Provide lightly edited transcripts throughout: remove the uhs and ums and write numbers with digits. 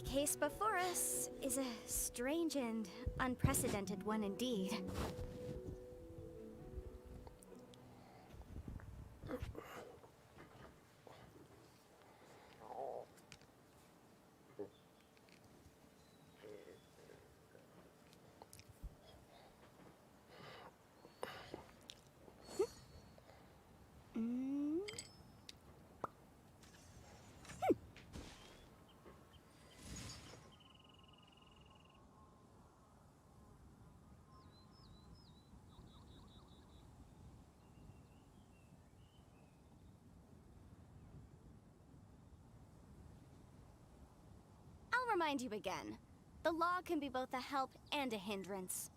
case before us is a strange and unprecedented one indeed. I'll remind you again. The law can be both a help and a hindrance.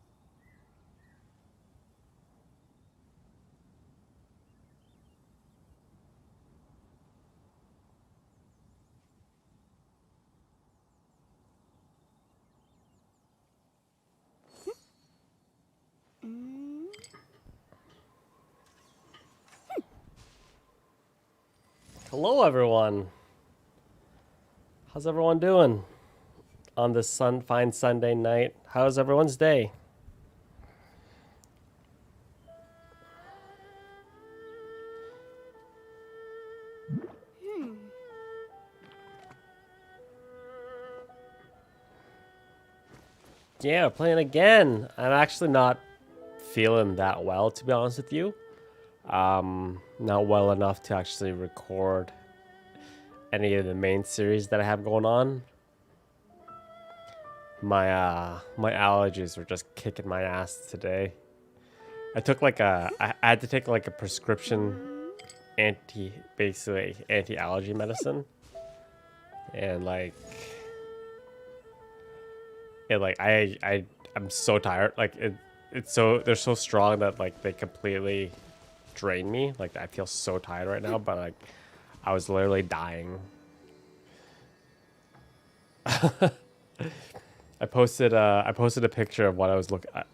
Hello everyone. How's everyone doing on this fine Sunday night? How's everyone's day? Yeah, playing again. I'm actually not feeling that well, to be honest with you. Not well enough to actually record any of the main series that I have going on. My allergies were just kicking my ass today. I took like I had to take like a prescription basically anti-allergy medicine, and like I'm so tired. Like they're so strong that like they completely drain me. Like I feel so tired right now, but like I was literally dying. I posted a picture of what I was looking at.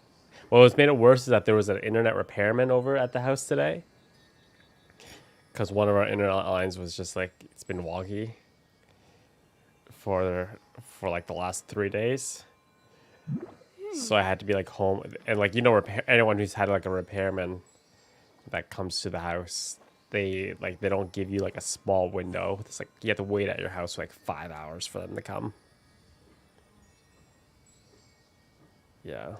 What was made it worse is that there was an internet repairman over at the house today, because one of our internet lines was just like, it's been wonky for like the last 3 days. So I had to be like home, and like, you know, anyone who's had like a repairman that comes to the house, they don't give you like a small window. It's like you have to wait at your house for like 5 hours for them to come. Yeah.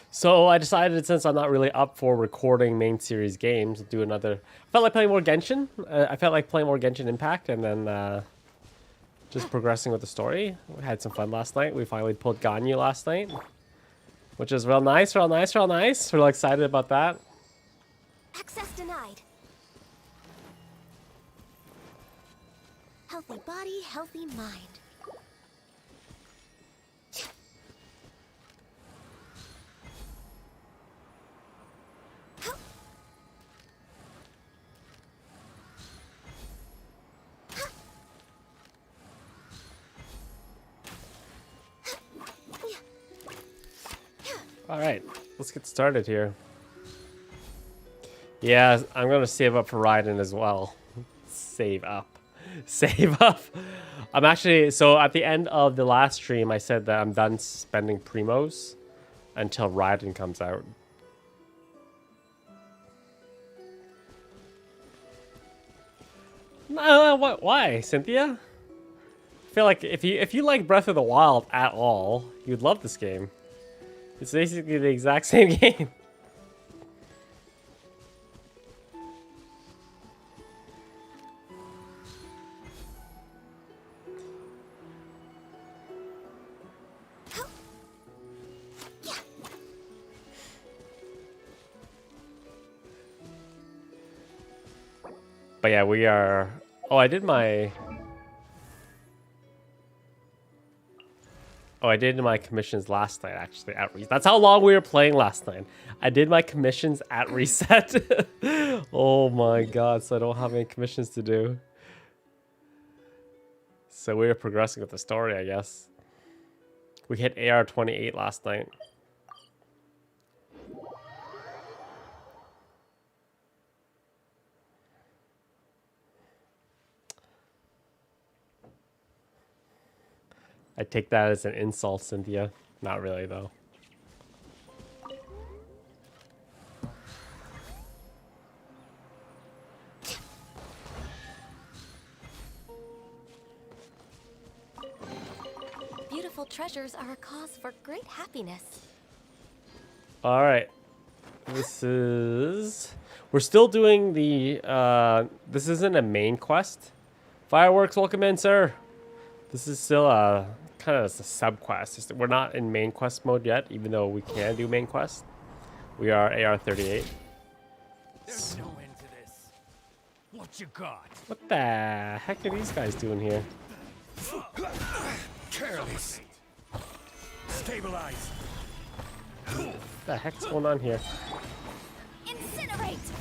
So I decided, since I'm not really up for recording main series games, do another. I felt like playing more Genshin. I felt like playing more Genshin Impact, and then just progressing with the story. We had some fun last night. We finally pulled Ganyu last night, which is real nice, real nice, real nice. We're excited about that. Access denied. Healthy body, healthy mind. All right, let's get started here. Yeah, I'm gonna save up for Raiden as well. Save up. Save up. I'm actually, so at the end of the last stream, I said that I'm done spending primos until Raiden comes out. Why, Cynthia? I feel like if you like Breath of the Wild at all, you'd love this game. It's basically the exact same game. But yeah, we are. Oh, I did my commissions last night, actually, at Reset. That's how long we were playing last night. I did my commissions at Reset. Oh my god, so I don't have any commissions to do. So we were progressing with the story, I guess. We hit AR28 last night. I take that as an insult, Cynthia. Not really, though. Beautiful treasures are a cause for great happiness. All right. We're still doing the, this isn't a main quest. Fireworks, welcome in, sir. This is still a, kind of a sub-quest. We're not in main quest mode yet, even though we can do main quest. We are AR28. There's no end to this. What you got? What the heck are these guys doing here? Careless. Stabilize. What the heck's going on here? Incinerate!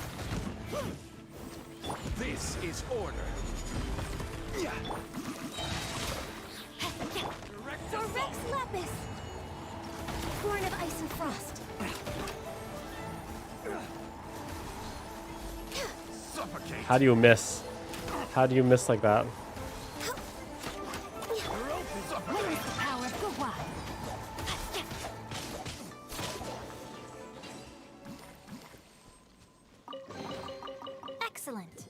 This is order. Rex Lapis! Born of ice and frost. Suffocate. How do you miss? How do you miss like that? Where is the power of Gawa? Excellent.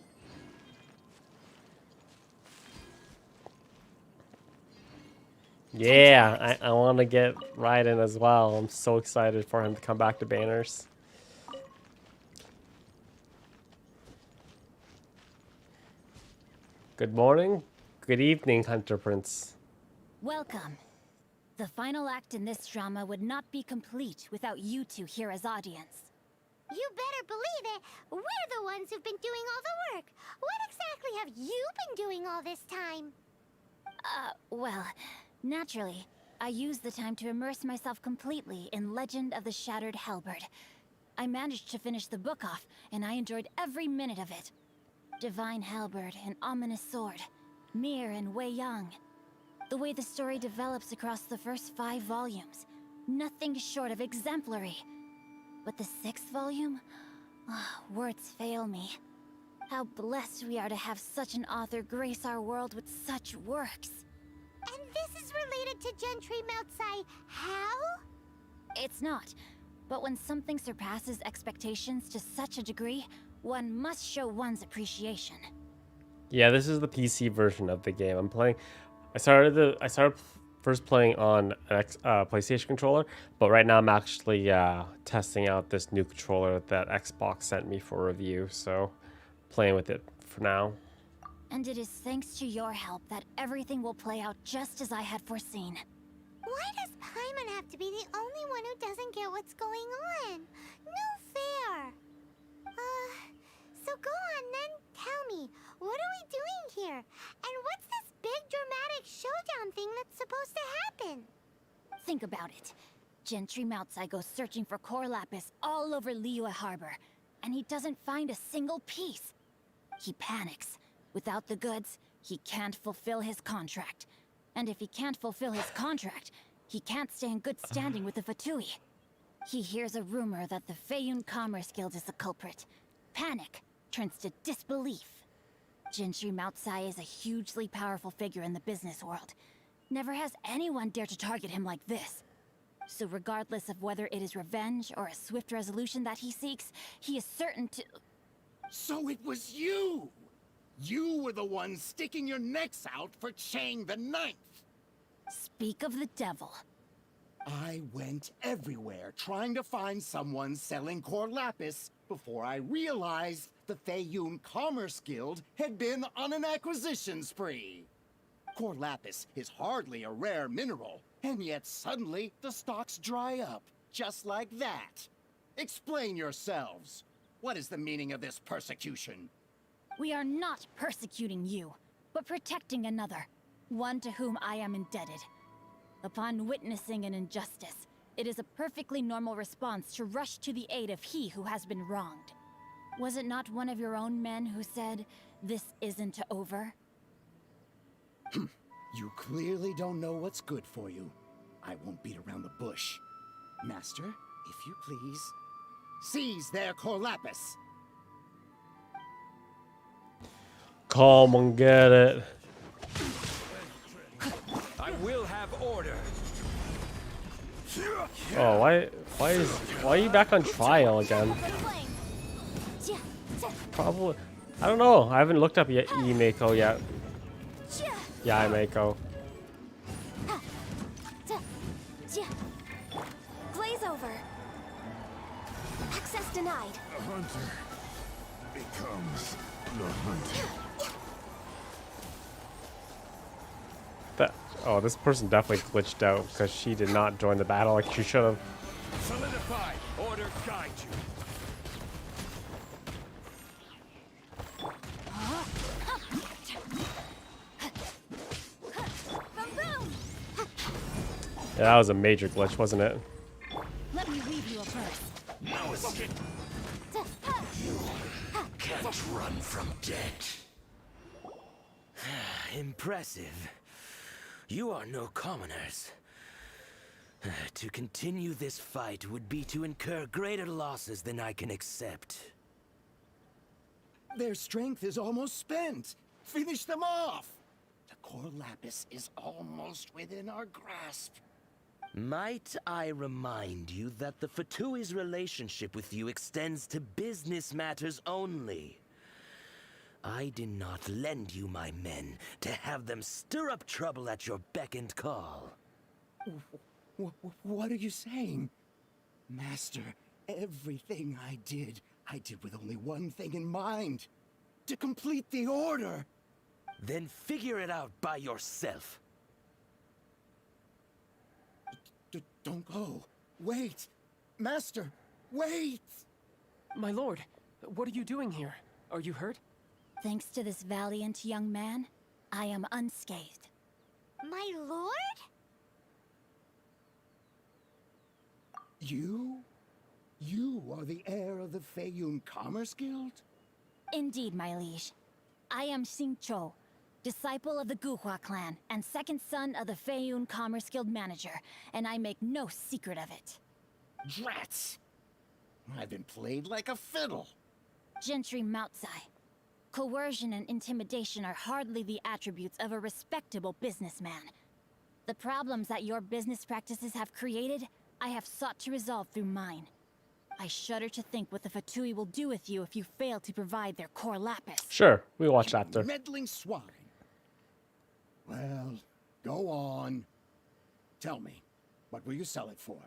Yeah, I want to get Raiden as well. I'm so excited for him to come back to Banners. Good morning. Good evening, Hunter Prince. Welcome. The final act in this drama would not be complete without you two here as audience. You better believe it. We're the ones who've been doing all the work. What exactly have you been doing all this time? Well, naturally, I used the time to immerse myself completely in Legend of the Shattered Halberd. I managed to finish the book off, and I enjoyed every minute of it. Divine Halberd, an ominous sword. Mir and Wei Yang. The way the story develops across the first 5 volumes. Nothing short of exemplary. But the 6th volume? Words fail me. How blessed we are to have such an author grace our world with such works. And this is related to Gentry Meltsai. How? It's not. But when something surpasses expectations to such a degree, one must show one's appreciation. Yeah, this is the PC version of the game. I'm playing. I started first playing on an PlayStation controller, but right now I'm actually testing out this new controller that Xbox sent me for review. So, playing with it for now. And it is thanks to your help that everything will play out just as I had foreseen. Why does Paimon have to be the only one who doesn't get what's going on? No fair. So go on then, tell me, what are we doing here? And what's this big dramatic showdown thing that's supposed to happen? Think about it. Gentry Meltsai goes searching for core lapis all over Liyue Harbor, and he doesn't find a single piece. He panics. Without the goods, he can't fulfill his contract. And if he can't fulfill his contract, he can't stay in good standing with the Fatui. He hears a rumor that the Feiyun Commerce Guild is the culprit. Panic turns to disbelief. Gentry Meltsai is a hugely powerful figure in the business world. Never has anyone dared to target him like this. So regardless of whether it is revenge or a swift resolution that he seeks, he is certain to... So it was you! You were the one sticking your necks out for Chang the Ninth! Speak of the devil. I went everywhere trying to find someone selling core lapis before I realized the Feiyun Commerce Guild had been on an acquisition spree. Core lapis is hardly a rare mineral, and yet suddenly the stocks dry up, just like that. Explain yourselves. What is the meaning of this persecution? We are not persecuting you, but protecting another, one to whom I am indebted. Upon witnessing an injustice, it is a perfectly normal response to rush to the aid of he who has been wronged. Was it not one of your own men who said, "This isn't over"? You clearly don't know what's good for you. I won't beat around the bush. Master, if you please, seize their core lapis. Come and get it. I will have order. Oh, why are you back on trial again? Probably. I don't know. I haven't looked up yet Yimeko yet. Yeah, Yimeko. Glaze over. Access denied. The hunter becomes the hunter. Oh, this person definitely glitched out because she did not join the battle like she should have. Solidify. Order guide you. Yeah, that was a major glitch, wasn't it? Let me read you a verse. No escape. You can't run from death. Impressive. You are no commoners. To continue this fight would be to incur greater losses than I can accept. Their strength is almost spent. Finish them off. The core lapis is almost within our grasp. Might I remind you that the Fatui's relationship with you extends to business matters only? I did not lend you my men to have them stir up trouble at your beck and call. What are you saying? Master, everything I did with only one thing in mind. To complete the order. Then figure it out by yourself. Don't go. Wait. Master, wait! My lord, what are you doing here? Are you hurt? Thanks to this valiant young man, I am unscathed. My lord? You? You are the heir of the Feiyun Commerce Guild? Indeed, my liege. I am Xingqiu, disciple of the Guhua clan and second son of the Feiyun Commerce Guild manager, and I make no secret of it. Drats! I've been played like a fiddle. Gentry Moutsai. Coercion and intimidation are hardly the attributes of a respectable businessman. The problems that your business practices have created, I have sought to resolve through mine. I shudder to think what the Fatui will do with you if you fail to provide their core lapis. Sure, we watched after. Meddling swine. Well, go on. Tell me, what will you sell it for?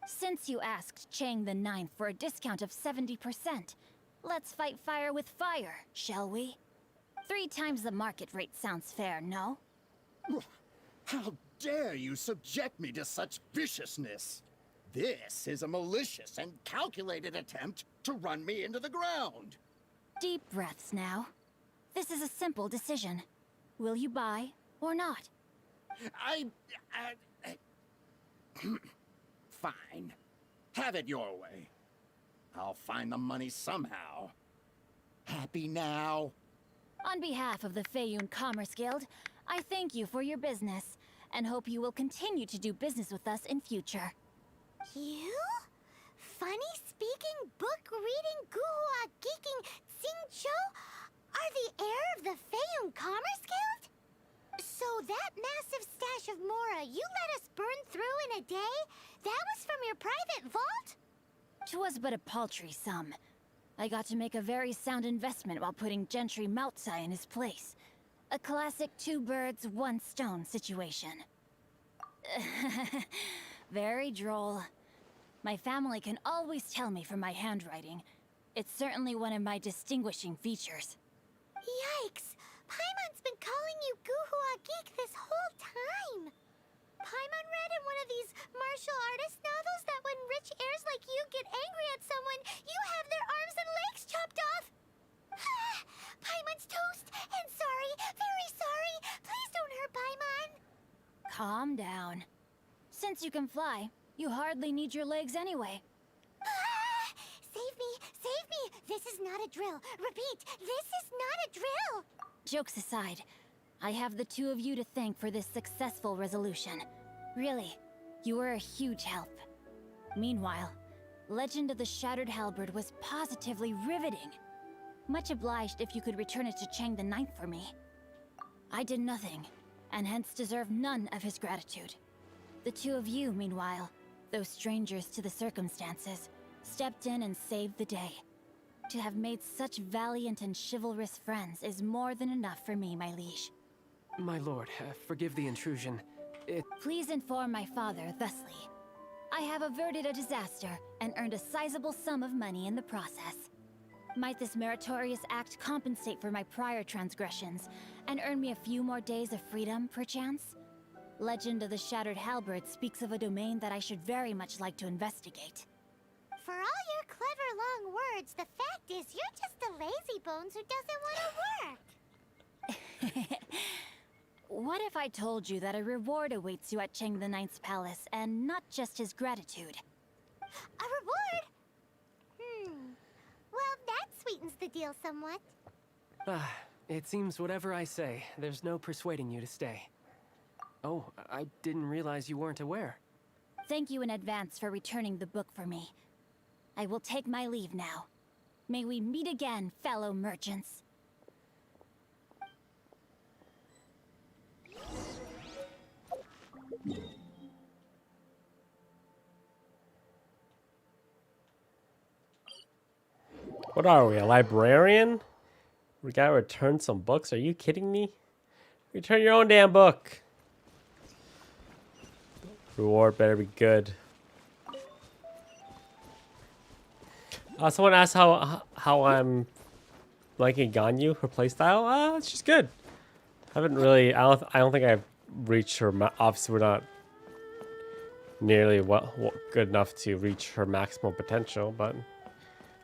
Since you asked Chang the Ninth for a discount of 70%, let's fight fire with fire, shall we? 3 times the market rate sounds fair, no? How dare you subject me to such viciousness? This is a malicious and calculated attempt to run me into the ground. Deep breaths now. This is a simple decision. Will you buy or not? Fine. Have it your way. I'll find the money somehow. Happy now? On behalf of the Feiyun Commerce Guild, I thank you for your business, and hope you will continue to do business with us in future. You? Funny-speaking, book-reading, guhua geeking Xingqiu are the heir of the Feiyun Commerce Guild? So that massive stash of Mora you let us burn through in a day, that was from your private vault? 'Twas but a paltry sum. I got to make a very sound investment while putting Gentry Moutsai in his place. A classic 2 birds, 1 stone situation. Very droll. My family can always tell me from my handwriting. It's certainly one of my distinguishing features. Yikes! Paimon's been calling you Guhua Geek this whole time! Paimon read in one of these martial artist novels that when rich heirs like you get angry at someone, you have their arms and legs chopped off! Paimon's toast! And sorry, very sorry! Please don't hurt Paimon! Calm down. Since you can fly, you hardly need your legs anyway. Save me! Save me! This is not a drill! Repeat, this is not a drill! Jokes aside, I have the 2 of you to thank for this successful resolution. Really, you were a huge help. Meanwhile, Legend of the Shattered Halberd was positively riveting. Much obliged if you could return it to Chang the Ninth for me. I did nothing, and hence deserve none of his gratitude. The two of you, meanwhile, though strangers to the circumstances, stepped in and saved the day. To have made such valiant and chivalrous friends is more than enough for me, my liege. My lord, forgive the intrusion. Please inform my father thusly. I have averted a disaster and earned a sizable sum of money in the process. Might this meritorious act compensate for my prior transgressions and earn me a few more days of freedom, perchance? Legend of the Shattered Halberd speaks of a domain that I should very much like to investigate. For all your clever long words, the fact is you're just a lazy bones who doesn't want to work. What if I told you that a reward awaits you at Cheng the Ninth's palace, and not just his gratitude? A reward? Well, that sweetens the deal somewhat. It seems whatever I say, there's no persuading you to stay. Oh, I didn't realize you weren't aware. Thank you in advance for returning the book for me. I will take my leave now. May we meet again, fellow merchants. What are we, a librarian? We gotta return some books? Are you kidding me? Return your own damn book. Reward better be good. Someone asked how I'm liking Ganyu, her playstyle. She's good. Haven't really. I don't think I've reached her. Obviously, we're not nearly good enough to reach her maximum potential, but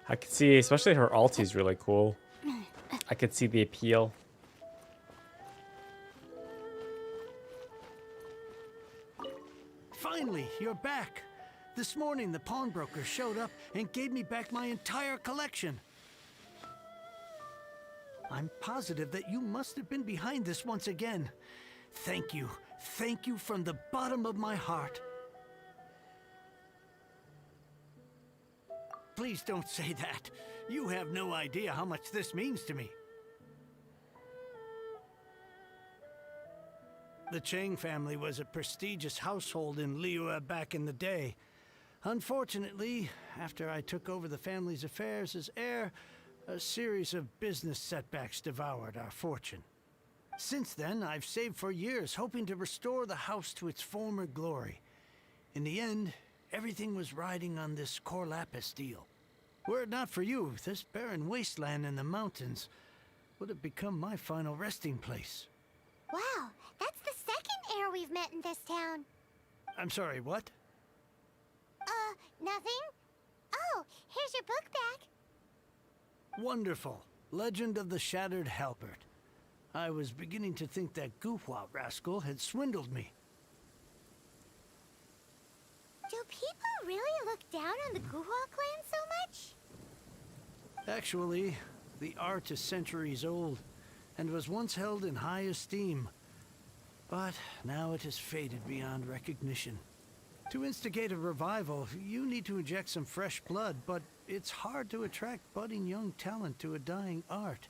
I could see, especially her ulti is really cool. I could see the appeal. Finally, you're back. This morning, the pawnbroker showed up and gave me back my entire collection. I'm positive that you must have been behind this once again. Thank you. Thank you from the bottom of my heart. Please don't say that. You have no idea how much this means to me. The Chang family was a prestigious household in Liyue back in the day. Unfortunately, after I took over the family's affairs as heir, a series of business setbacks devoured our fortune. Since then, I've saved for years, hoping to restore the house to its former glory. In the end, everything was riding on this Core Lapis deal. Were it not for you, this barren wasteland in the mountains would have become my final resting place. Wow, that's the second heir we've met in this town. I'm sorry, what? Nothing? Oh, here's your book back. Wonderful. Legend of the Shattered Halberd. I was beginning to think that Guhua rascal had swindled me. Do people really look down on the Guhua clan so much? Actually, the art is centuries old, and was once held in high esteem. But now it has faded beyond recognition. To instigate a revival, you need to inject some fresh blood, but it's hard to attract budding young talent to a dying art.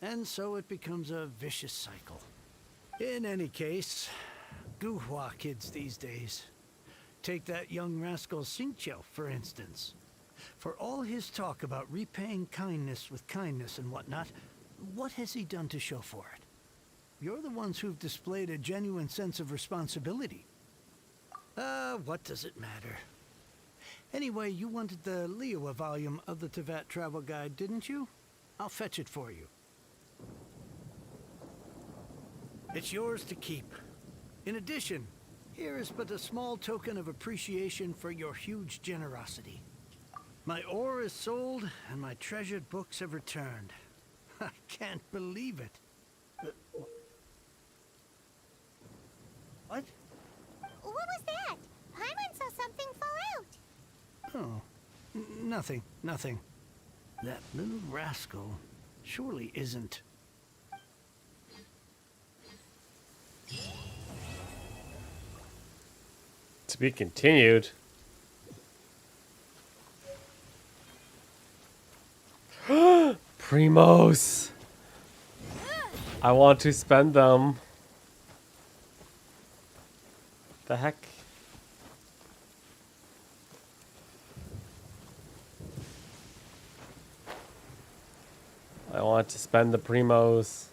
And so it becomes a vicious cycle. In any case, Guhua kids these days. Take that young rascal Xingqiu, for instance. For all his talk about repaying kindness with kindness and whatnot, what has he done to show for it? You're the ones who've displayed a genuine sense of responsibility. What does it matter? Anyway, you wanted the Liyue volume of the Tevat travel guide, didn't you? I'll fetch it for you. It's yours to keep. In addition, here is but a small token of appreciation for your huge generosity. My ore is sold, and my treasured books have returned. I can't believe it. What? What was that? Paimon saw something fall out. Oh, nothing, nothing. That little rascal surely isn't. To be continued. Primos. I want to spend them. The heck? I want to spend the primos.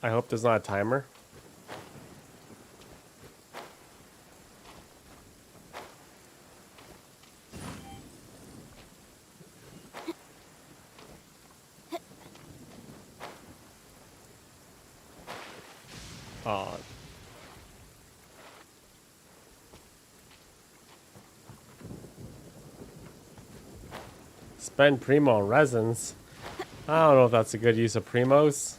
I hope there's not a timer. Oh. Spend primo on resins. I don't know if that's a good use of primos.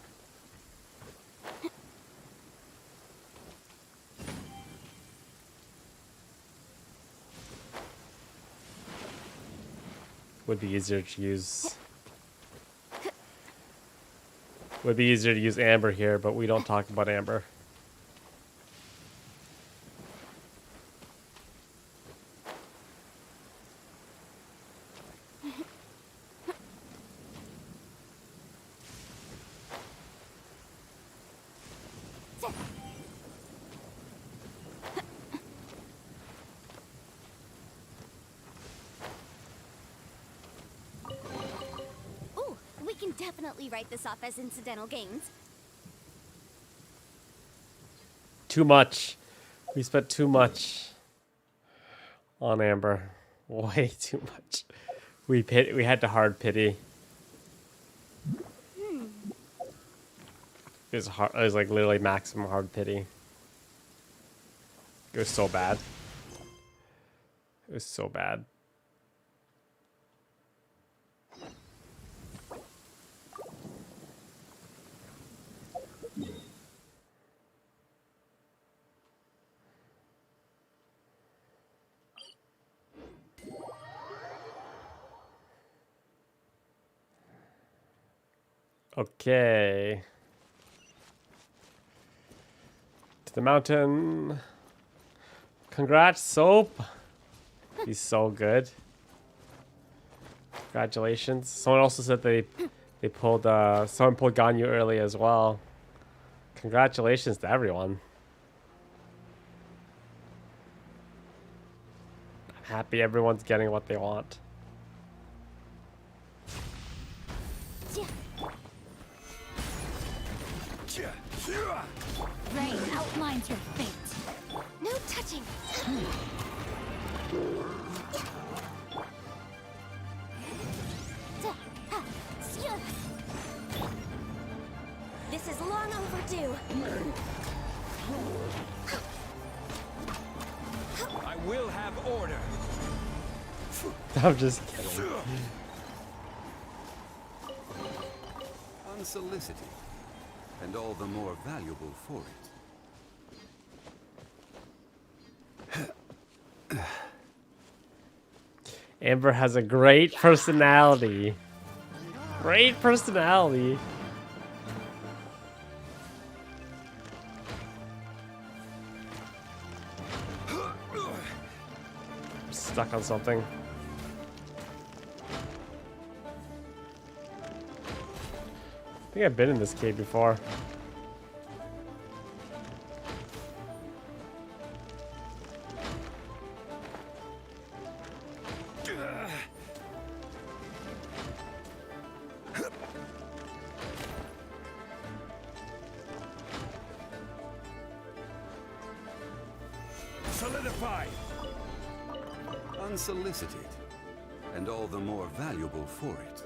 Would be easier to use. Would be easier to use amber here, but we don't talk about amber. Ooh, we can definitely write this off as incidental gains. Too much. We spent too much on amber. Way too much. We had to hard pity. It was hard. It was like literally maximum hard pity. It was so bad. It was so bad. Okay. To the mountain. Congrats, Soap. He's so good. Congratulations. Someone also said they pulled someone pulled Ganyu early as well. Congratulations to everyone. I'm happy everyone's getting what they want. Rain outlines your fate. No touching. This is long overdue. I will have order. I'm just kidding. Unsolicited, and all the more valuable for it. Amber has a great personality. Great personality. I'm stuck on something. I think I've been in this cave before. Solidify. Unsolicited, and all the more valuable for it.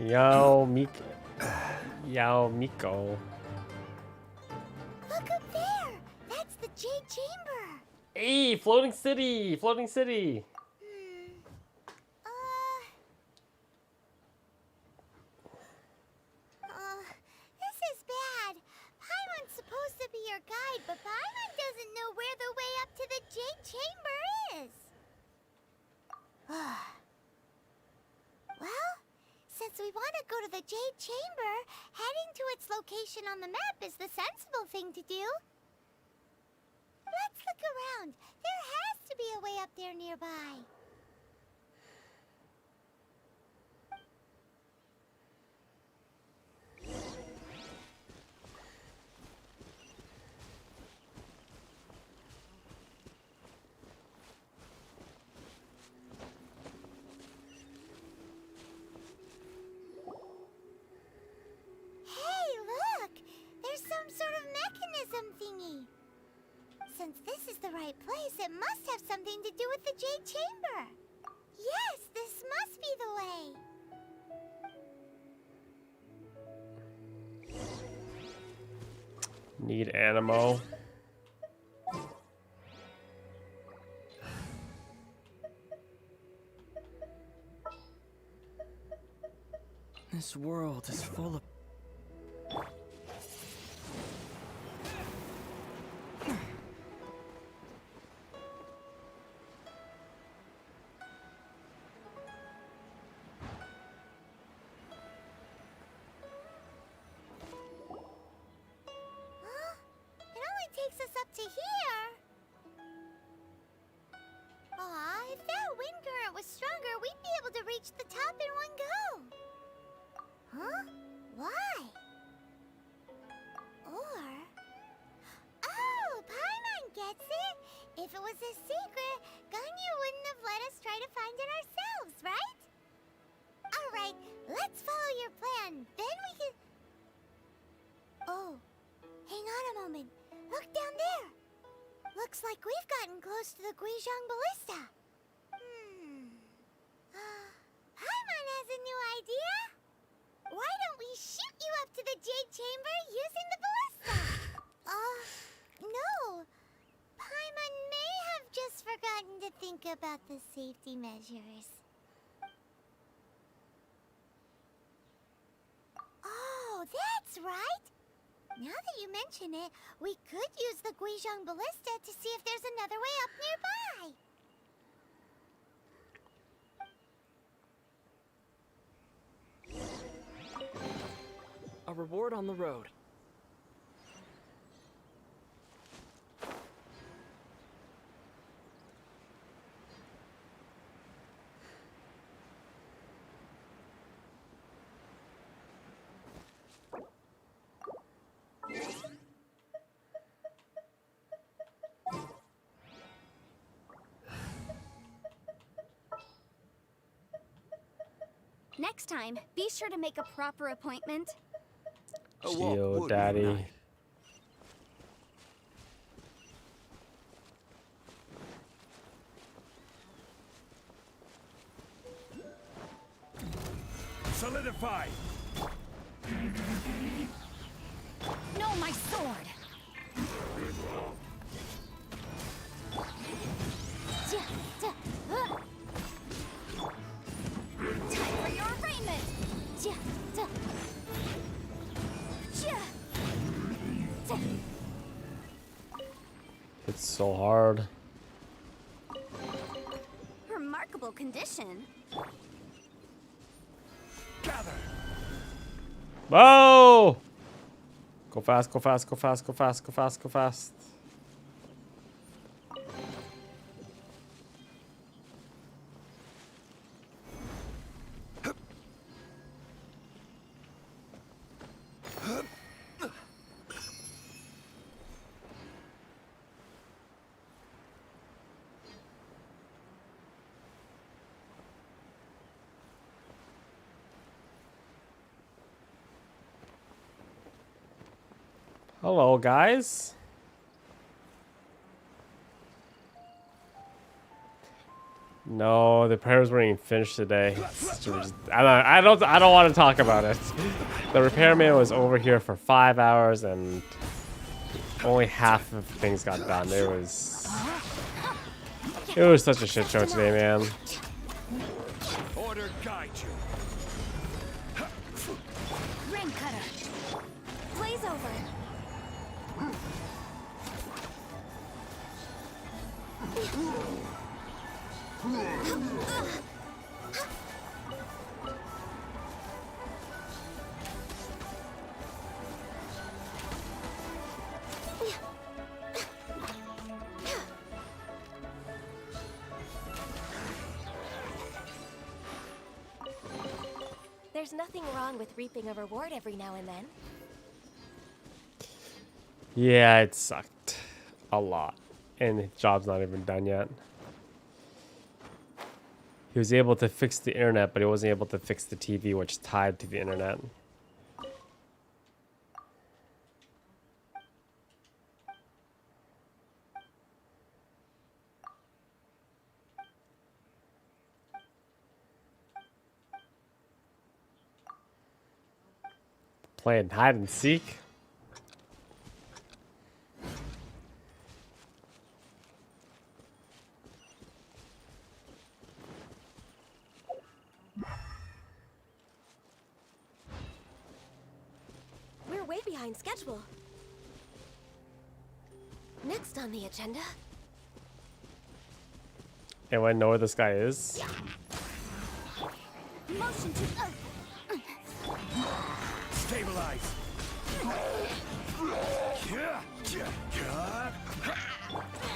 Yao Miko. Look up there! That's the Jade Chamber! Hey, floating city! Floating city! This is bad. Paimon's supposed to be your guide, but Paimon doesn't know where the way up to the Jade Chamber is. Well, since we want to go to the Jade Chamber, heading to its location on the map is the sensible thing to do. Let's look around. There has to be a way up there nearby. Hey, look! There's some sort of mechanism thingy. Since this is the right place, it must have something to do with the Jade Chamber. Yes, this must be the way. Need Animo. This world is full of... It only takes us up to here. Aw, if that wind current was stronger, we'd be able to reach the top in one go. Huh? Why? Or... Oh, Paimon gets it! If it was a secret, Ganyu wouldn't have let us try to find it ourselves, right? Alright, let's follow your plan. Then we can... Oh, hang on a moment. Look down there. Looks like we've gotten close to the Guizhong Ballista. Paimon has a new idea. Why don't we shoot you up to the Jade Chamber using the ballista? No. Paimon may have just forgotten to think about the safety measures. Oh, that's right. Now that you mention it, we could use the Guizhong Ballista to see if there's another way up nearby. A reward on the road. Next time, be sure to make a proper appointment. Geo Daddy. Solidify! No, my sword! Time for your arraignment! It's so hard. Remarkable condition. Gather! Whoa! Go fast, go fast, go fast, go fast, go fast, go fast. Hello, guys. No, the repairs weren't even finished today. I don't want to talk about it. The repairman was over here for 5 hours and only half of things got done. It was such a shit show today, man. Order guide you. Rain cutter. Blaze over. There's nothing wrong with reaping a reward every now and then. Yeah, it sucked a lot. And the job's not even done yet. He was able to fix the internet, but he wasn't able to fix the TV, which tied to the internet. Playing hide and seek. We're way behind schedule. Next on the agenda. Anyone know where this guy is? Motion to Stabilize.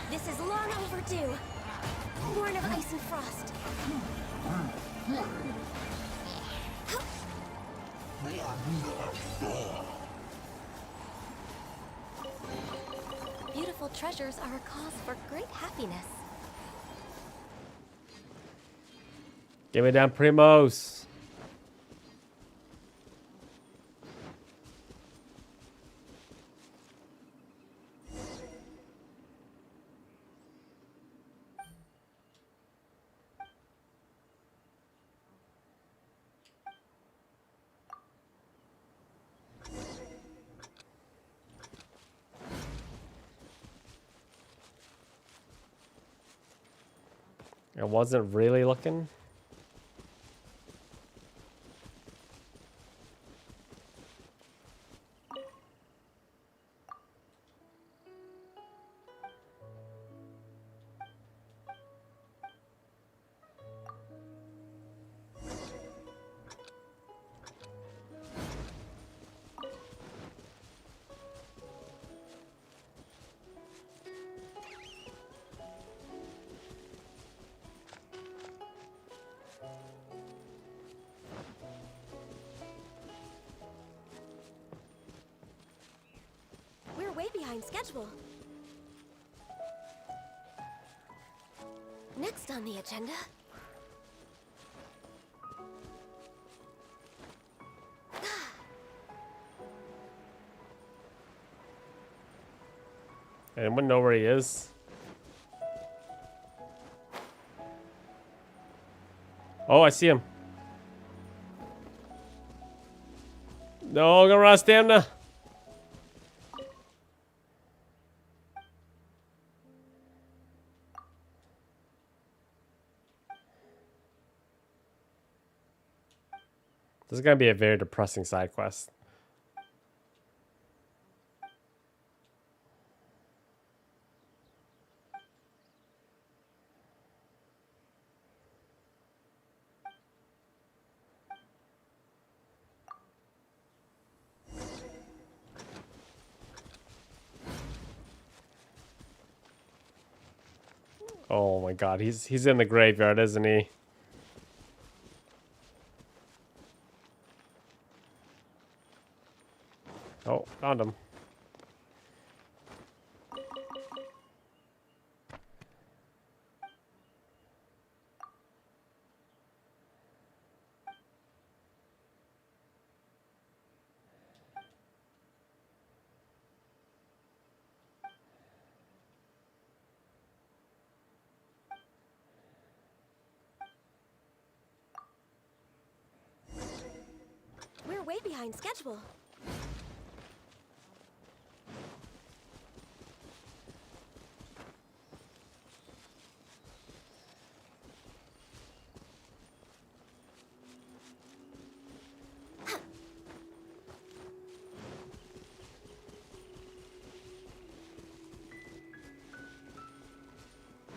This is long overdue. Born of ice and frost. Beautiful treasures are a cause for great happiness. Give me down, Primos. I wasn't really looking. We're way behind schedule. Next on the agenda. Anyone know where he is? Oh, I see him. No, I'm gonna run out of stamina. This is gonna be a very depressing side quest. Oh my god, he's in the graveyard, isn't he? Oh, found him. way behind schedule.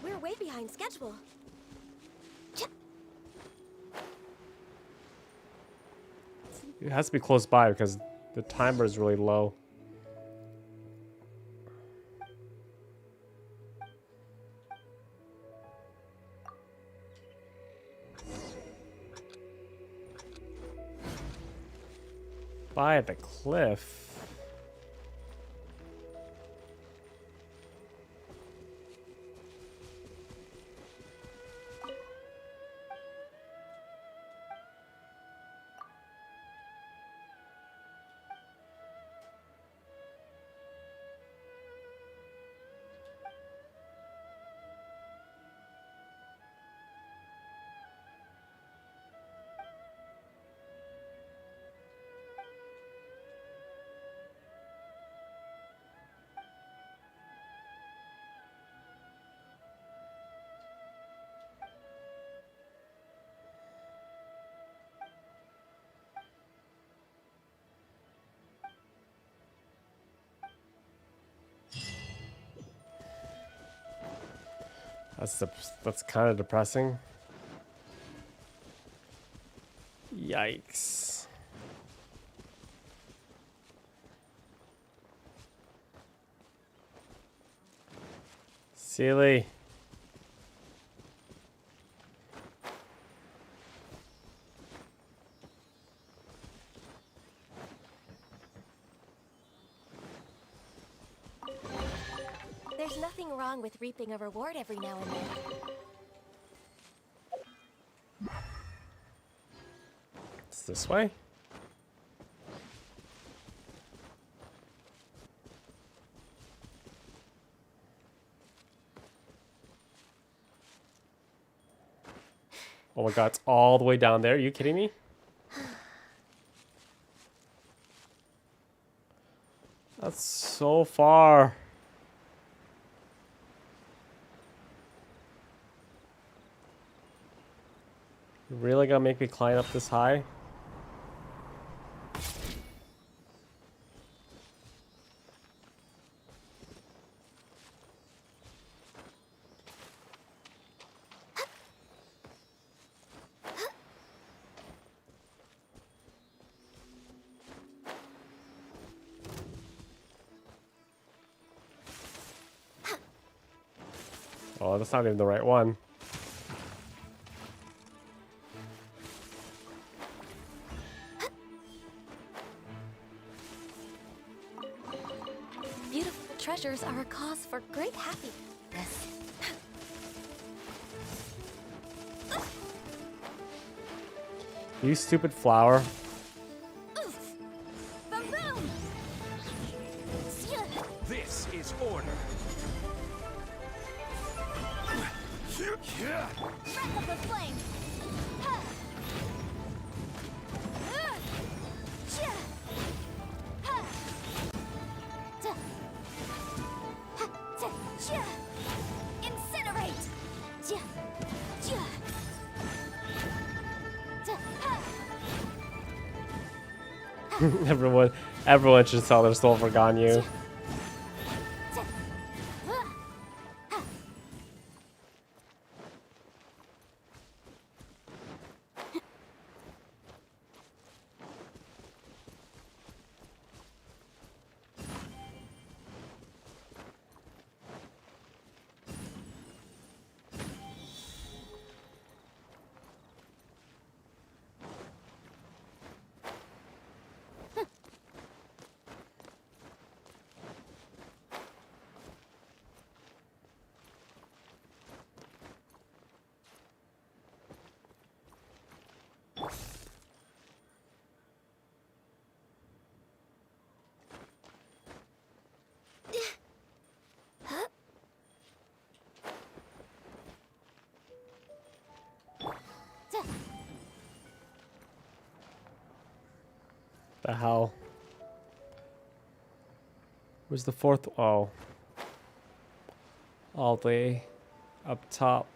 We're way behind schedule. It has to be close by because the timer is really low. By the cliff. That's kind of depressing. Yikes. Silly. There's nothing wrong with reaping a reward every now and then. It's this way? Oh my god, it's all the way down there. Are you kidding me? That's so far. You really gonna make me climb up this high? Oh, that's not even the right one. Beautiful treasures are a cause for great happiness. You stupid flower. This is order. Wrap up the flame. Incinerate. Everyone should sell their soul for Ganyu. The hell? Where's the fourth? Oh. All the way up top.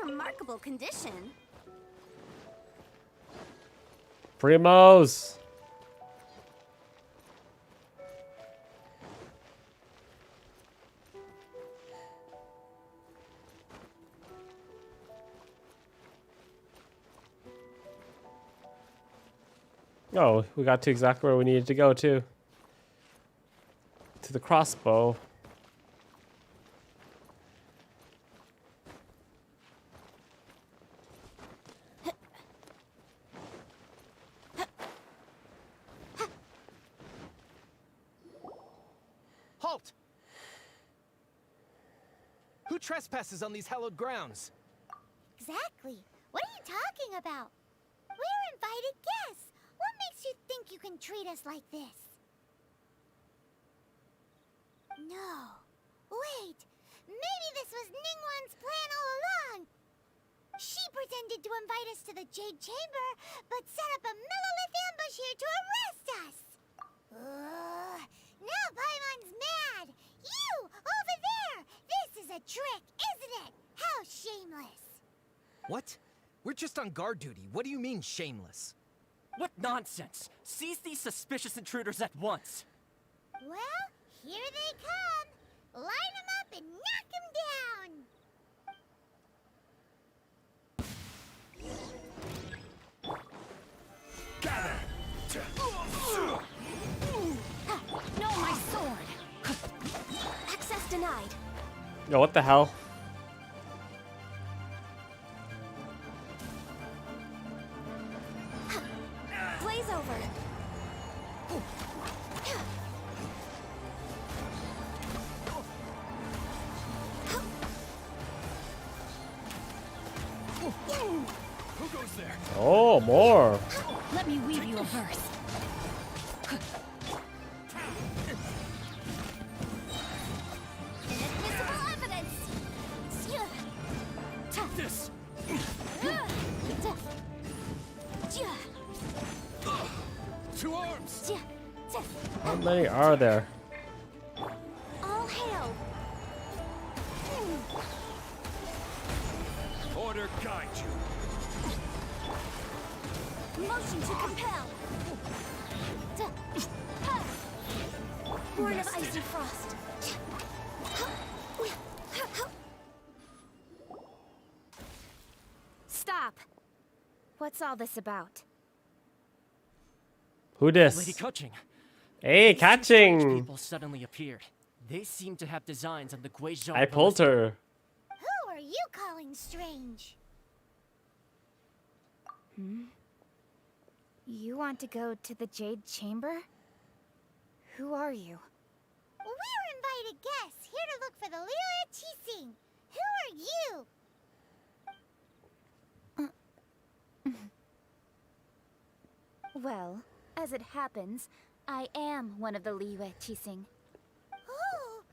Remarkable condition. Primos! Oh, we got to exactly where we needed to go, too. To the crossbow. Halt! Who trespasses on these hallowed grounds? Exactly. What are you talking about? We're invited guests. What makes you think you can treat us like this? No. Wait. Maybe this was Ningguang's plan all along. She pretended to invite us to the Jade Chamber, but set up a Millilith ambush here to arrest us. Now Paimon's mad. You, over there. This is a trick, isn't it? How shameless. What? We're just on guard duty. What do you mean, shameless? What nonsense! Seize these suspicious intruders at once! Well, here they come. Line them up and knock them down. Gather! No, my sword! Access denied. Yo, what the hell? Blaze over. Who goes there? Oh, more. Let me weave you a verse. Inadmissible evidence. This! Two arms! How many are there? All hail. Order guide you. Motion to compel. Born of icy frost. Stop. What's all this about? Who this? Lady Coaching. Hey, These two strange catching! people suddenly appeared. They seem to have designs on the Glazed I pulled her. Who are you calling strange? You want to go to the Jade Chamber? Who are you? We're invited guests here to look for the Liliet Chising. Who are you? Well, as it happens, I am one of the Liyue Chising. Oh,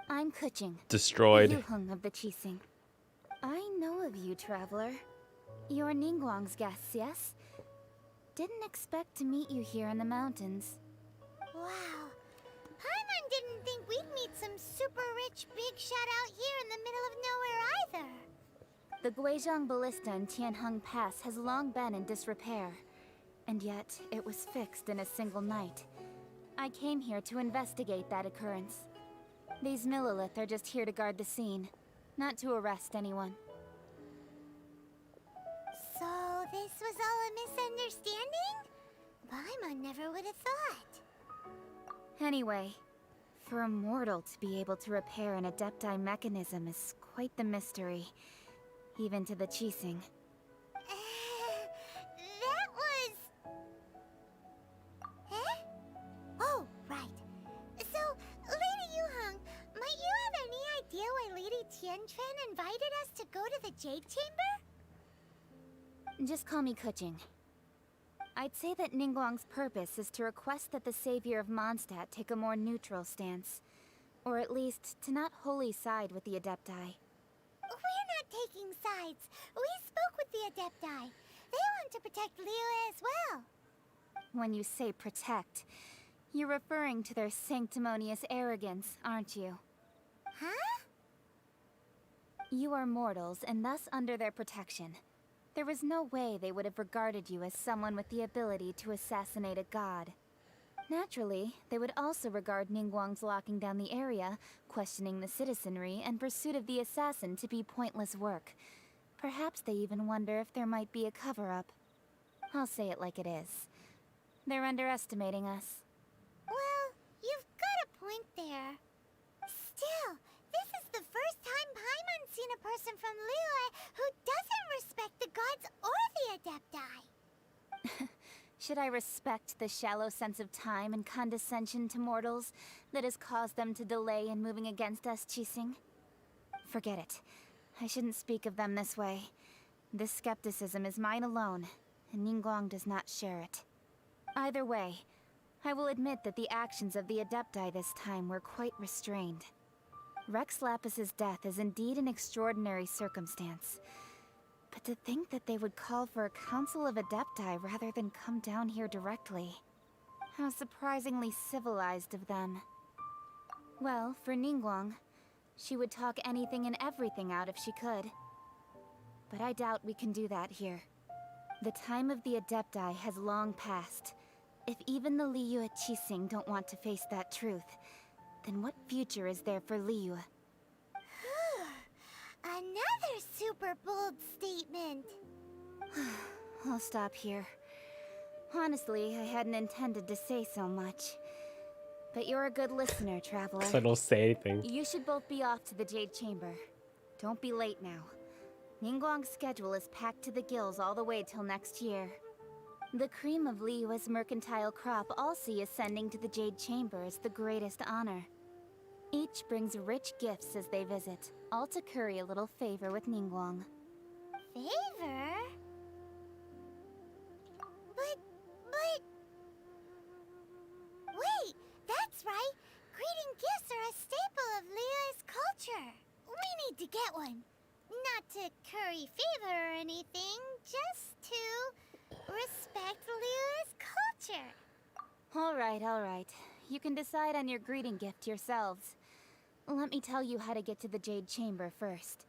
I'm Kuching, Destroyed. Yuheng of the Chising. I know of you, traveler. You're Ningguang's guests, yes? Didn't expect to meet you here in the mountains. wow. Paimon didn't think we'd meet some super rich big shot out here in the middle of nowhere either. The Guizhong Ballista in Tianheng Pass has long been in disrepair, and yet it was fixed in a single night. I came here to investigate that occurrence. These Millilith are just here to guard the scene, not to arrest anyone. So this was all a misunderstanding? Paimon never would have thought. Anyway, for a mortal to be able to repair an Adepti mechanism is quite the mystery, even to the Chising. That was... Eh? Oh, right. So, Lady Yuheng, might you have any idea why Lady Tianquan invited us to go to the Jade Chamber? Just call me Kuching. I'd say that Ningguang's purpose is to request that the savior of Mondstadt take a more neutral stance. Or at least, to not wholly side with the Adepti. We're not taking sides. We spoke with the Adepti. They want to protect Liyue as well. When you say protect, you're referring to their sanctimonious arrogance, aren't you? Huh? You are mortals, and thus under their protection. There was no way they would have regarded you as someone with the ability to assassinate a god. Naturally, they would also regard Ningguang's locking down the area, questioning the citizenry, and pursuit of the assassin to be pointless work. Perhaps they even wonder if there might be a cover-up. I'll say it like it is. They're underestimating us. Well, you've got a point there. Still, this is the first time Paimon's seen a person from Liyue who doesn't respect the gods or the Adepti. Should I respect the shallow sense of time and condescension to mortals that has caused them to delay in moving against us, Qixing? Forget it. I shouldn't speak of them this way. This skepticism is mine alone, and Ningguang does not share it. Either way, I will admit that the actions of the Adepti this time were quite restrained. Rex Lapis's death is indeed an extraordinary circumstance. But to think that they would call for a council of Adepti rather than come down here directly. How surprisingly civilized of them. Well, for Ningguang, she would talk anything and everything out if she could. But I doubt we can do that here. The time of the Adepti has long passed. If even the Liyue Qixing don't want to face that truth, then what future is there for Liyue? Another super bold statement. I'll stop here. Honestly, I hadn't intended to say so much. But you're a good listener, Traveler. So I don't say anything. You should both be off to the Jade Chamber. Don't be late now. Ningguang's schedule is packed to the gills all the way till next year. The cream of Liyue's mercantile crop all see ascending to the Jade Chamber as the greatest honor. Each brings rich gifts as they visit, all to curry a little favor with Ningguang. Favor? But... Wait, that's right! Greeting gifts are a staple of Liyue's culture. We need to get one. Not to curry favor or anything, just to respect Liyue's culture. All right. You can decide on your greeting gift yourselves. Let me tell you how to get to the Jade Chamber first.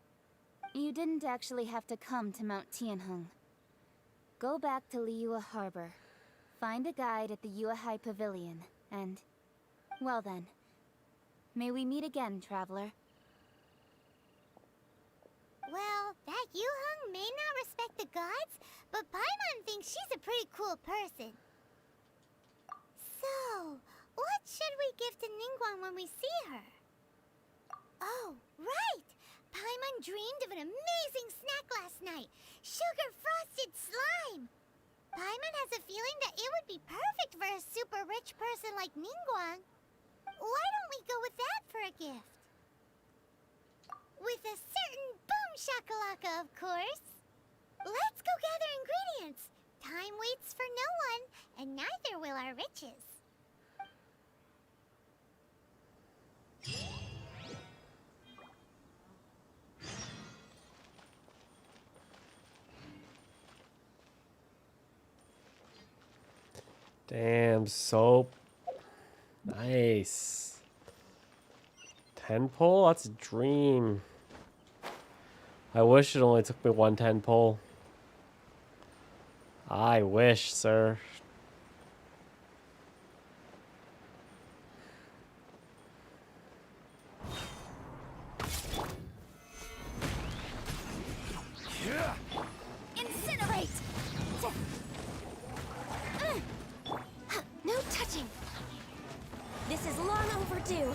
You didn't actually have to come to Mount Tianheng. Go back to Liyue Harbor. Find a guide at the Yuehai Pavilion, and... well then. May we meet again, Traveler. Well, that Yuheng may not respect the gods, but Paimon thinks she's a pretty cool person. So, what should we give to Ningguang when we see her? Oh, right! Paimon dreamed of an amazing snack last night. Sugar-frosted slime! Paimon has a feeling that it would be perfect for a super rich person like Ningguang. Why don't we go with that for a gift? With a certain boom shakalaka, of course. Let's go gather ingredients. Time waits for no one, and neither will our riches. Damn, so nice. 10 pull? That's a dream. I wish it only took me 1 10 pull. I wish, sir. Incinerate! No touching! This is long overdue.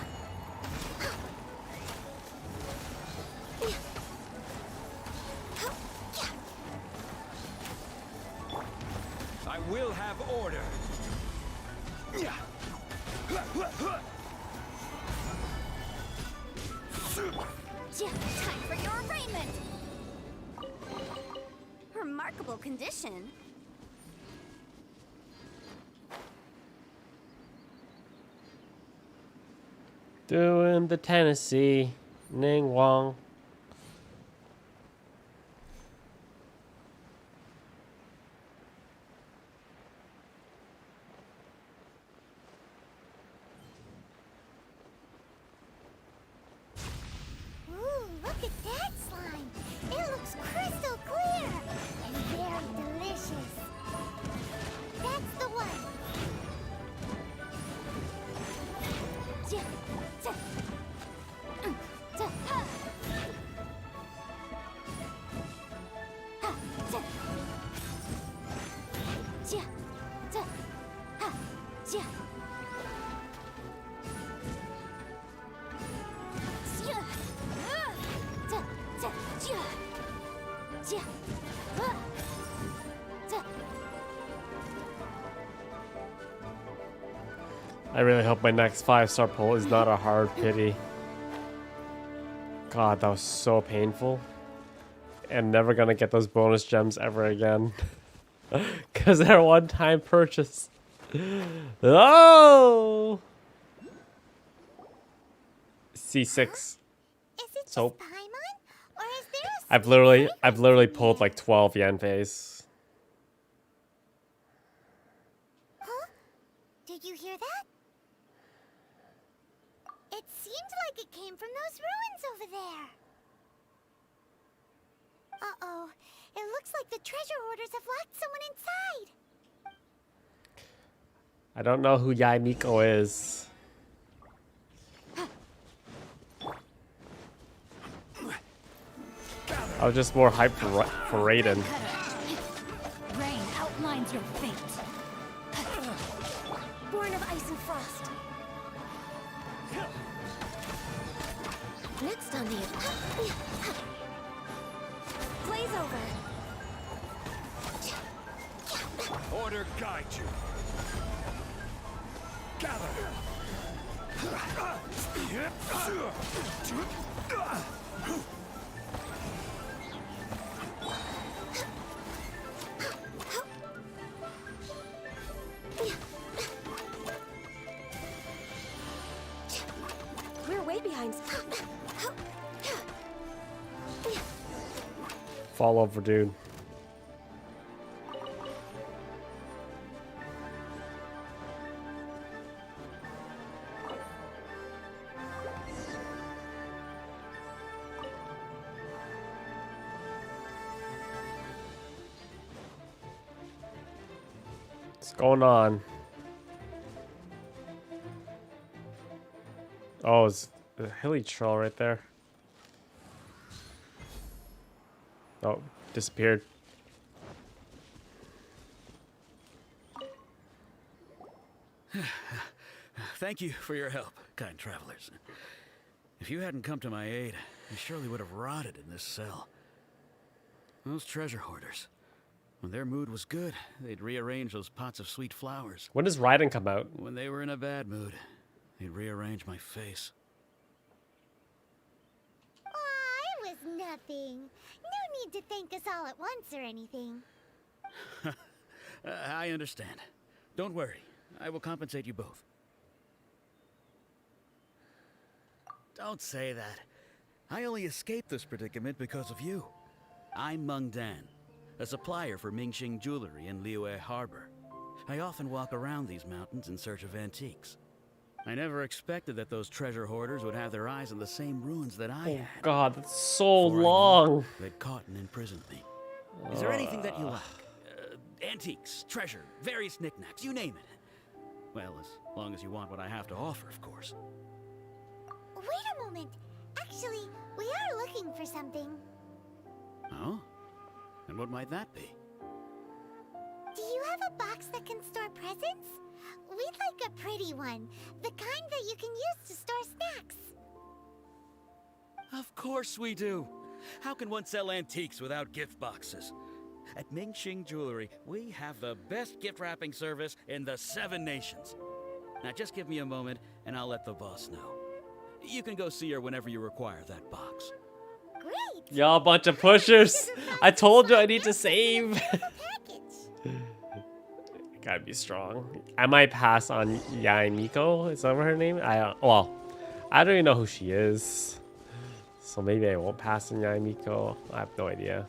I will have order. Time for your arraignment! Remarkable condition. Doing the Tennessee. Ning Wong. Ooh, look at that slime. It looks crystal clear and very delicious. That's the one. I really hope my next 5-star pull is not a hard pity. God, that was so painful. I'm never gonna get those bonus gems ever again. Because they're a one-time purchase. Oh! C6. Soap. I've literally pulled like 12 Yanfeis. Huh? Did you hear that? It seemed like it came from those ruins over there. Uh-oh. It looks like the treasure hoarders have locked someone inside. I don't know who Yai Miko is. I was just more hyped for Raiden. Rain outlines your fate. Born of ice and frost. Next on the Glaze over. Order guide you. Gather. We're way behind. Fall over, dude. What's going on? Oh, it's a hilly troll right there. Oh, disappeared. Thank you for your help, kind travelers. If you hadn't come to my aid, I surely would have rotted in this cell. Those treasure hoarders, when their mood was good, they'd rearrange those pots of sweet flowers. When does Raiden come out? When they were in a bad mood, they'd rearrange my face. Aw, it was nothing. No need to thank us all at once or anything. I understand. Don't worry. I will compensate you both. Don't say that. I only escaped this predicament because of you. I'm Meng Dan, a supplier for Mingxing Jewelry in Liyue Harbor. I often walk around these mountains in search of antiques. I never expected that those treasure hoarders would have their eyes on the same ruins that I had. God, that's so long. They'd caught and imprisoned me. Is there anything that you like? Antiques, treasure, various knickknacks, you name it. Well, as long as you want what I have to offer, of course. Wait a moment. Actually, we are looking for something. Oh? And what might that be? Do you have a box that can store presents? We'd like a pretty one. The kind that you can use to store snacks. Of course we do. How can one sell antiques without gift boxes? At Mingxing Jewelry, we have the best gift wrapping service in the 7 nations. Now just give me a moment and I'll let the boss know. You can go see her whenever you require that box. Great! Y'all a bunch of pushers. I told you I need to save. Gotta be strong. I might pass on Yai Miko. Is that her name? I don't even know who she is. So maybe I won't pass in Yaimiko. I have no idea.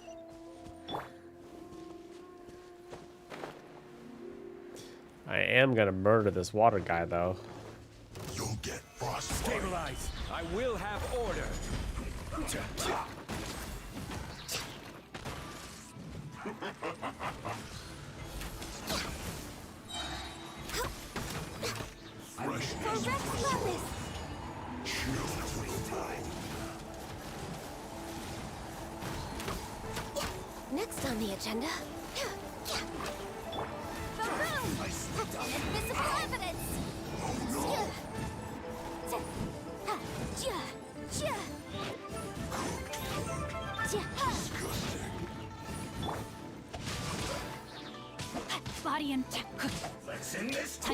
I am gonna murder this water guy though. You'll get frostbite. Stabilize. I will have order. Next on the agenda. Invisible evidence! Body and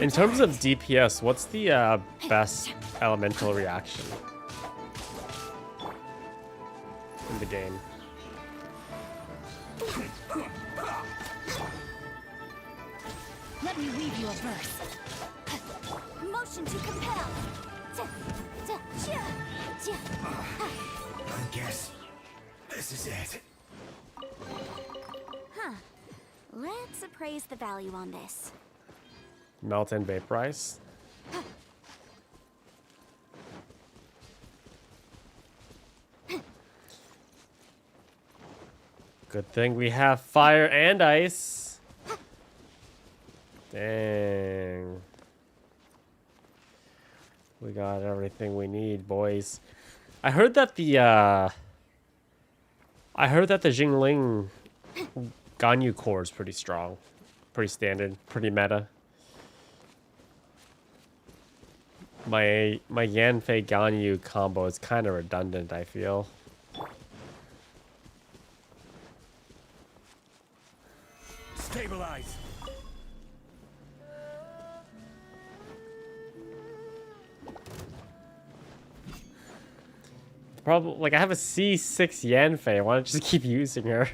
In terms of DPS, what's the best elemental reaction in the game? Let me weave you a verse. Motion to compel! I guess this is it. Huh. Let's appraise the value on this. Melt and vaporize. Good thing we have fire and ice. Dang. We got everything we need, boys. I heard that the Jingling Ganyu core is pretty strong. Pretty standard, pretty meta. My Yanfei Ganyu combo is kind of redundant, I feel. Stabilize. Probably, like, I have a C6 Yanfei. Why don't I just keep using her?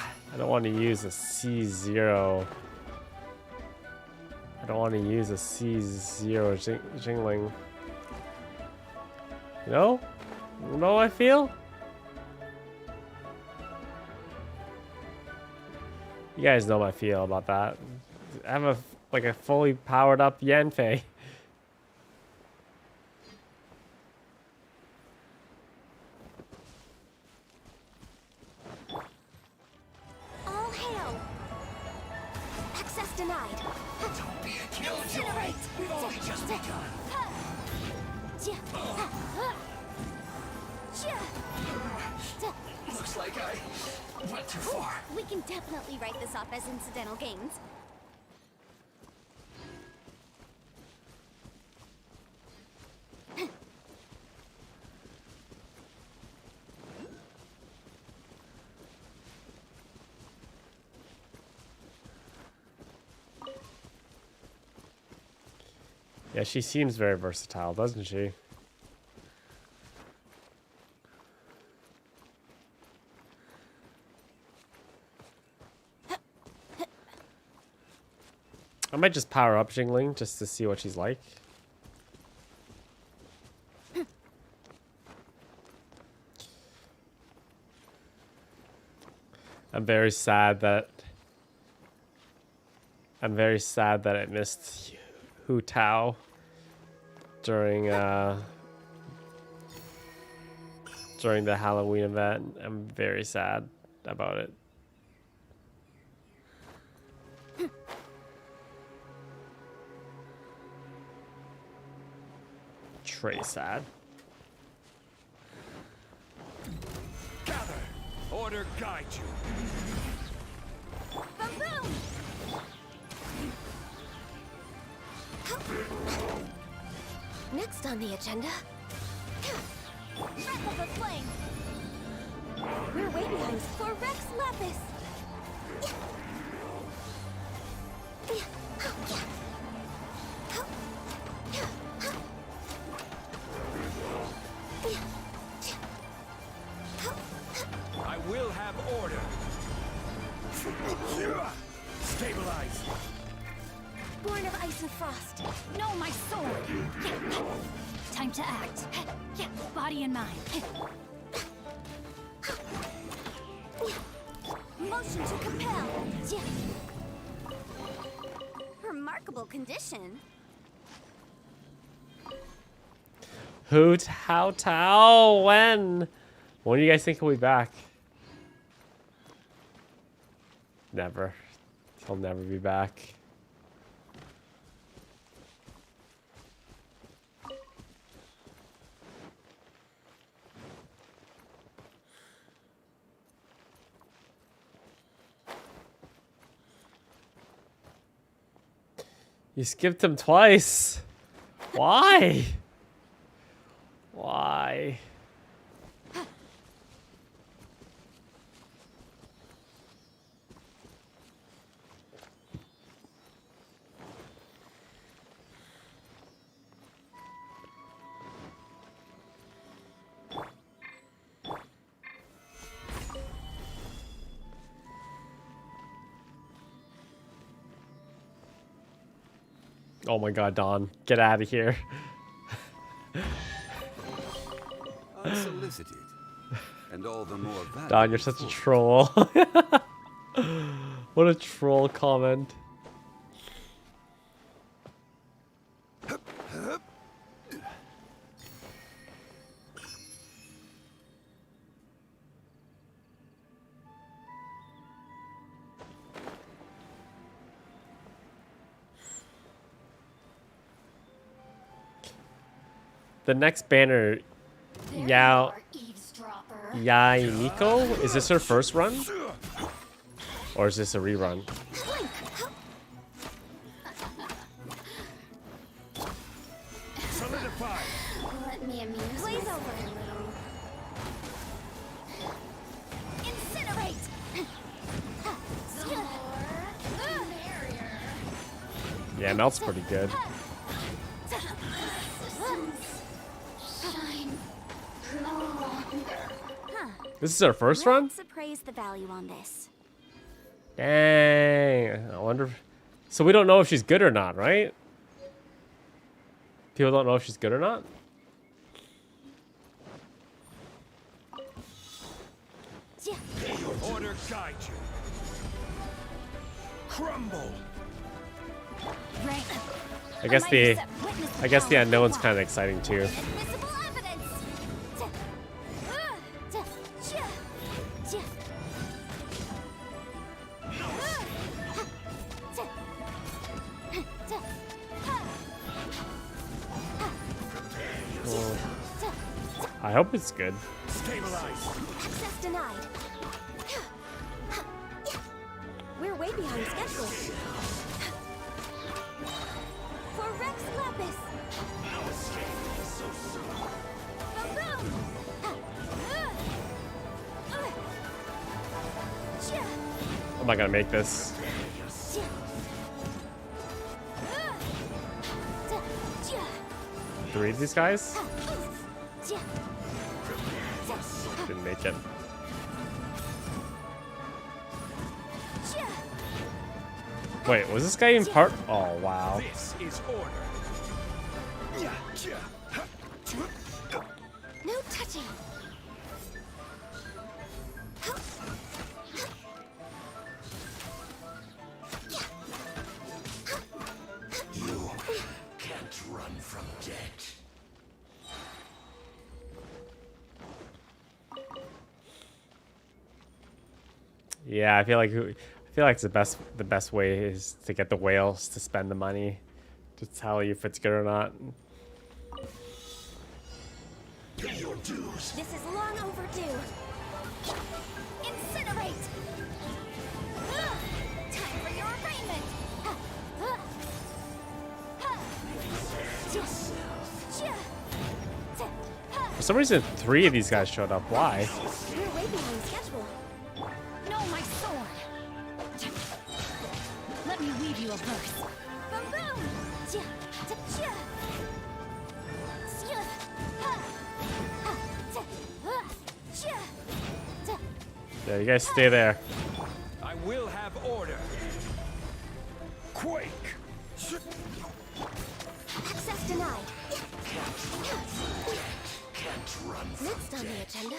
I don't want to use a C0. I don't want to use a C0 Jingling. You know? You know how I feel? You guys know how I feel about that. I have a fully powered up Yanfei. All hail! Access denied. Don't be a killjoy. We've only just begun. Looks like I went too far. We can definitely write this off as incidental gains. Yeah, she seems very versatile, doesn't she? I might just power up Jingling just to see what she's like. I'm very sad that I missed Hu Tao during the Halloween event. I'm very sad about it. Trey sad. Gather. Order guide you. Boom! Next on the agenda. Breath of the flame. We're way behind for Rex Lapis. ice and frost. No, my sword. Time to act. Body and mind. Motion to compel. Remarkable condition. Hoot, how, tao, when? When do you guys think he'll be back? Never. He'll never be back. You skipped him twice. Why? Why? Oh my god, Dawn. Get out of here. Unsolicited. And all the more valuable. Dawn, you're such a troll. What a troll comment. The next banner, Yao Niko, is this her first run? Or is this a rerun? Solidify. Let me amuse Glaze over a little. Incinerate. Yeah, Melt's pretty good. This is our first run? Let's appraise the value on this. Dang. I wonder if... So we don't know if she's good or not, right? People don't know if she's good or not? Order guide you. Crumble. I guess the unknown's kind of exciting too. I hope it's good. Stabilize. Access denied. We're way behind schedule. For Rex Lapis. I'm not gonna make this. Three of these guys? Didn't make it. Wait, was this guy in part? Oh, wow. This is order. No touching. You can't run from death. Yeah, I feel like it's the best way is to get the whales to spend the money to tell you if it's good or not. Pay your dues. This is long overdue. Incinerate. Time for your arraignment. For some reason, three of these guys showed up. Why? We're way behind schedule. No, my sword. Let me weave you a verse. Boom boom. Yeah, you guys stay there. I will have order. Quake. Next on the agenda.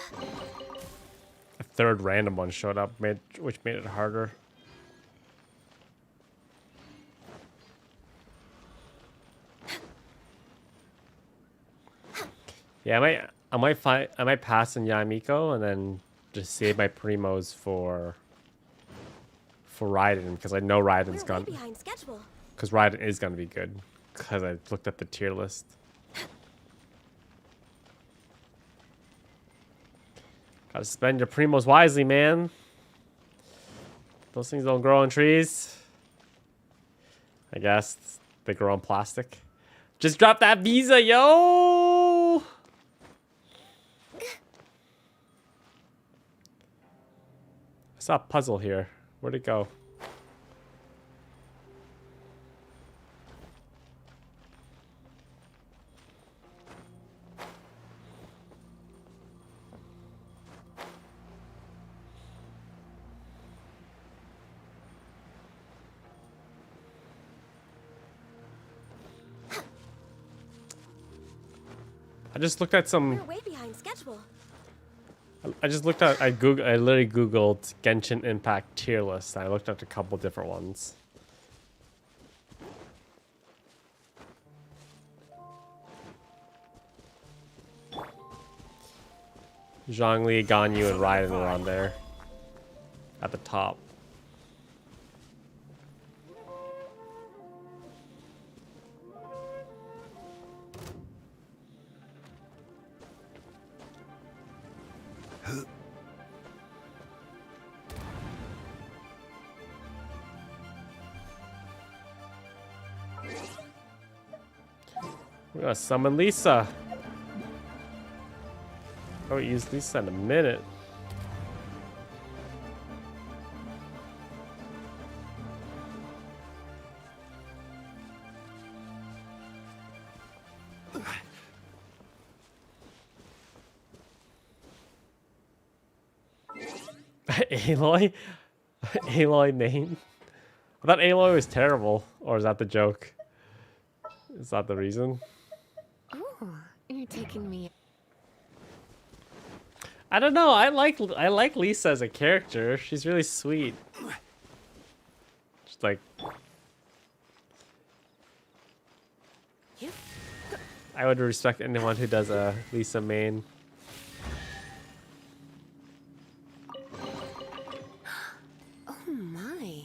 A third random one showed up, which made it harder. Yeah, I might pass in Yamiko and then just save my primos for Raiden, because I know Raiden's gone. Behind schedule. Because Raiden is gonna be good. Because I looked at the tier list. Gotta spend your primos wisely, man. Those things don't grow on trees. I guess they grow on plastic. Just drop that visa, yo! I saw a puzzle here. Where'd it go? I just looked at some. We're way behind schedule. I just looked at. I literally googled Genshin Impact tier list. I looked at a couple different ones. Zhongli, Ganyu, and Raiden were on there. At the top. We're gonna summon Lisa. Oh, use Lisa in a minute. Aloy? Aloy name? I thought Aloy was terrible. Or is that the joke? Is that the reason? Oh, you're taking me. I don't know. I like Lisa as a character. She's really sweet. She's like. I would respect anyone who does a Lisa main. Oh my.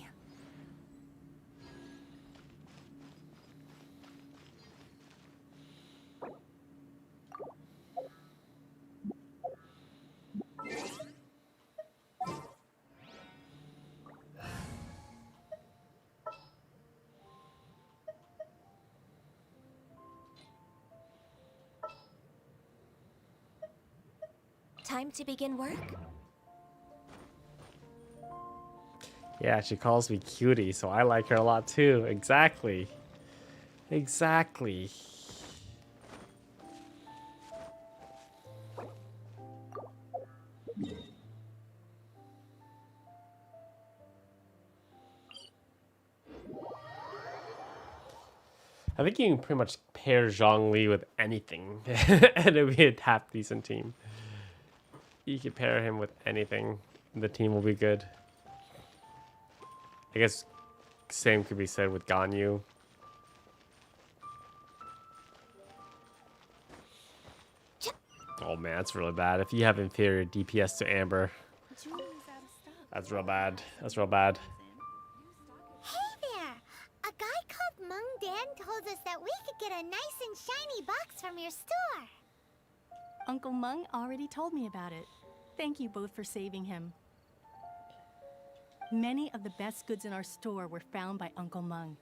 Time to begin work? Yeah, she calls me cutie, so I like her a lot too. Exactly. Exactly. I think you can pretty much pair Zhongli with anything, and it would be a half decent team. You can pair him with anything, and the team will be good. I guess same could be said with Ganyu. Oh man, that's really bad. If you have inferior DPS to Amber, that's real bad. That's real bad. Hey there! A guy called Mung Dan told us that we could get a nice and shiny box from your store. Uncle Mung already told me about it. Thank you both for saving him. Many of the best goods in our store were found by Uncle Mung.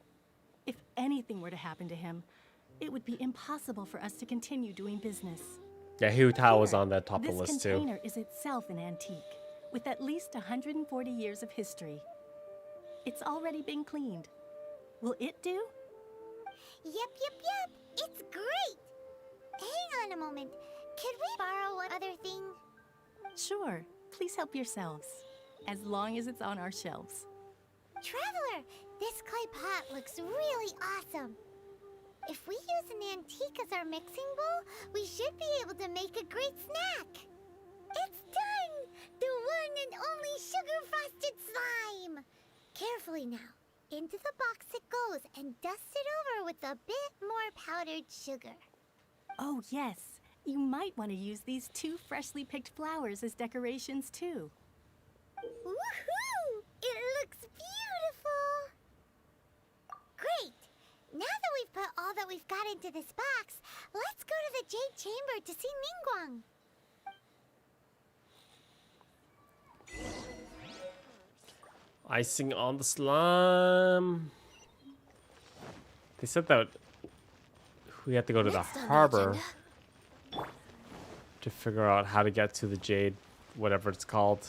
If anything were to happen to him, it would be impossible for us to continue doing business. Yeah, Hu Tao was on that top of the list This too. container is itself an antique, with at least 140 years of history. It's already been cleaned. Will it do? Yep. It's great! Hang on a moment. Could we borrow one other thing? Sure. Please help yourselves. As long as it's on our shelves. Traveler, this clay pot looks really awesome. If we use an antique as our mixing bowl, we should be able to make a great snack. It's done! The one and only sugar-frosted slime! Carefully now. Into the box it goes and dust it over with a bit more powdered sugar. Oh, yes. You might want to use these 2 freshly picked flowers as decorations, too. Woohoo! It looks beautiful! Great! Now that we've put all that we've got into this box, let's go to the Jade Chamber to see Ningguang. Icing on the slime. They said that we have to go to the harbor to figure out how to get to the Jade, whatever it's called.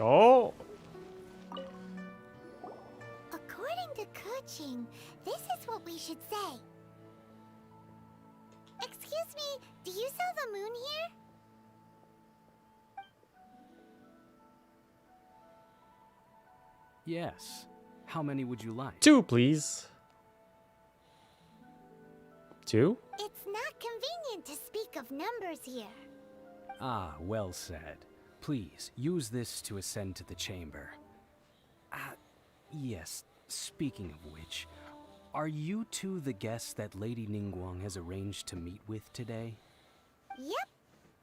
Oh! According to Kuching, this is what we should say. Excuse me, do you sell the moon here? Yes. How many would you like? 2, please. 2? It's not convenient to speak of numbers here. Ah, well said. Please, use this to ascend to the chamber. Yes, speaking of which, are you two the guests that Lady Ningguang has arranged to meet with today? Yep.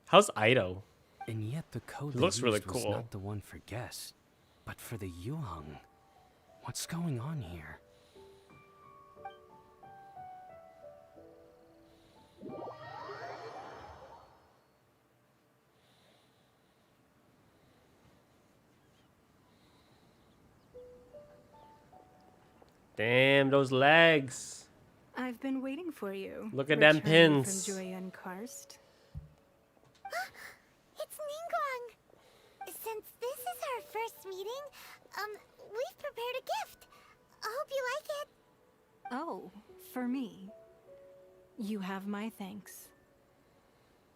How's Ido? And yet the code It looks really was cool. not the one for guests, but for the Yuheng. What's going on here? Damn, those legs. I've been waiting for you. Look at them returning pins. From Jueyun Karst. It's Ningguang. Since this is our first meeting, we've prepared a gift. I hope you like it. Oh, for me. You have my thanks.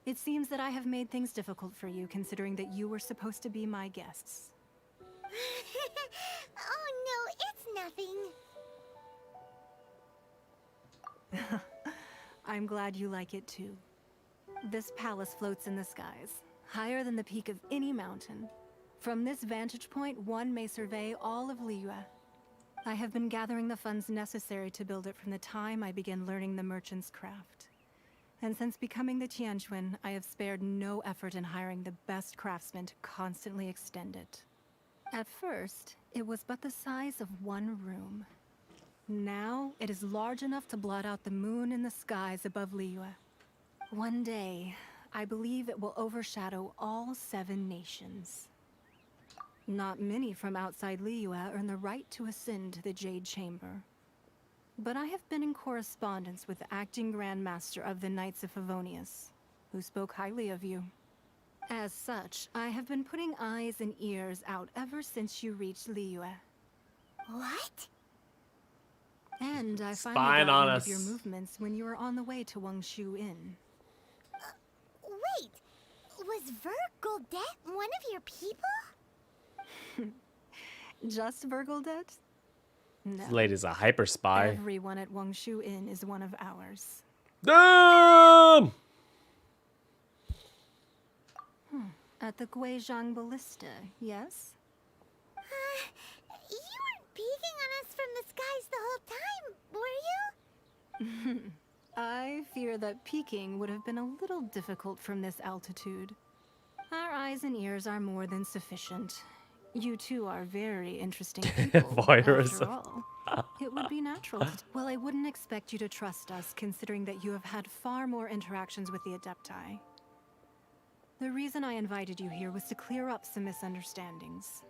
It seems that I have made things difficult for you, considering that you were supposed to be my guests. Oh no, it's nothing. I'm glad you like it too. This palace floats in the skies, higher than the peak of any mountain. From this vantage point, one may survey all of Liyue. I have been gathering the funds necessary to build it from the time I began learning the merchant's craft. And since becoming the Tianquan, I have spared no effort in hiring the best craftsmen to constantly extend it. At first, it was but the size of one room. Now, it is large enough to blot out the moon in the skies above Liyue. One day, I believe it will overshadow all 7 nations. Not many from outside Liyue earn the right to ascend to the Jade Chamber. But I have been in correspondence with the acting Grand Master of the Knights of Favonius, who spoke highly of you. As such, I have been putting eyes and ears out ever since you reached Liyue. What? And I Spying finally got on wind us. of your movements when you were on the way to Wangshu Inn. Wait, was Vergoldet one of your people? Just Vergoldet? No. This lady's a hyper spy. Everyone at Wangshu Inn is one of ours. Damn! At the Guizhang Ballista, yes? You weren't peeking on us from the skies the whole time, were you? I fear that peeking would have been a little difficult from this altitude. Our eyes and ears are more than sufficient. You two are very interesting people, Virus. after all. It would be natural to... Well, I wouldn't expect you to trust us, considering that you have had far more interactions with the Adepti. The reason I invited you here was to clear up some misunderstandings.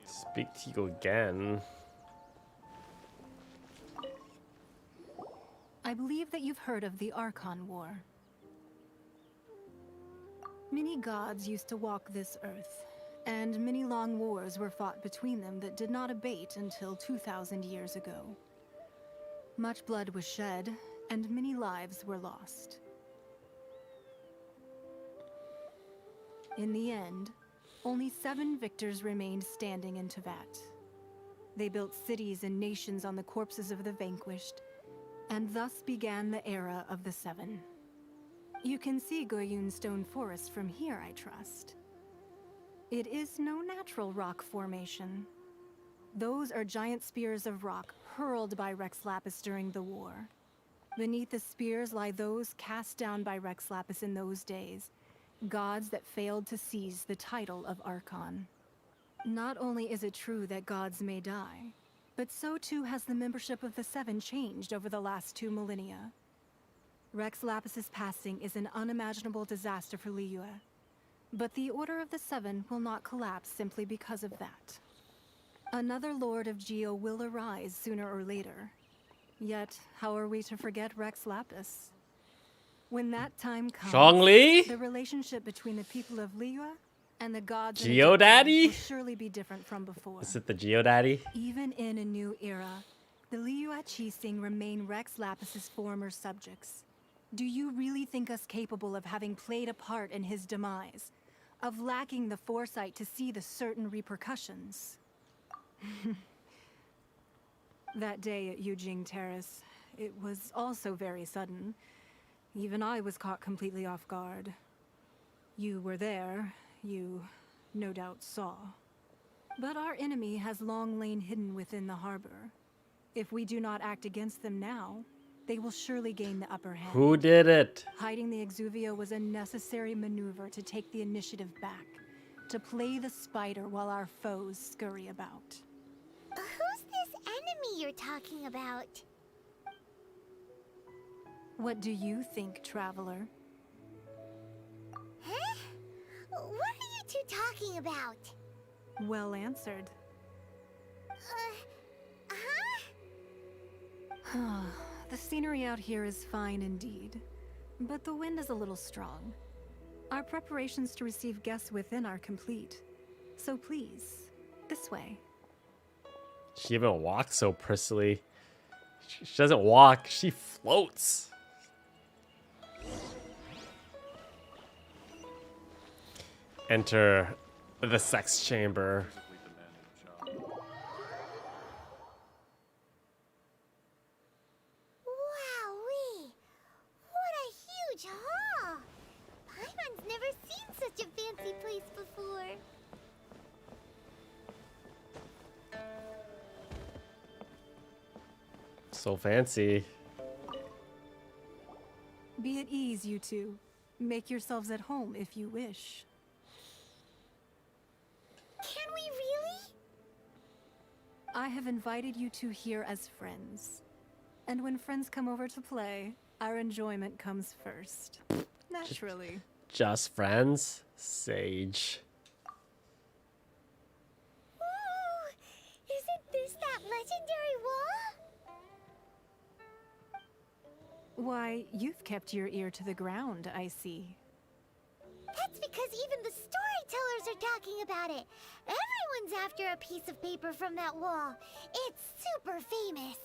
Speak to you again. I believe that you've heard of the Arkhan War. Many gods used to walk this earth, and many long wars were fought between them that did not abate until 2,000 years ago. Much blood was shed, and many lives were lost. In the end, only 7 victors remained standing in Teyvat. They built cities and nations on the corpses of the vanquished, and thus began the era of the 7. You can see Goyun Stone Forest from here, I trust. It is no natural rock formation. Those are giant spears of rock hurled by Rex Lapis during the war. Beneath the spears lie those cast down by Rex Lapis in those days, gods that failed to seize the title of Arkhan. Not only is it true that gods may die, but so too has the membership of the 7 changed over the last 2 millennia. Rex Lapis's passing is an unimaginable disaster for Liyue, but the Order of the 7 will not collapse simply because of that. Another Lord of Geo will arise sooner or later. Yet, how are we to forget Rex Lapis? When that time comes, Zhongli? the relationship between the people of Liyue and the gods Geodaddy? will surely be different from before. Is it the Geodaddy? Even in a new era, the Liyue Qixing remain Rex Lapis's former subjects. Do you really think us capable of having played a part in his demise? Of lacking the foresight to see the certain repercussions? That day at Yujing Terrace, it was also very sudden. Even I was caught completely off guard. You were there, you no doubt saw. But our enemy has long lain hidden within the harbor. If we do not act against them now, they will surely gain the upper hand. Who did it? Hiding the Exuvia was a necessary maneuver to take the initiative back, to play the spider while our foes scurry about. Who's this enemy you're talking about? What do you think, traveler? Huh? What are you two talking about? Well answered. Huh? The scenery out here is fine indeed, but the wind is a little strong. Our preparations to receive guests within are complete. So please, this way. She even walks so prissily. She doesn't walk, she floats. Enter the sex chamber. Wowee! What a huge hall! Paimon's never seen such a fancy place before. So fancy. Be at ease, you two. Make yourselves at home if you wish. Can we really? I have invited you two here as friends. And when friends come over to play, our enjoyment comes first. Naturally. Just friends? Sage. Ooh! Isn't this that legendary wall? Why, you've kept your ear to the ground, I see. That's because even the storytellers are talking about it. Everyone's after a piece of paper from that wall. It's super famous.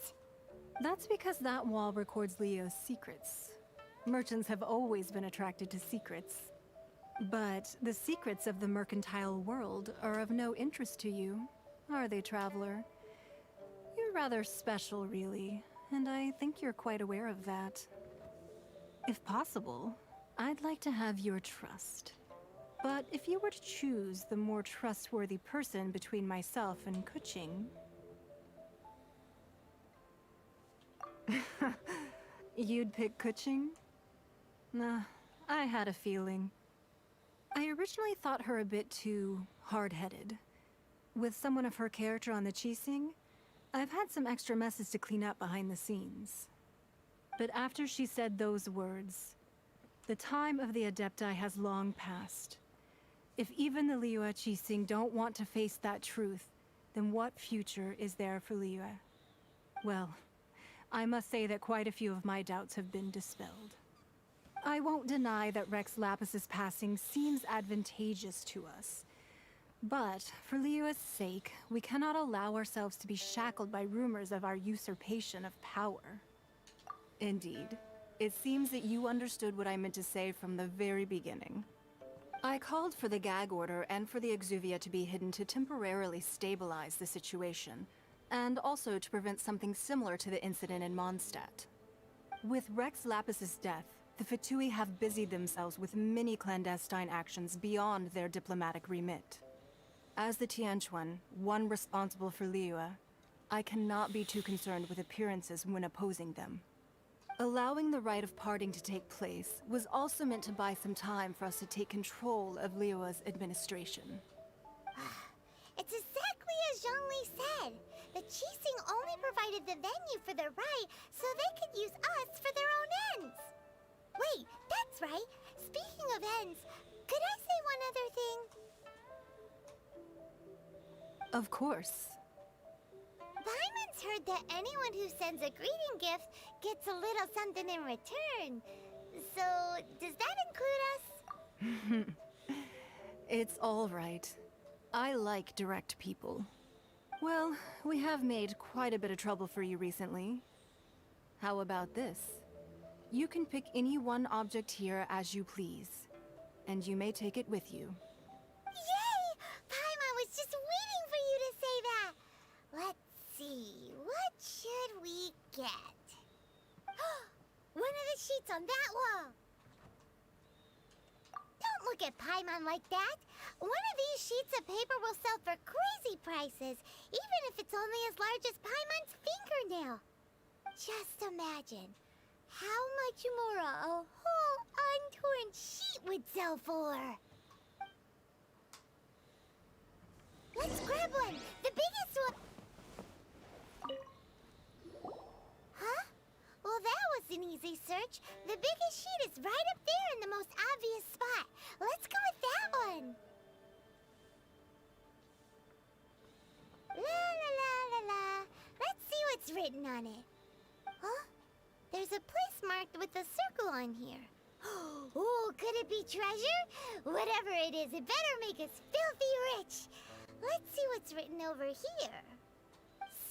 That's because that wall records Leo's secrets. Merchants have always been attracted to secrets. But the secrets of the mercantile world are of no interest to you, are they, traveler? You're rather special, really, and I think you're quite aware of that. If possible, I'd like to have your trust. But if you were to choose the more trustworthy person between myself and Kuching... You'd pick Kuching? Nah, I had a feeling. I originally thought her a bit too hard-headed. With someone of her character on the Qixing, I've had some extra messes to clean up behind the scenes. But after she said those words, the time of the Adepti has long passed. If even the Liyue Qixing don't want to face that truth, then what future is there for Liyue? Well, I must say that quite a few of my doubts have been dispelled. I won't deny that Rex Lapis's passing seems advantageous to us. But, for Liyue's sake, we cannot allow ourselves to be shackled by rumors of our usurpation of power. Indeed. It seems that you understood what I meant to say from the very beginning. I called for the gag order and for the Exuvia to be hidden to temporarily stabilize the situation, and also to prevent something similar to the incident in Mondstadt. With Rex Lapis's death, the Fatui have busied themselves with many clandestine actions beyond their diplomatic remit. As the Tianquan, one responsible for Liyue, I cannot be too concerned with appearances when opposing them. Allowing the rite of parting to take place was also meant to buy some time for us to take control of Liyue's administration. It's exactly as Zhongli said. The Qixing only provided the venue for the rite so they could use us for their own ends. Wait, that's right. Speaking of ends, could I say one other thing? Of course. Paimon's heard that anyone who sends a greeting gift gets a little something in return. So, does that include us? It's all right. I like direct people. Well, we have made quite a bit of trouble for you recently. How about this? You can pick any one object here as you please, and you may take it with you. Yay! Paimon was just waiting for you to say that! Let's see, what should we get? One of the sheets on that wall! Don't look at Paimon like that! One of these sheets of paper will sell for crazy prices, even if it's only as large as Paimon's fingernail. Just imagine how much more a whole untorn sheet would sell for. Let's grab one! The biggest one! Huh? Well, that was an easy search. The biggest sheet is right up there in the most obvious spot. Let's go with that one. La la la la la. Let's see what's written on it. Huh? There's a place marked with a circle on here. Oh, could it be treasure? Whatever it is, it better make us filthy rich. Let's see what's written over here.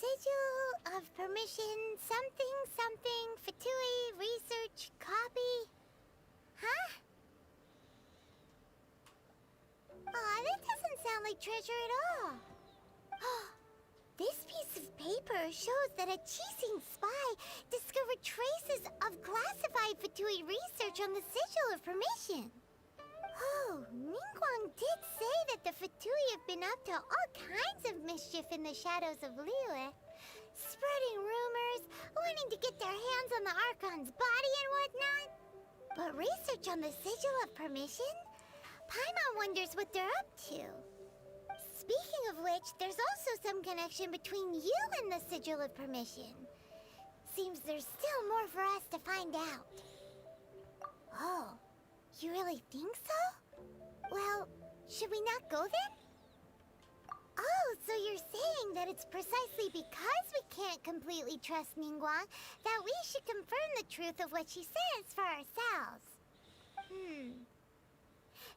Sigil of permission, something, something, Fatui, research, copy. Huh? Aw, that doesn't sound like treasure at all. This piece of paper shows that a Qixing spy discovered traces of classified Fatui research on the Sigil of Permission. Oh, Ningguang did say that the Fatui have been up to all kinds of mischief in the shadows of Liyue. Spreading rumors, wanting to get their hands on the Arkhan's body and whatnot. But research on the Sigil of Permission? Paimon wonders what they're up to. Speaking of which, there's also some connection between you and the Sigil of Permission. Seems there's still more for us to find out. Oh, you really think so? Well, should we not go then? Oh, so you're saying that it's precisely because we can't completely trust Ningguang that we should confirm the truth of what she says for ourselves.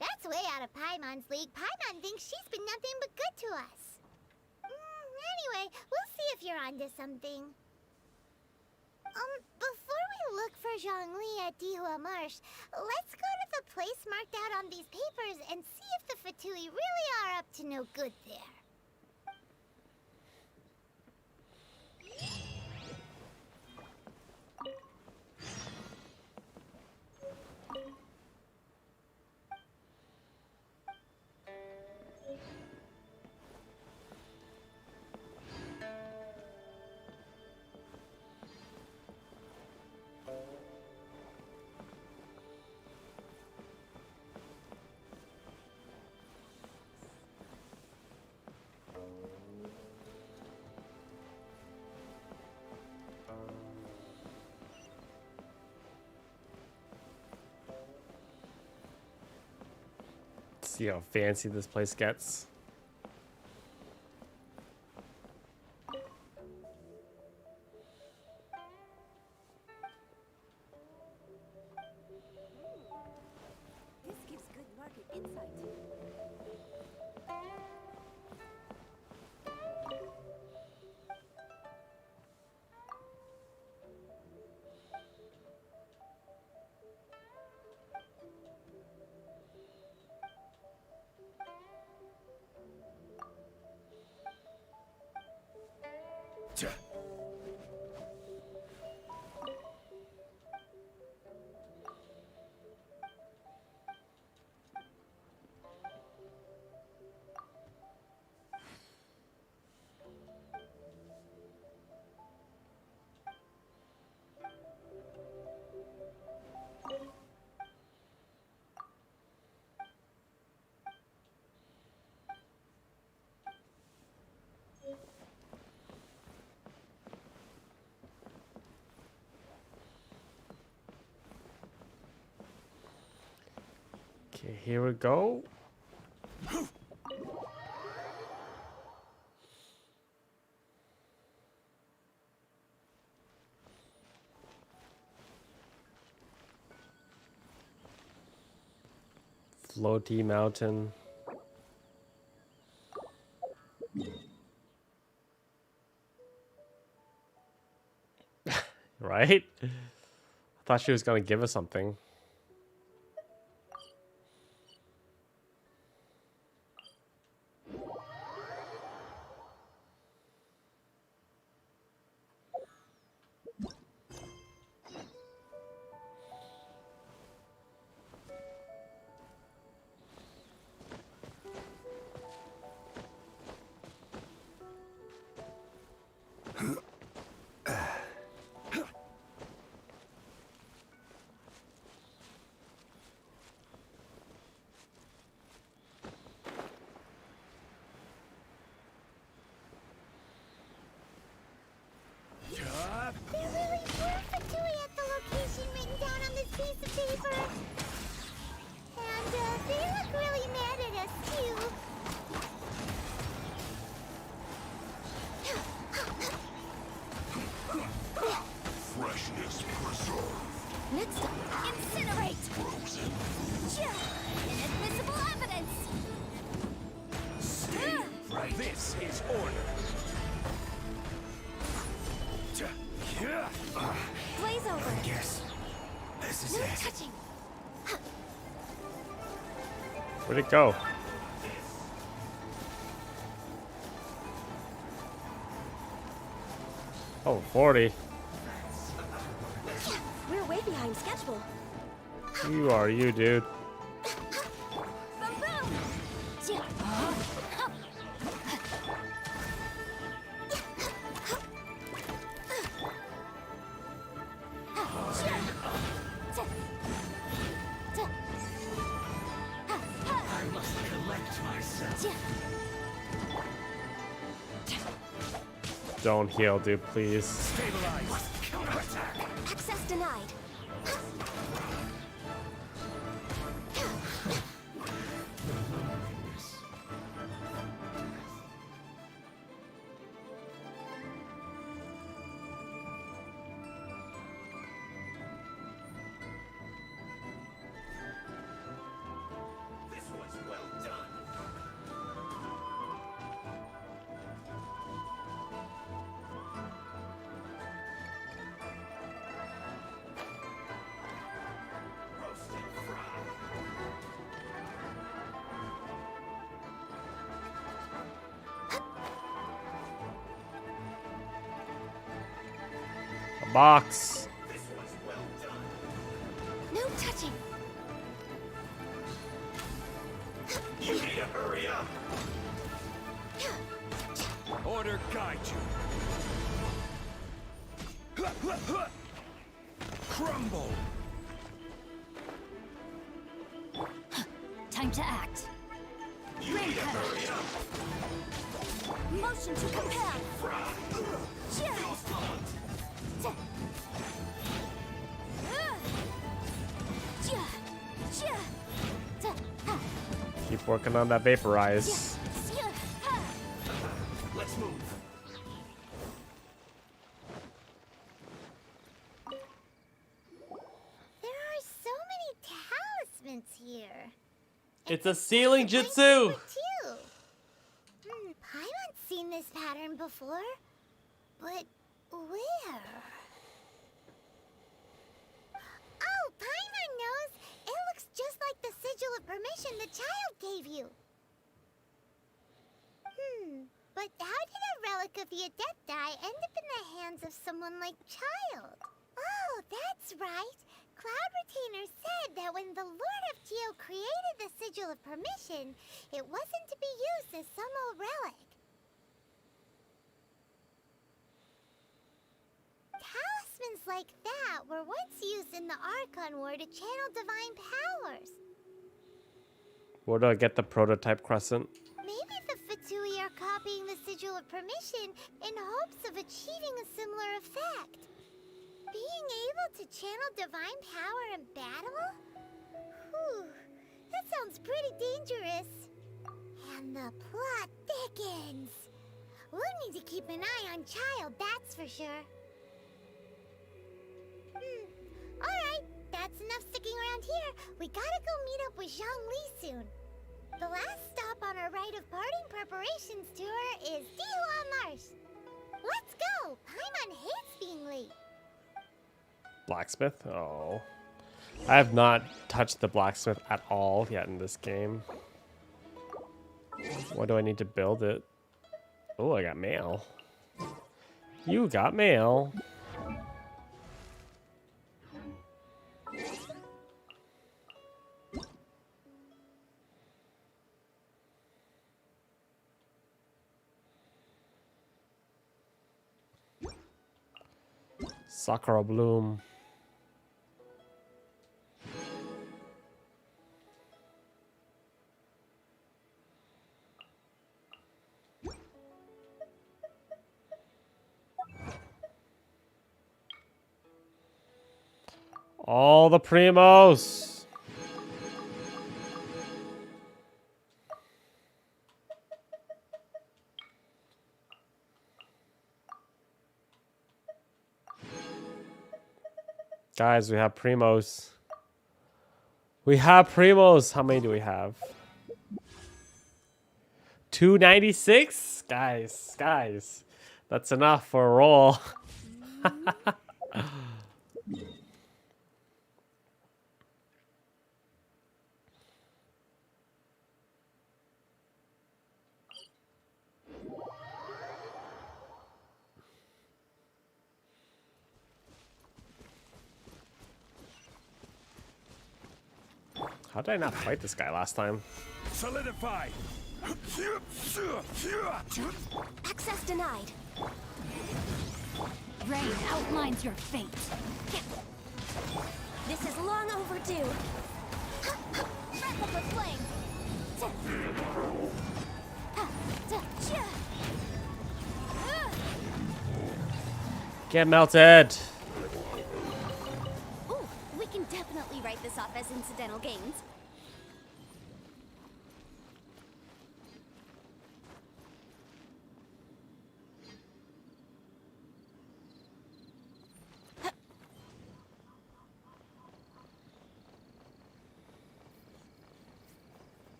That's way out of Paimon's league. Paimon thinks she's been nothing but good to us. Anyway, we'll see if you're onto something. Before we look for Zhongli at Dihua Marsh, let's go to the place marked out on these papers and see if the Fatui really are up to no good there. See how fancy this place gets. This gives good market insight. Okay, here we go. Floaty mountain. Right? I thought she was gonna give us something. There really were Fatui at the location written down on this piece of paper. And they look really mad at us, too. Freshness preserved. Next up, incinerate! Frozen. Inadmissible evidence! Right. This is order. Blaze over. Yes. This is No it. touching! Where'd it go? Oh, 40. We're way behind schedule. You are you, dude. Boom boom! I must collect myself. Don't heal, dude, please. Stabilize. Counterattack. Access denied. This was well done. Roasted fry. A box. This was well done. No touching. You need to hurry up. Order guide you. Crumble. Time to act. You need to hurry up. Motion to compel. Keep working on that vaporize. Let's move. There are so many talismans here. It's a ceiling jutsu. Too. Paimon's seen this pattern before, but where? Oh, Paimon knows. It looks just like the sigil of permission the child gave you. But how did a relic of the Adepti end up in the hands of someone like Child? Oh, that's right. Cloud Retainer said that when the Lord of Geo created the Sigil of Permission, it wasn't to be used as some old relic. Talismans like that were once used in the Arkhan War to channel divine powers. Where do I get the prototype crescent? Maybe the Fatui are copying the Sigil of Permission in hopes of achieving a similar effect. Being able to channel divine power in battle? Whew, that sounds pretty dangerous. And the plot thickens. We'll need to keep an eye on Child, that's for sure. Alright, that's enough sticking around here. We gotta go meet up with Zhongli soon. The last stop on our rite of parting preparations tour is Dihua Marsh. Let's go! Paimon hates being late. Blacksmith? Oh. I have not touched the blacksmith at all yet in this game. Why do I need to build it? Oh, I got mail. You got mail. Sakura bloom. All the primos. Guys, we have primos. We have primos. How many do we have? 296? Guys. That's enough for a roll. How did I not fight this guy last time? Solidify. Access denied. Rain outlines your fate. This is long overdue. Breath of the flame. Get melted. Ooh, we can definitely write this off as incidental gains.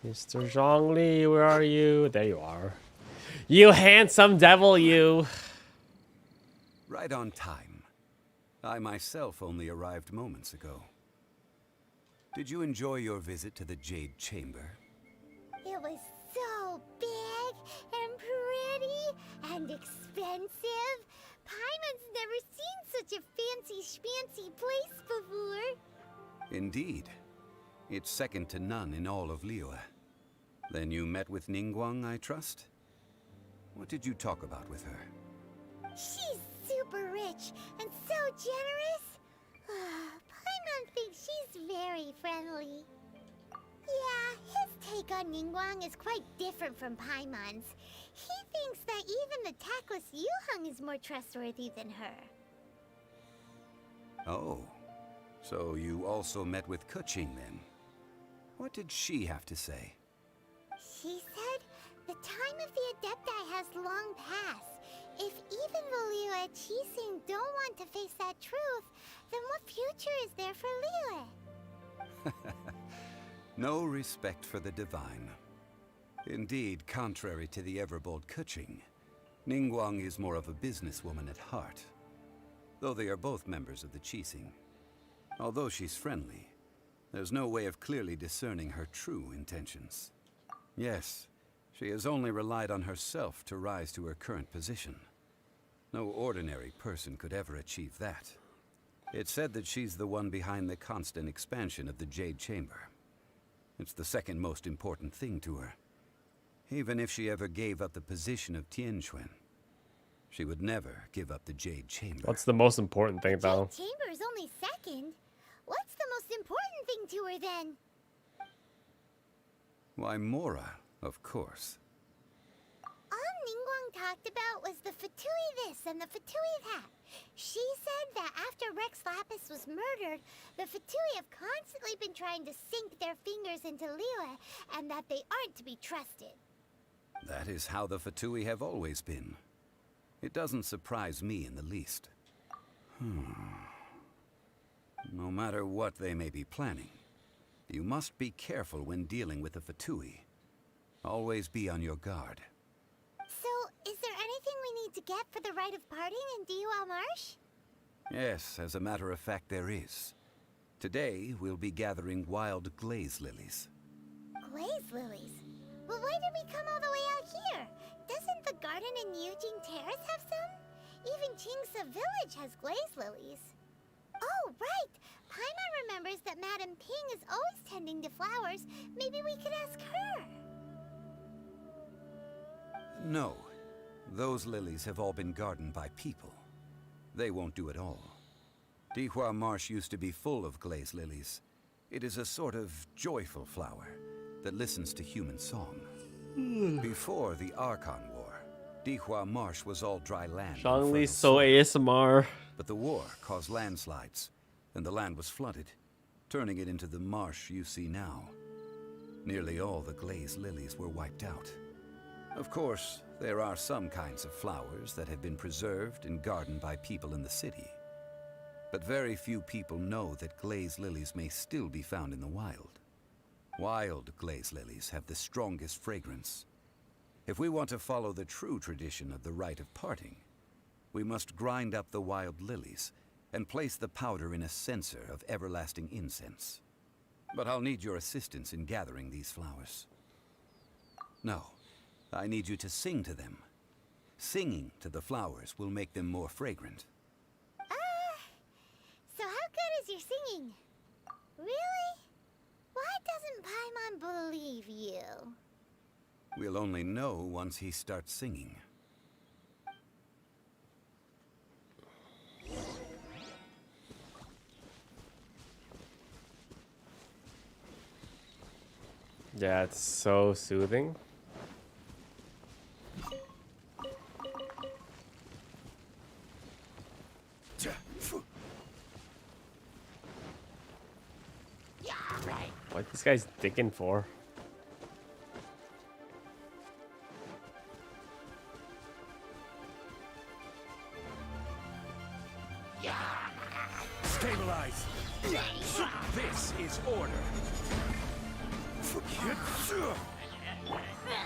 Mr. Zhongli, where are you? There you are. You handsome devil, you. Right on time. I myself only arrived moments ago. Did you enjoy your visit to the Jade Chamber? It was so big and pretty and expensive. Paimon's never seen such a fancy schmancy place before. Indeed. It's second to none in all of Liyue. Then you met with Ningguang, I trust? What did you talk about with her? She's super rich and so generous. Paimon thinks she's very friendly. Yeah, his take on Ningguang is quite different from Paimon's. He thinks that the tactless Yuheng is more trustworthy than her. Oh, so you also met with Keqing then? What did she have to say? She said the time of the Adepti has long passed. If even the Liyue and Qixing don't want to face that truth, then what future is there for Liyue? No respect for the divine. Indeed, contrary to the ever-bold Keqing, Ningguang is more of a businesswoman at heart, though they are both members of the Qixing. Although she's friendly, there's no way of clearly discerning her true intentions. Yes, she has only relied on herself to rise to her current position. No ordinary person could ever achieve that. It's said that she's the one behind the constant expansion of the Jade Chamber. It's the second most important thing to her. Even if she ever gave up the position of Tianquan, she would never give up the Jade Chamber. What's the most important thing about Jade Chamber is only second. What's the most important thing to her then? Why, Mora, of course. All Ningguang talked about was the Fatui this and the Fatui that. She said that after Rex Lapis was murdered, the Fatui have constantly been trying to sink their fingers into Liyue, and that they aren't to be trusted. That is how the Fatui have always been. It doesn't surprise me in the least. No matter what they may be planning, you must be careful when dealing with the Fatui. Always be on your guard. So, is there anything we need to get for the rite of parting in Diwa Marsh? Yes, as a matter of fact, there is. Today, we'll be gathering wild Glazed Lilies. Glazed Lilies? Well, why did we come all the way out here? Doesn't the garden in Yujing Terrace have some? Even Qingse Village has Glazed Lilies. Oh, right! Paimon remembers that Madame Ping is always tending to flowers. Maybe we could ask her. No. Those lilies have all been gardened by people. They won't do it all. Dihua Marsh used to be full of glazed lilies. It is a sort of joyful flower that listens to human song. Before the Arkhan War, Dihua Marsh was all dry land. Zhangli so ASMR. But the war caused landslides, and the land was flooded, turning it into the marsh you see now. Nearly all the glazed lilies were wiped out. Of course, there are some kinds of flowers that have been preserved and gardened by people in the city. But very few people know that glazed lilies may still be found in the wild. Wild glazed lilies have the strongest fragrance. If we want to follow the true tradition of the rite of parting, we must grind up the wild lilies and place the powder in a censer of everlasting incense. But I'll need your assistance in gathering these flowers. No, I need you to sing to them. Singing to the flowers will make them more fragrant. So how good is your singing? Really? Why doesn't Paimon believe you? We'll only know once he starts singing. Yeah, it's so soothing. What this guy's digging for? Stabilize. This is order.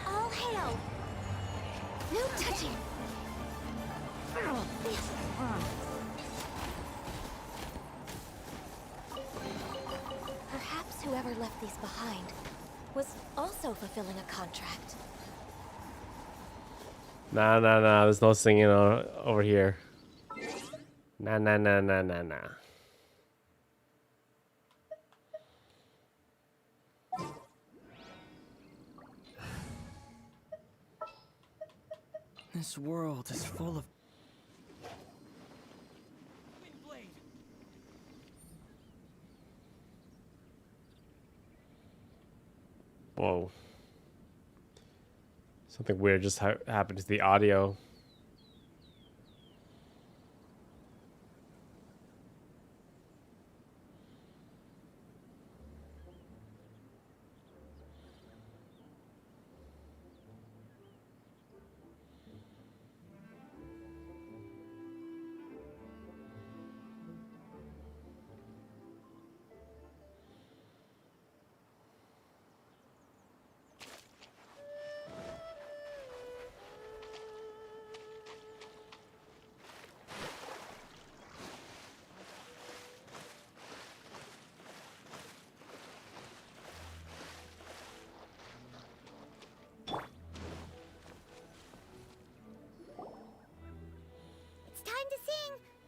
All hail! No touching! Perhaps whoever left these behind was also fulfilling a contract. Nah. There's no singing over here. Nah. This world is full of... Whoa. Something weird just happened to the audio.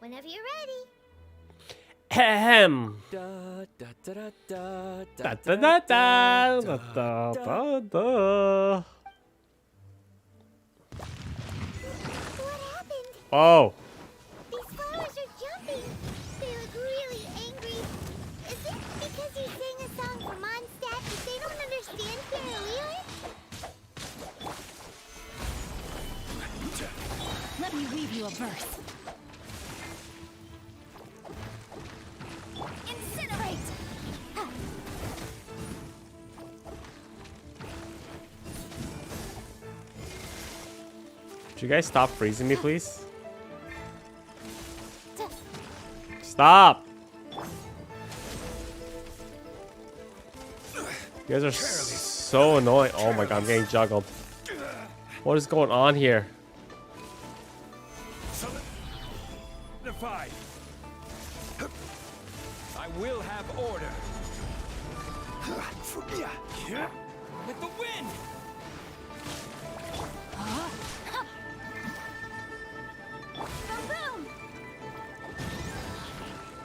Whenever you're ready. Ahem. Da da da da da Da da da da da da da da. What happened? Oh. These flowers are jumping. They look really angry. Is it because you sang a song for Mondstadt that they don't understand Interlude? Let me weave you a verse. Incinerate! Could you guys stop freezing me, please? Stop! You guys are so annoying. Oh my god, I'm getting juggled. What is going on here? Solidified. I will have order. With the wind. Boom, boom!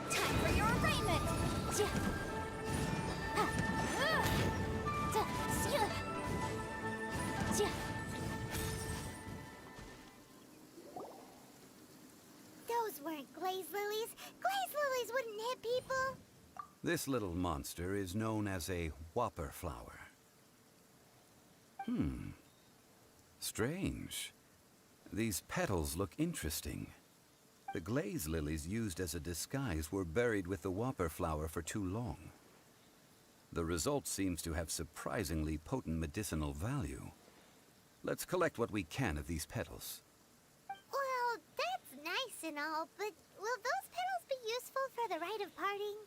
Time for your arraignment! Those weren't glazed lilies. Glazed lilies wouldn't hit people. This little monster is known as a whopper flower. Strange. These petals look interesting. The glazed lilies used as a disguise were buried with the whopper flower for too long. The result seems to have surprisingly potent medicinal value. Let's collect what we can of these petals. Well, that's nice and all, but will those petals be useful for the rite of parting?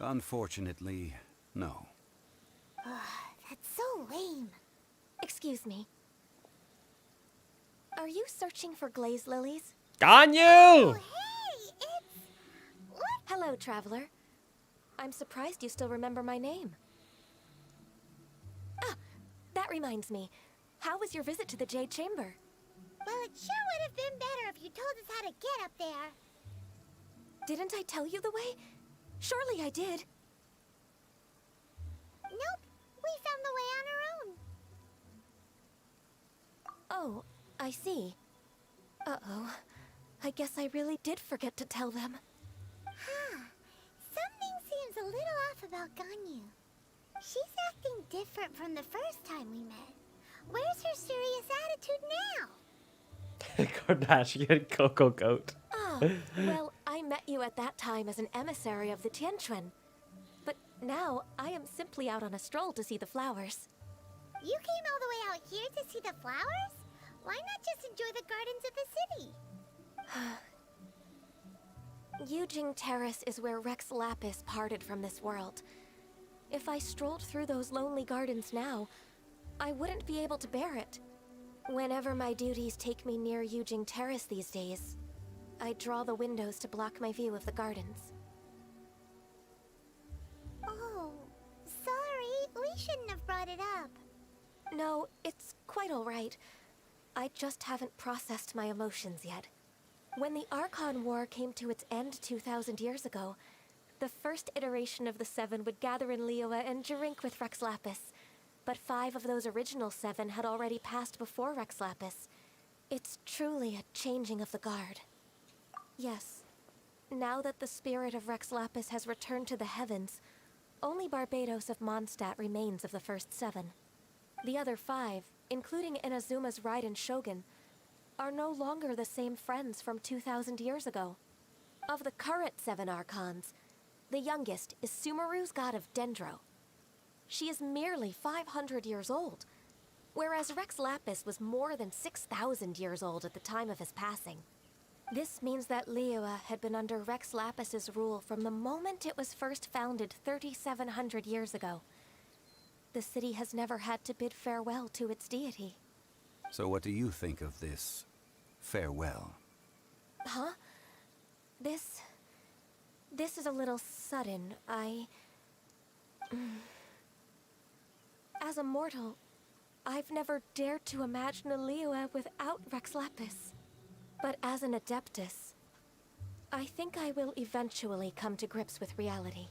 Unfortunately, no. That's so lame. Excuse me. Are you searching for glazed lilies? On you! Oh, hey, it's... What? Hello, traveler. I'm surprised you still remember my name. Ah, that reminds me. How was your visit to the Jade Chamber? Well, it sure would have been better if you told us how to get up there. Didn't I tell you the way? Surely I did. Nope, we found the way on our own. Oh, I see. Uh-oh. I guess I really did forget to tell them. Huh. Something seems a little off about Ganyu. She's acting different from the first time we met. Where's her serious attitude now? Kardashian Coco Goat. Ah, well, I met you at that time as an emissary of the Tianquan. But now, I am simply out on a stroll to see the flowers. You came all the way out here to see the flowers? Why not just enjoy the gardens of the city? Yujing Terrace is where Rex Lapis parted from this world. If I strolled through those lonely gardens now, I wouldn't be able to bear it. Whenever my duties take me near Yujing Terrace these days, I draw the windows to block my view of the gardens. Oh, sorry. We shouldn't have brought it up. No, it's quite all right. I just haven't processed my emotions yet. When the Arkhan War came to its end 2,000 years ago, the first iteration of the Seven would gather in Liyue and drink with Rex Lapis. But 5 of those original 7 had already passed before Rex Lapis. It's truly a changing of the guard. Yes, now that the spirit of Rex Lapis has returned to the heavens, only Barbados of Mondstadt remains of the first 7. The other 5, including Inazuma's Raiden Shogun, are no longer the same friends from 2,000 years ago. Of the current 7 Archons, the youngest is Sumeru's god of Dendro. She is merely 500 years old, whereas Rex Lapis was more than 6,000 years old at the time of his passing. This means that Liyue had been under Rex Lapis's rule from the moment it was first founded 3,700 years ago. The city has never had to bid farewell to its deity. So what do you think of this farewell? Huh? This is a little sudden. As a mortal, I've never dared to imagine a Liyue without Rex Lapis. But as an Adeptus, I think I will eventually come to grips with reality.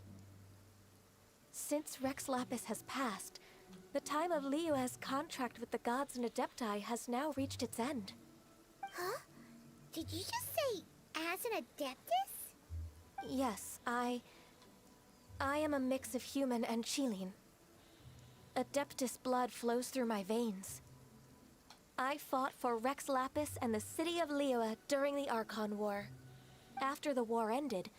Since Rex Lapis has passed, the time of Liyue's contract with the gods and Adepti has now reached its end. Huh? Did you just say, as an Adeptus? Yes, I am a mix of human and Chilean. Adeptus blood flows through my veins. I fought for Rex Lapis and the city of Liyue during the Arkhan War. After the war ended,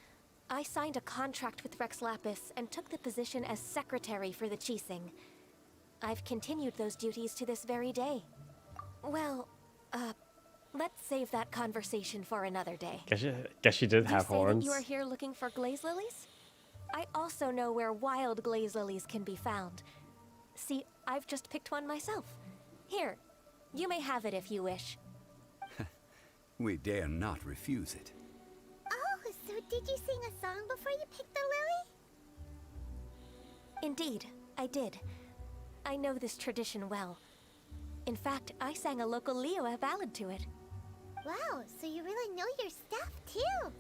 I signed a contract with Rex Lapis and took the position as secretary for the Qixing. I've continued those duties to this very day. Well, let's save that conversation for another day. Guess she did have You say horns. that you are here looking for Glazed Lilies? I also know where wild Glazed Lilies can be found. See, I've just picked one myself. Here, you may have it if you wish. We dare not refuse it. Oh, so did you sing a song before you picked the lily? Indeed, I did. I know this tradition well. In fact, I sang a local Liyue ballad to it. Wow, so you really know your stuff, too.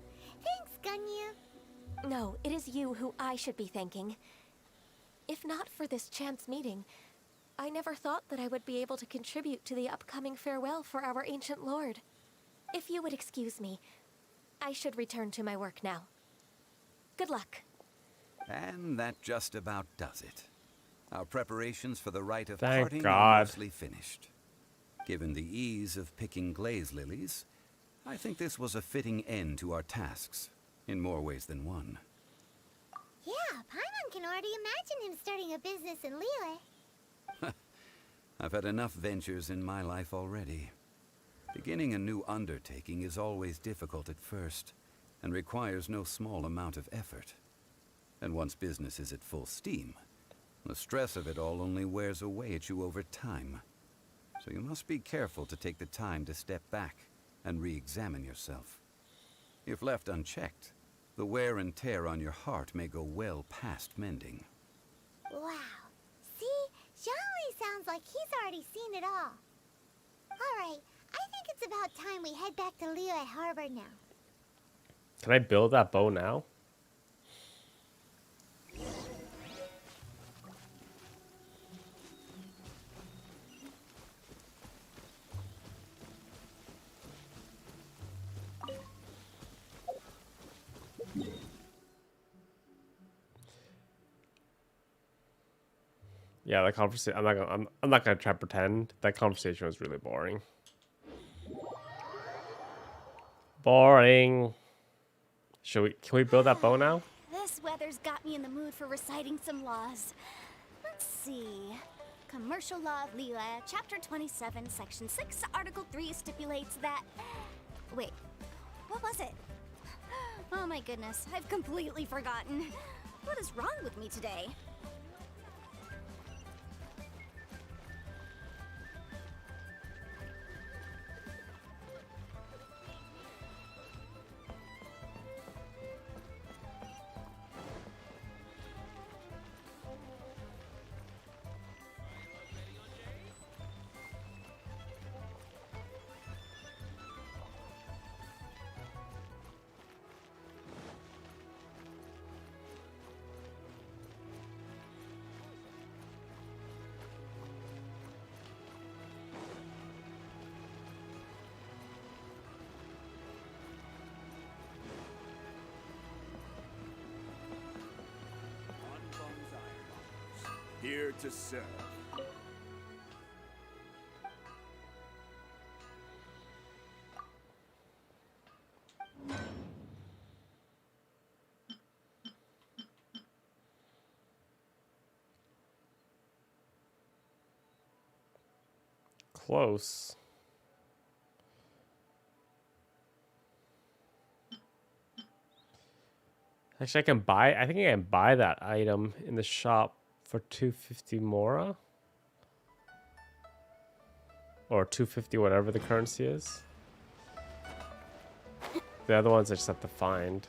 Thanks, Gunyu. No, it is you who I should be thanking. If not for this chance meeting, I never thought that I would be able to contribute to the upcoming farewell for our ancient lord. If you would excuse me, I should return to my work now. Good luck. And that just about does it. Our preparations for the rite of Thank parting God. are mostly finished. Given the ease of picking Glazed Lilies, I think this was a fitting end to our tasks, in more ways than one. Yeah, Paimon can already imagine him starting a business in Liyue. I've had enough ventures in my life already. Beginning a new undertaking is always difficult at first, and requires no small amount of effort. And once business is at full steam, the stress of it all only wears away at you over time. So you must be careful to take the time to step back and re-examine yourself. If left unchecked, the wear and tear on your heart may go well past mending. Wow. See? Zhongli sounds like he's already seen it all. Alright, I think it's about time we head back to Liyue Harbor now. Can I build that bow now? Yeah, that conversation. I'm not gonna try to pretend that conversation was really boring. Boring. Can we build that bow now? This weather's got me in the mood for reciting some laws. Let's see. Commercial Law of Liyue, Chapter 27, Section 6, Article 3 stipulates that... Wait, what was it? Oh my goodness, I've completely forgotten. What is wrong with me today? Here to serve. Close. Actually, I think I can buy that item in the shop for 250 Mora. Or 250, whatever the currency is. The other ones I just have to find.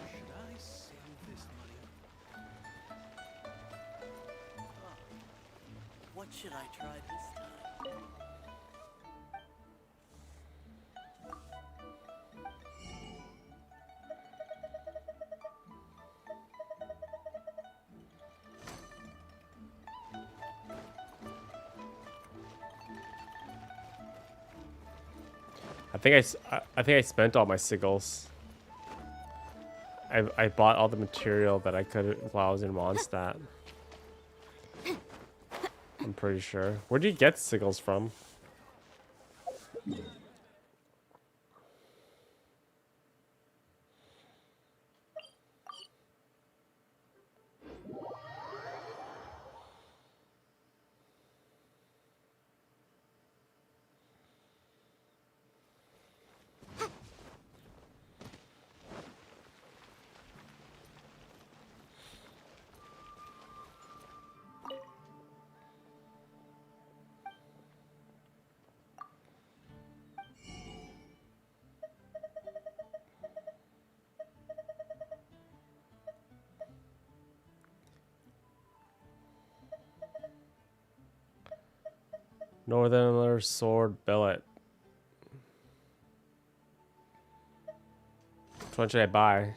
Should I save this money? What should I try this time? I think I spent all my sigils. I bought all the material that I could while I was in Mondstadt. I'm pretty sure. Where do you get sigils from? Northerner sword billet. Which one should I buy?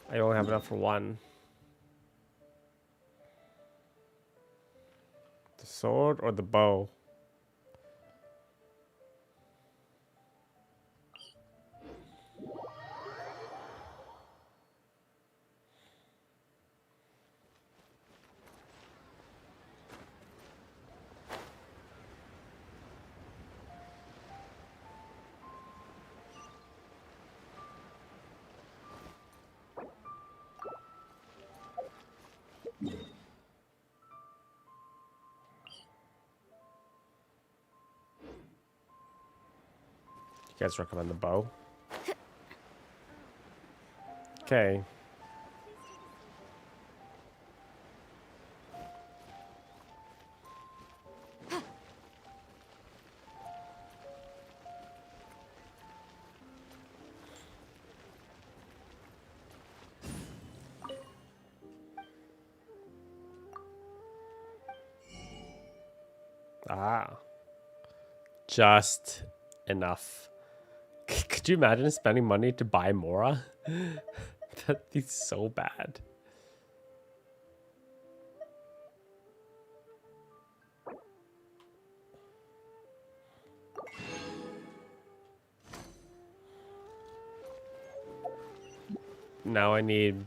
I only have enough for one. The sword or the bow? You guys recommend the bow? Okay. Ah. Just enough. Could you imagine spending money to buy Mora? That'd be so bad. Now I need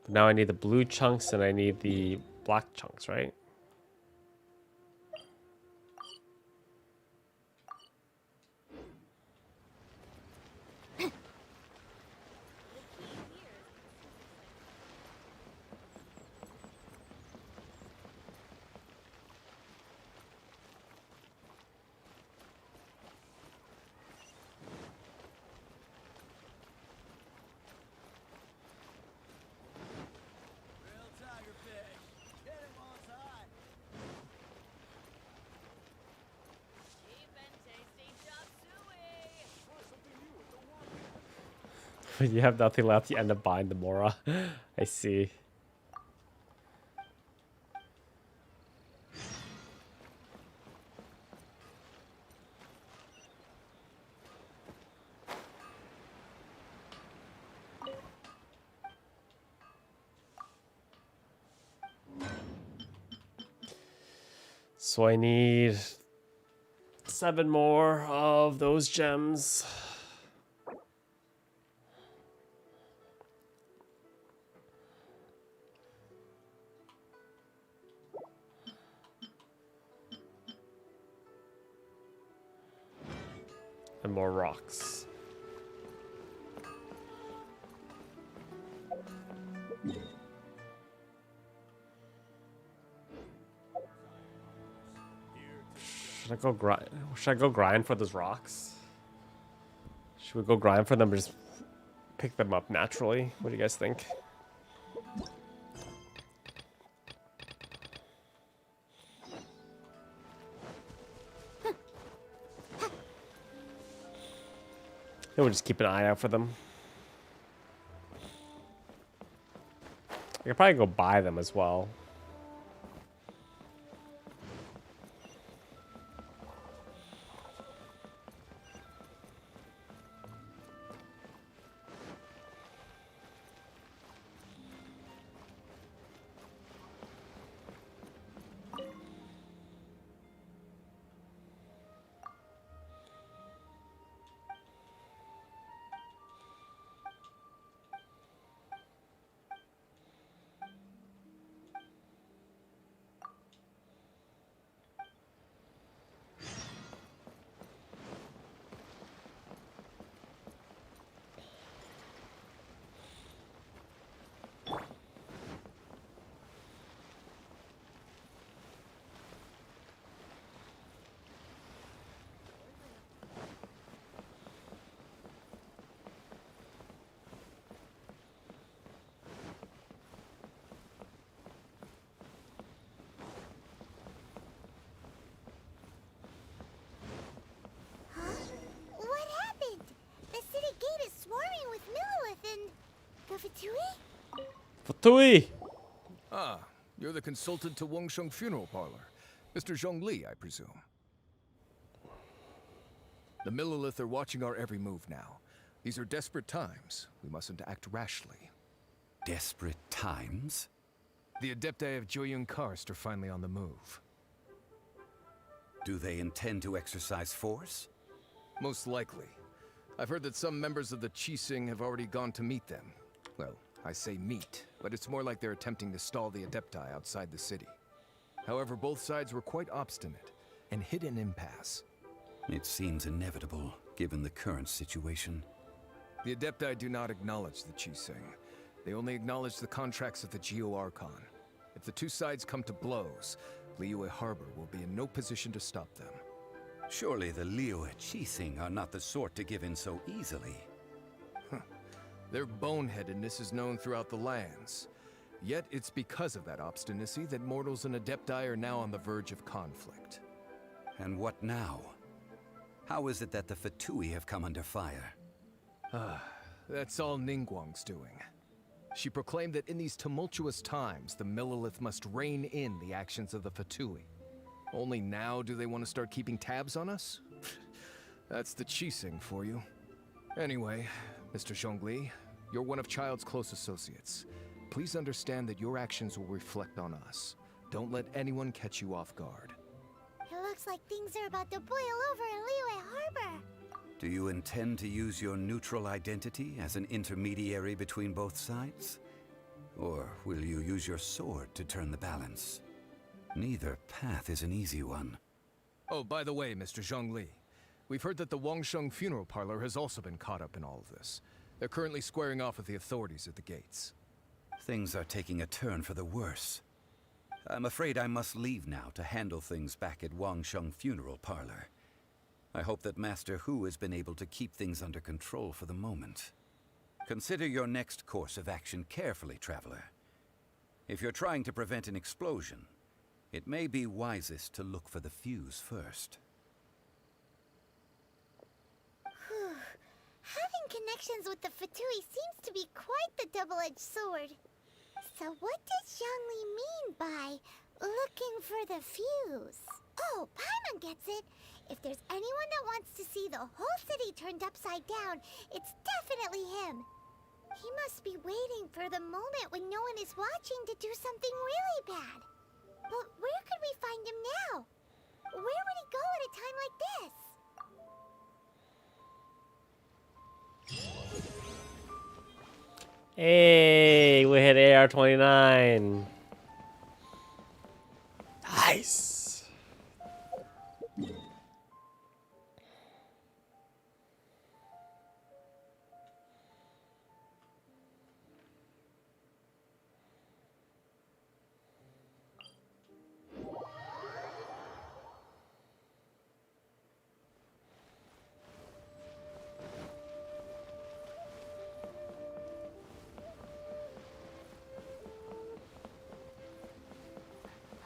the blue chunks and I need the black chunks, right? When you have nothing left, you end up buying the Mora. I see. So I need 7 more of those gems. And more rocks. Should I go grind for those rocks? Should we go grind for them or just pick them up naturally? What do you guys think? Then we'll just keep an eye out for them. I could probably go buy them as well. Fatui! Ah, you're the consultant to Wangsheng Funeral Parlor. Mr. Zhongli, I presume. The Millilith are watching our every move now. These are desperate times. We mustn't act rashly. Desperate times? The Adepti of Joyun Karst are finally on the move. Do they intend to exercise force? Most likely. I've heard that some members of the Qixing have already gone to meet them. Well, I say meet, but it's more like they're attempting to stall the Adepti outside the city. However, both sides were quite obstinate and hit an impasse. It seems inevitable, given the current situation. The Adepti do not acknowledge the Qixing. They only acknowledge the contracts of the Geo-Archon. If the two sides come to blows, Liyue Harbor will be in no position to stop them. Surely the Liyue Qixing are not the sort to give in so easily. Their boneheadedness is known throughout the lands. Yet it's because of that obstinacy that mortals and Adepti are now on the verge of conflict. And what now? How is it that the Fatui have come under fire? That's all Ningguang's doing. She proclaimed that in these tumultuous times, the Millilith must rein in the actions of the Fatui. Only now do they want to start keeping tabs on us? That's the Qixing for you. Anyway, Mr. Zhongli, you're one of Child's close associates. Please understand that your actions will reflect on us. Don't let anyone catch you off guard. It looks like things are about to boil over in Liyue Harbor. Do you intend to use your neutral identity as an intermediary between both sides? Or will you use your sword to turn the balance? Neither path is an easy one. Oh, by the way, Mr. Zhongli, we've heard that the Wangsheng Funeral Parlor has also been caught up in all of this. They're currently squaring off with the authorities at the gates. Things are taking a turn for the worse. I'm afraid I must leave now to handle things back at Wangsheng Funeral Parlor. I hope that Master Hu has been able to keep things under control for the moment. Consider your next course of action carefully, Traveler. If you're trying to prevent an explosion, it may be wisest to look for the fuse first. Having connections with the Fatui seems to be quite the double-edged sword. So what does Zhongli mean by looking for the fuse? Oh, Paimon gets it. If there's anyone that wants to see the whole city turned upside down, it's definitely him. He must be waiting for the moment when no one is watching to do something really bad. But where could we find him now? Where would he go at a time like this? Hey, we hit AR29. Nice.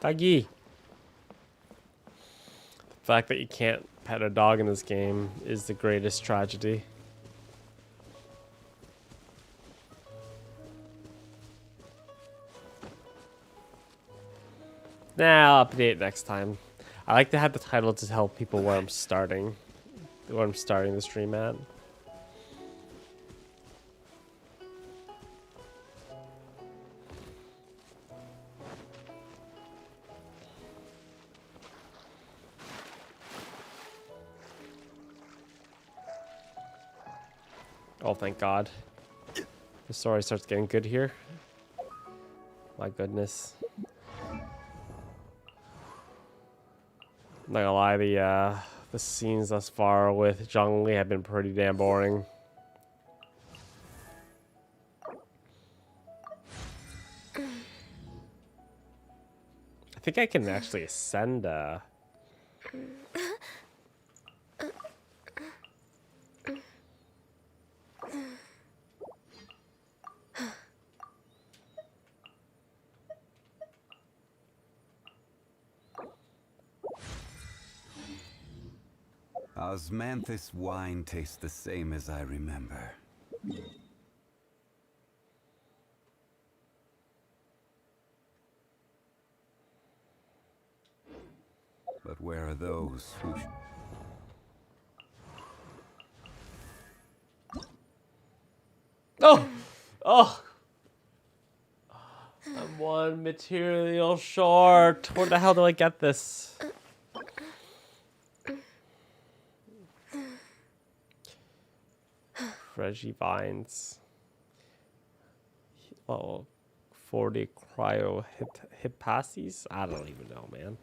Doggy. The fact that you can't pet a dog in this game is the greatest tragedy. Nah, I'll update next time. I like to have the title to tell people where I'm starting the stream at. Oh, thank God. The story starts getting good here. My goodness. I'm not gonna lie, the scenes thus far with Zhongli have been pretty damn boring. I think I can actually ascend Osmanthus wine tastes the same as I remember. But where are those who... Oh! Oh! I'm one material short. Where the hell do I get this? Reggie Vines. Oh, 40 cryo hip passes? I don't even know, man.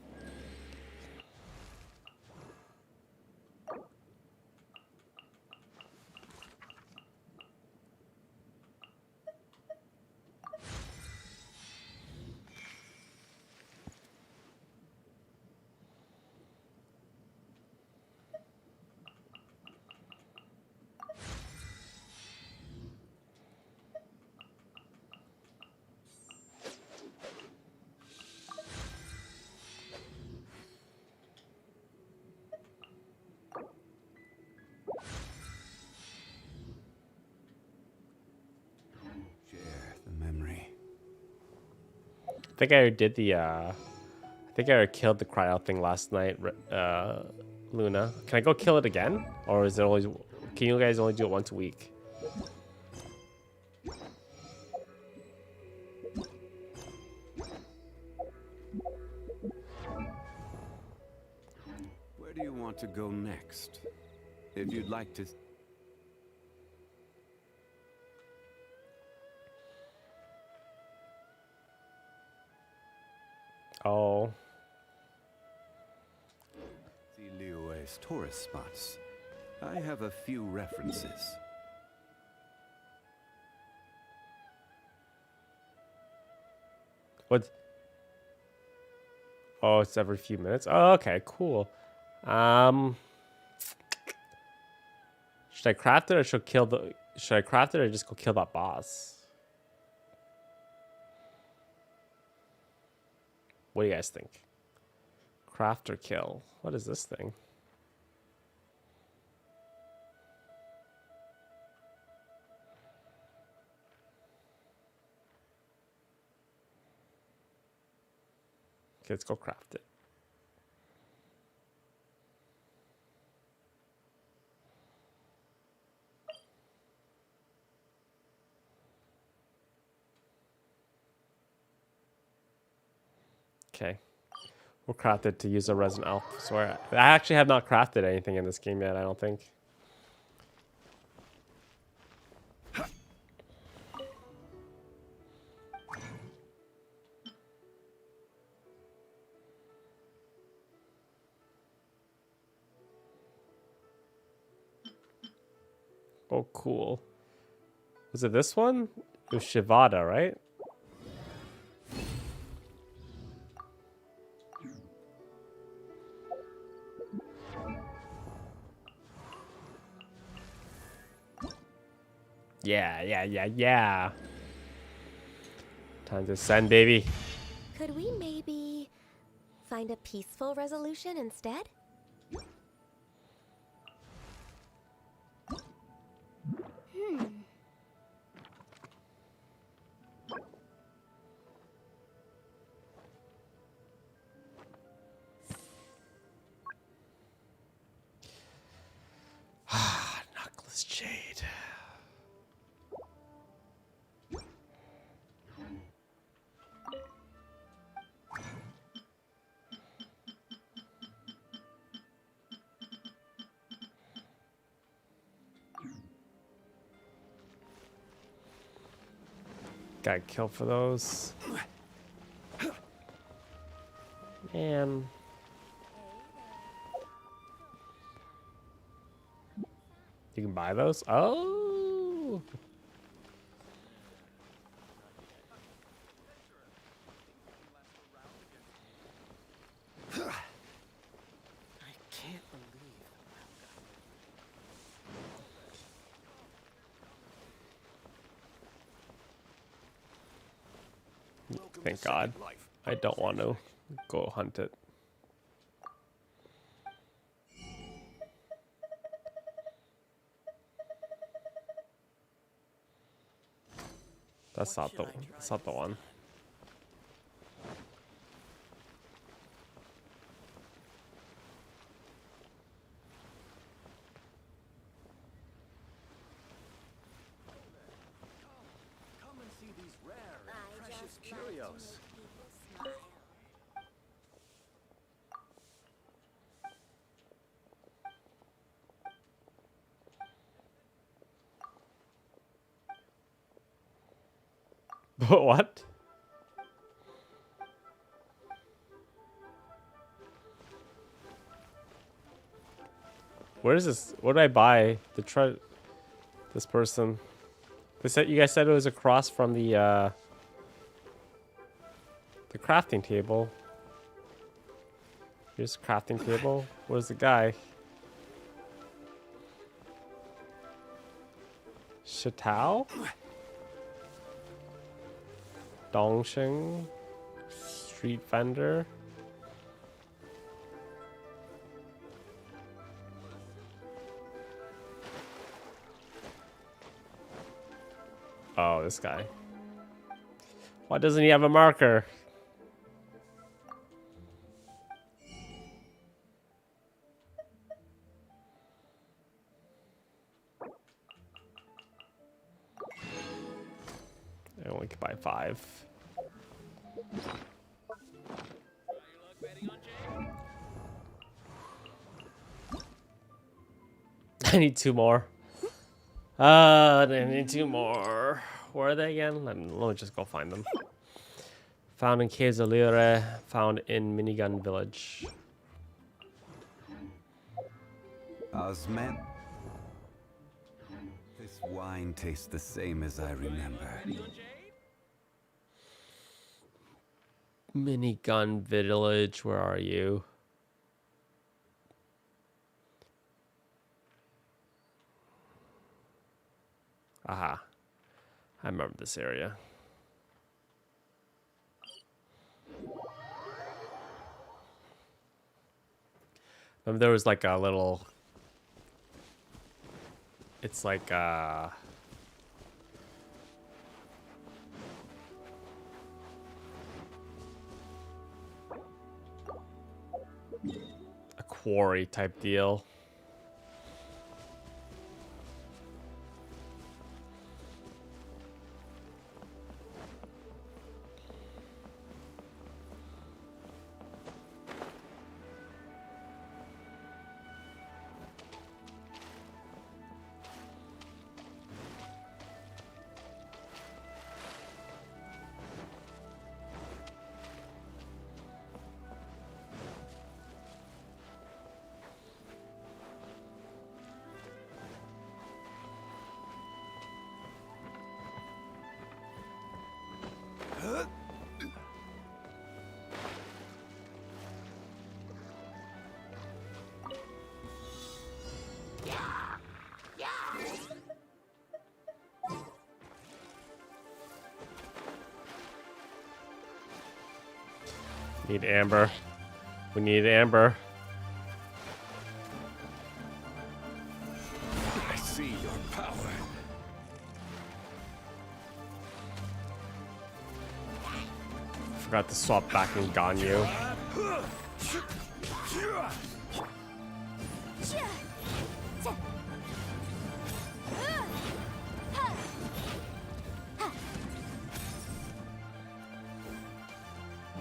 I think I already did the, I think I already killed the cryo thing last night, Luna. Can I go kill it again? Or is it always, can you guys only do it once a week? Where do you want to go next? If you'd like to... Oh. See Liyue's tourist spots. I have a few references. What? Oh, it's every few minutes. Oh, okay, cool. Should I craft it or should I craft it or just go kill that boss? What do you guys think? Craft or kill? What is this thing? Okay, let's go craft it. Okay. We'll craft it to use a resin elf. So I actually have not crafted anything in this game yet, I don't think. Oh, cool. Was it this one? It was Shivada, right? Yeah. Time to send, baby. Could we maybe find a peaceful resolution instead? Knuckles Jade. Got killed for those. Man. You can buy those? Oh. Thank God. I don't want to go hunt it. That's not the one. What? Where is this? What did I buy to try this person? They said, you guys said it was across from the crafting table. Here's the crafting table. Where's the guy? Shatao? Dongsheng? Street vendor? Oh, this guy. Why doesn't he have a marker? I only can buy 5. I need 2 more. I need 2 more. Where are they again? Let me just go find them. Found in Caves of Lyre, found in Minigun Village. Osman? This wine tastes the same as I remember. Minigun Village, where are you? Aha. I remember this area. Remember there was like a little... It's like a quarry type deal. Need amber. We need amber. I see your power. Forgot to swap back in Ganyu.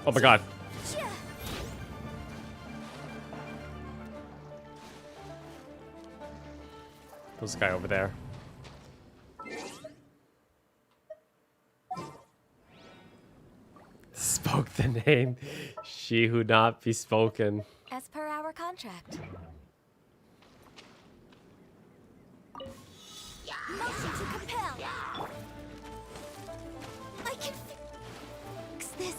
Oh my god. There's a guy over there. Spoke the name. She who not be spoken. As per our contract. Motion to compel. I can fix this.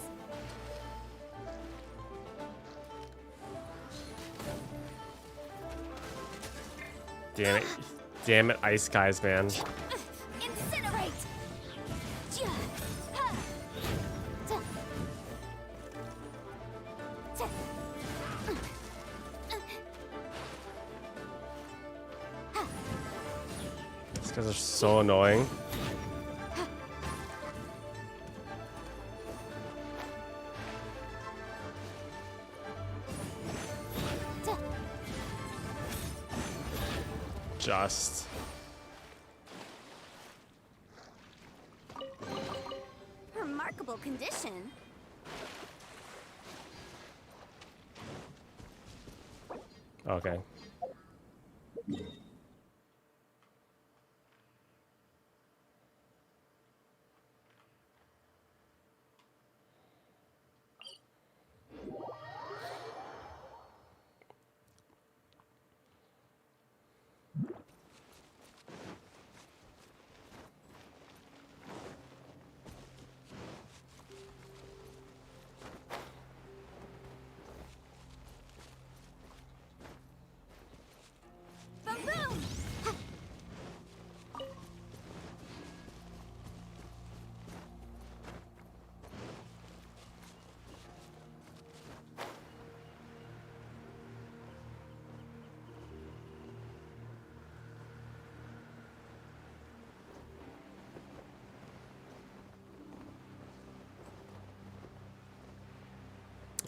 Damn it. Damn it, ice guys, man. Incinerate. These guys are so annoying. Just. Remarkable condition. Okay.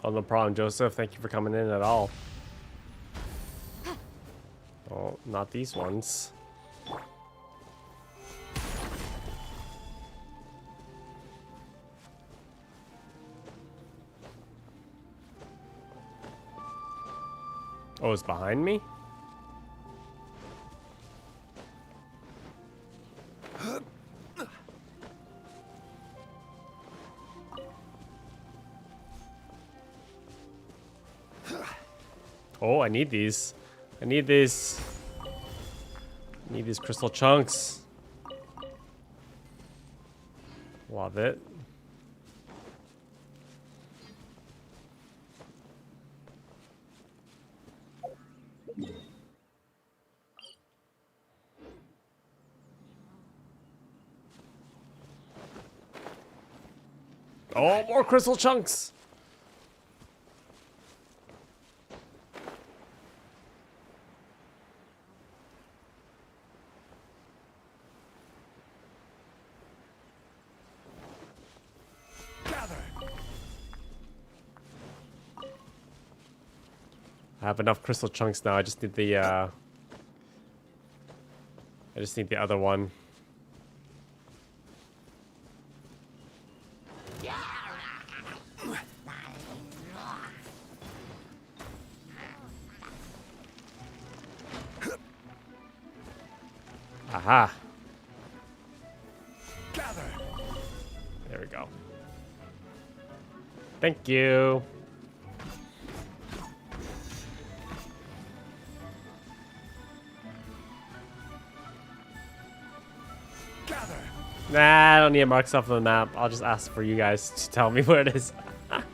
Oh, no problem, Joseph. Thank you for coming in at all. Oh, not these ones. Oh, it's behind me? Oh, I need these. I need these. I need these crystal chunks. Love it. Oh, more crystal chunks. I have enough crystal chunks now. I just need the other one. Aha. There we go. Thank you. Nah, I don't need to mark stuff on the map. I'll just ask for you guys to tell me where it is.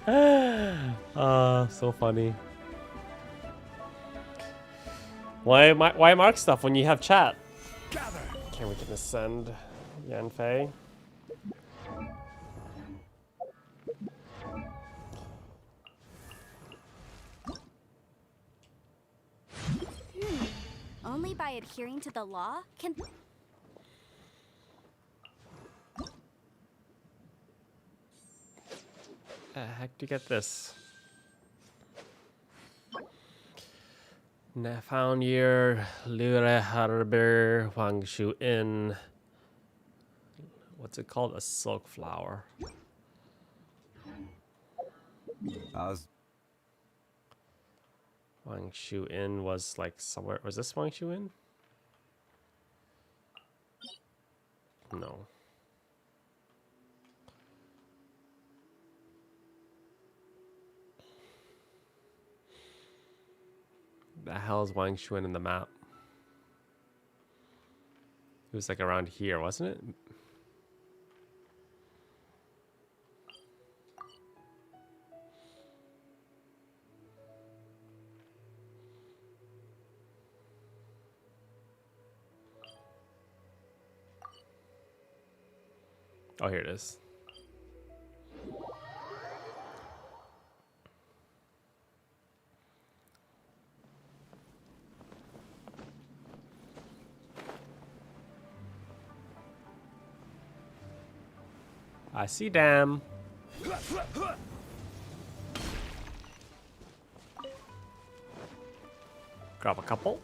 So funny. Why mark stuff when you have chat? Okay, we can ascend Yanfei. Only by adhering to the law can... Heck do you get this? Found your Lure Harbor Huangshu Inn. What's it called? A silk flower. Huangshu Inn was like somewhere. Was this Huangshu Inn? No. The hell is Wangshuan in the map? It was like around here, wasn't it? Oh, here it is. I see them. Grab a couple.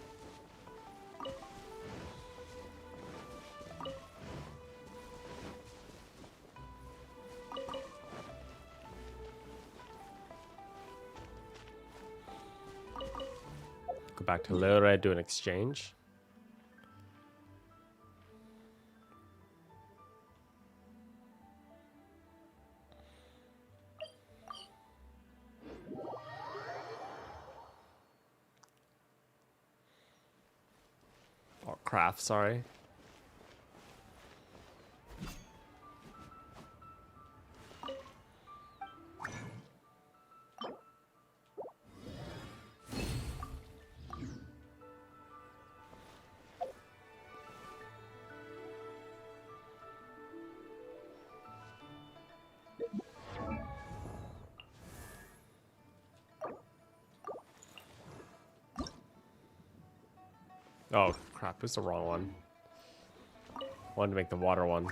Go back to Lure, do an exchange. Or craft, sorry. Oh, crap. It's the wrong one. Wanted to make the water one.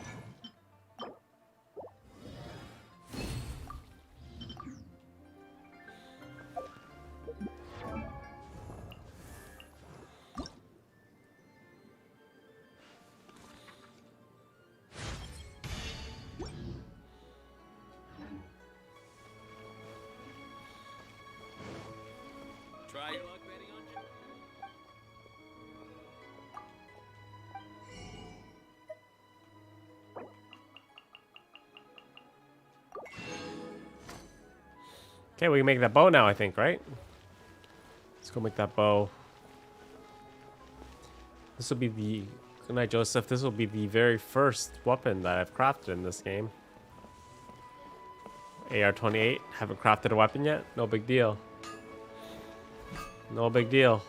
Okay, we can make that bow now, I think, right? Let's go make that bow. This will be the... Good night, Joseph. This will be the very first weapon that I've crafted in this game. AR28. Haven't crafted a weapon yet? No big deal. No big deal.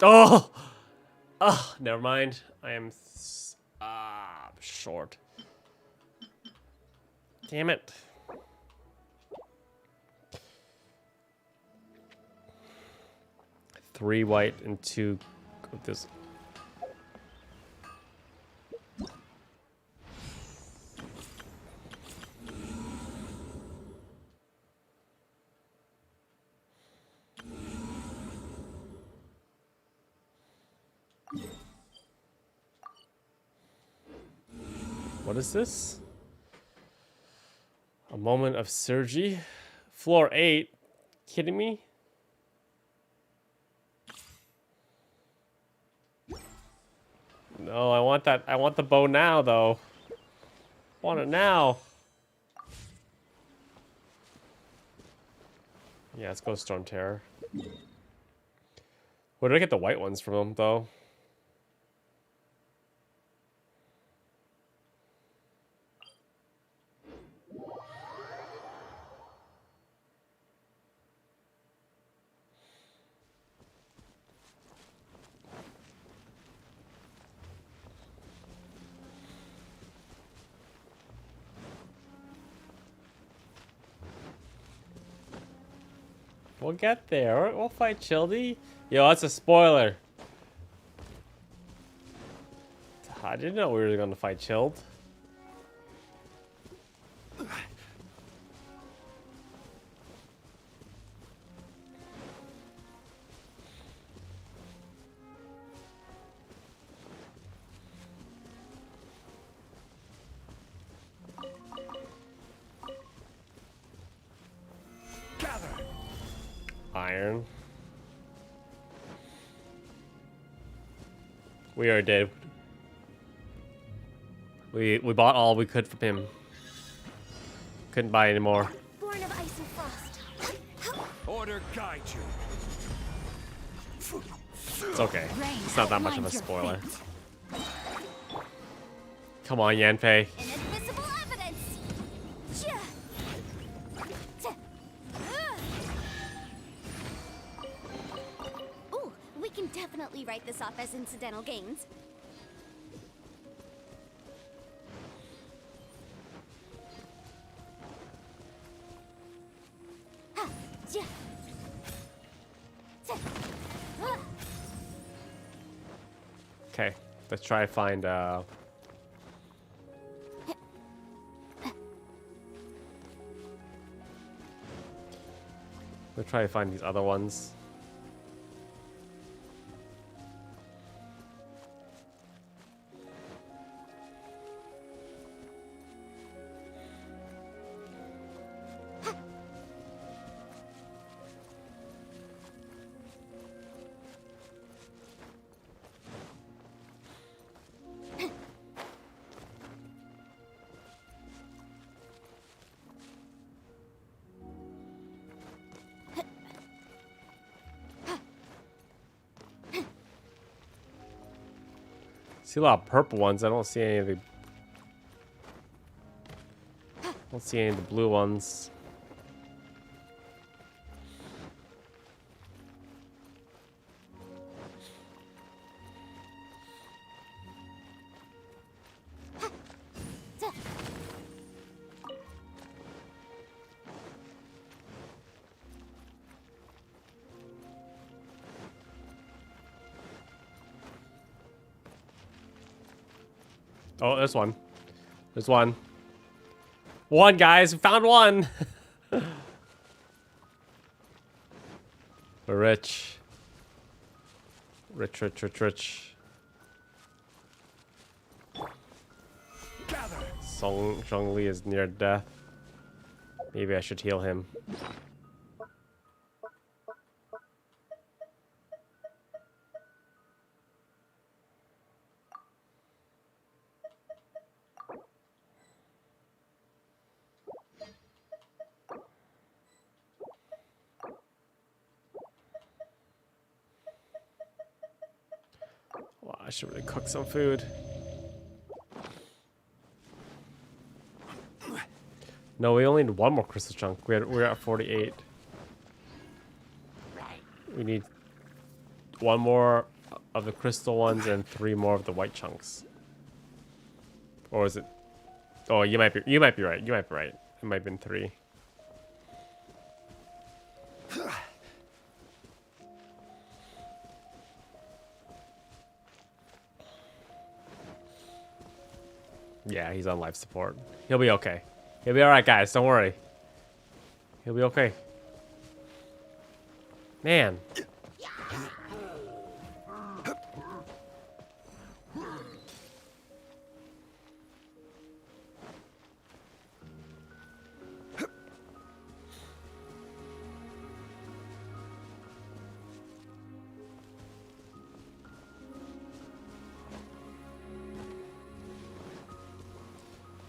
Oh! Oh, never mind. I am short. Damn it. Three white and two of this. What is this? A moment of surgery. Floor 8. Kidding me? No, I want that. I want the bow now, though. I want it now. Yeah, let's go Storm Terror. Where did I get the white ones from, though? We'll get there. We'll fight Childy. Yo, that's a spoiler. I didn't know we were going to fight Chilled. Iron. We are dead. We bought all we could from him. Couldn't buy any more. Born of ice and frost. Order guide you. It's okay. It's not that much of a spoiler. Come on, Yanfei. Inadmissible evidence. Ooh, we can definitely write this off as incidental gains. Okay, let's try to find let's try to find these other ones. See a lot of purple ones. I don't see any of the. Don't see any of the blue ones. Oh, there's one. There's one. One, guys. We found one. We're rich. Rich, rich, rich, rich. Zhongli is near death. Maybe I should heal him. I should really cook some food. No, we only need one more crystal chunk. We're at 48. We need one more of the crystal ones and 3 more of the white chunks. Or is it? Oh, you might be right. You might be right. It might have been 3. Yeah, he's on life support. He'll be okay. He'll be alright, guys. Don't worry. He'll be okay. Man.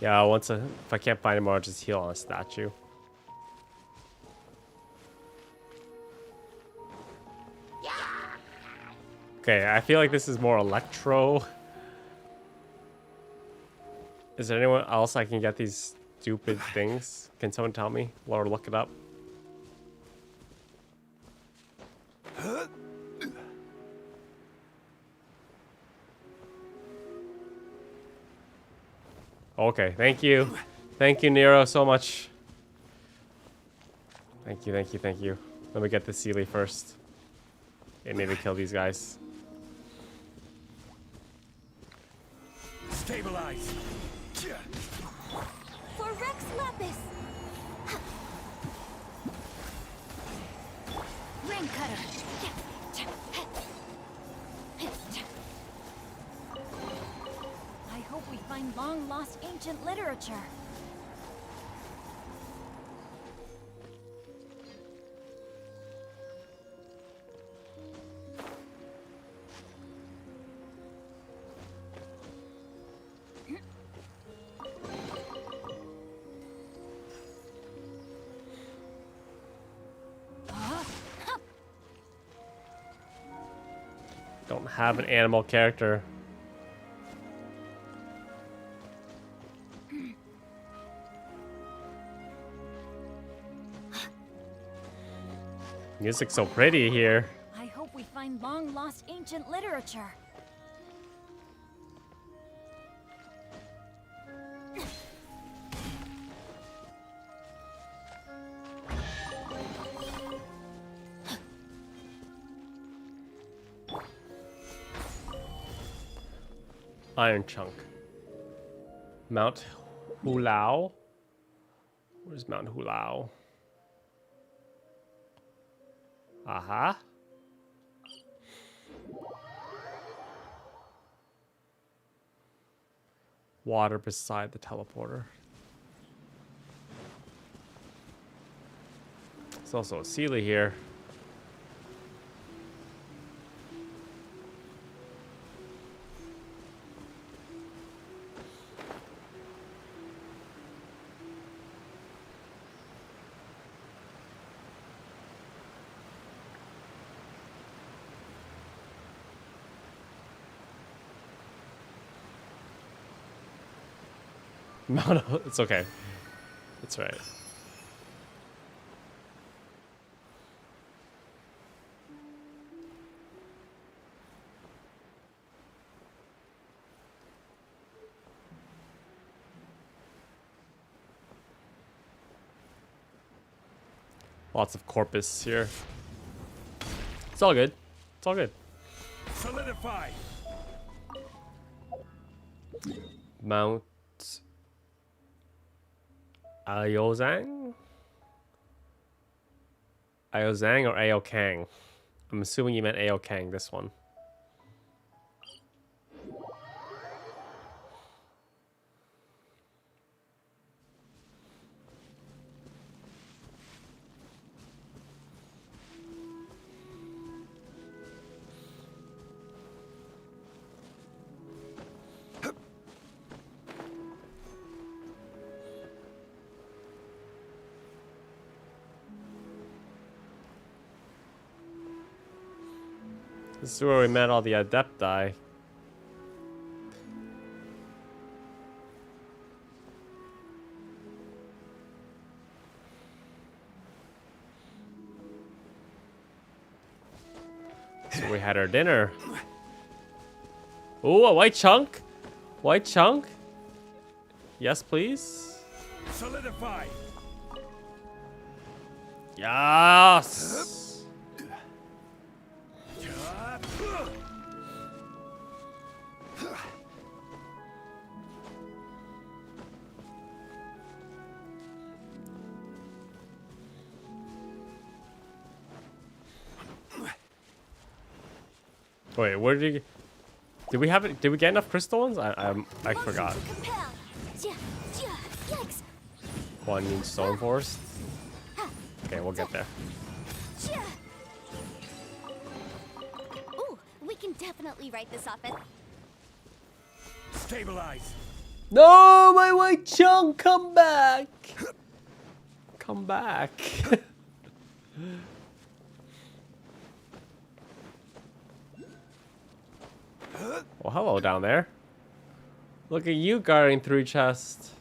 Yeah, if I can't find him, I'll just heal on a statue. Okay, I feel like this is more electro. Is there anyone else I can get these stupid things? Can someone tell me? Or look it up? Okay, thank you. Thank you, Nero, so much. Thank you. Let me get the Sealy first. And maybe kill these guys. Stabilize. For Rex Lapis! Rain Cutter! I hope we find long-lost ancient literature. Don't have an animal character. Music's so pretty here. I hope we find long-lost ancient literature. Iron chunk. Mount Hulao. Where's Mount Hulao? Aha. Water beside the teleporter. There's also a Sealy here. No, it's okay. It's right. Lots of corpus here. It's all good. It's all good. Solidify. Mount Ayozang? Ayozang or Aokang? I'm assuming you meant Aokang, this one. This is where we met all the Adepti. We had our dinner. Ooh, a white chunk? White chunk? Yes, please. Solidify. Yes. Wait, where did you? Did we have it? Did we get enough crystal ones? I forgot. One needs stone forest. Okay, we'll get there. Ooh, we can definitely write this off as... Stabilize. No, my white chunk, come back. Come back. Well, hello down there. Look at you guarding through chest.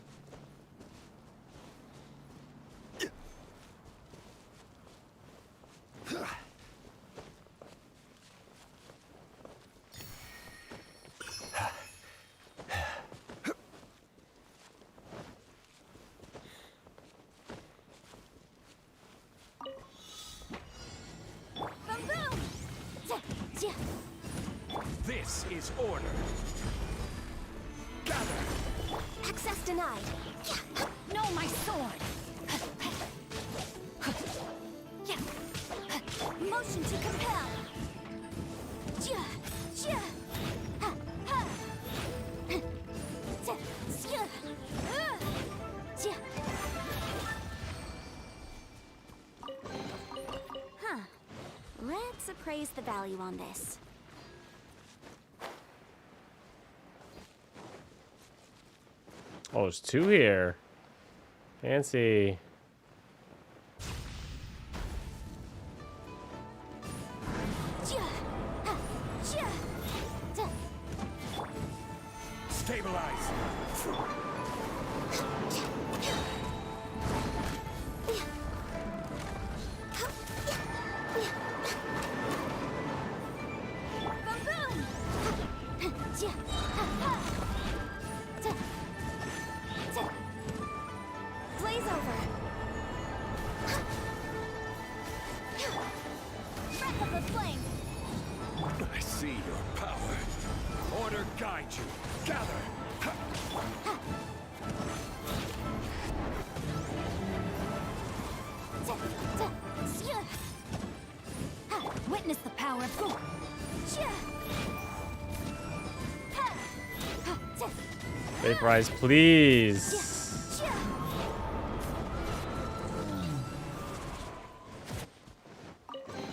This is order. Gather. Access denied. No, my sword. Motion to compel. Huh. Let's appraise the value on this. Oh, there's two here. Fancy. Stabilize. Blaze over. Breath of the flame. I see your power. Order guide you. Gather. Witness the power of Fu. Vaporize, please.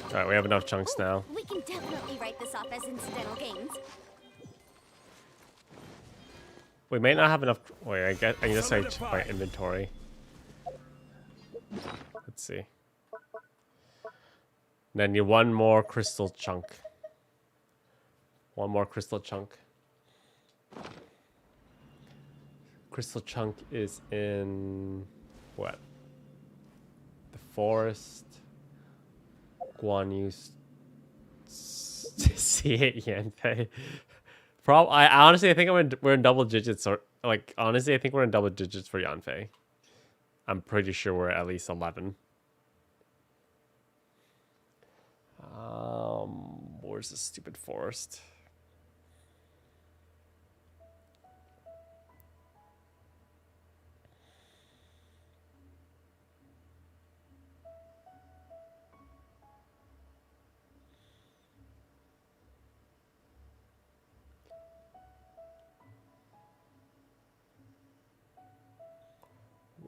Alright, we have enough chunks now. We can definitely write this off as incidental gains. We may not have enough. Wait, I can just say check my inventory. Let's see. Then need one more crystal chunk. One more crystal chunk. Crystal chunk is in what? The forest. Guan Yu. C8 yen pay. I honestly, I think we're in double digits, or like honestly, I think we're in double digits for Yanfei. I'm pretty sure we're at least 11. Where's the stupid forest?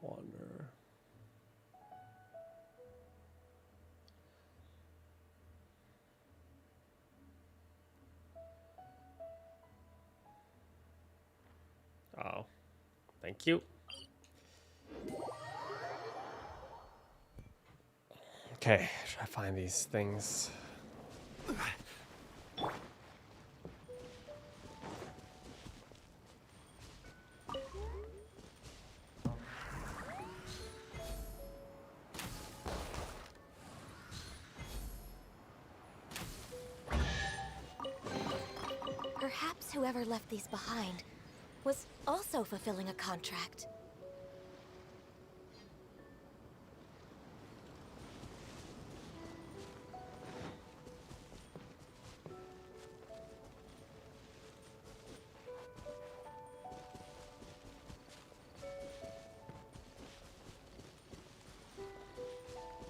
Wander. Oh, thank you. Okay, try to find these things. Perhaps whoever left these behind was also fulfilling a contract.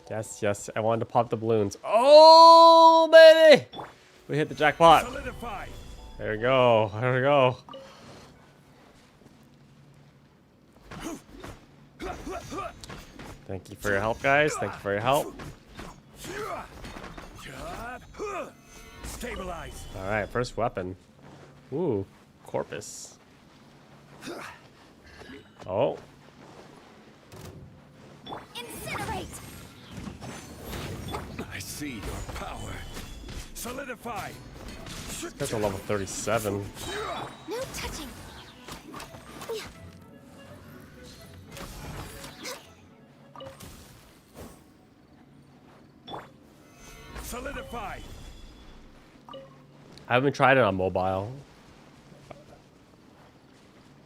Yes, yes, I wanted to pop the balloons. Oh, baby! We hit the jackpot. Solidify. There we go. There we go. Thank you for your help, guys. Thank you for your help. Stabilize. All right, first weapon. Ooh, corpus. Oh. Incinerate! I see your power. Solidify. This guy's a level 37. No touching. Solidify. I haven't tried it on mobile,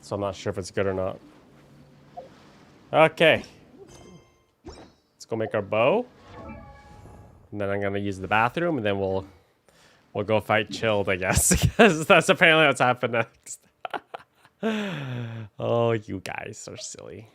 so I'm not sure if it's good or not. Okay. Let's go make our bow. And then I'm gonna use the bathroom, and then we'll go fight Chilled, I guess, because that's apparently what's happened next. Oh, you guys are silly.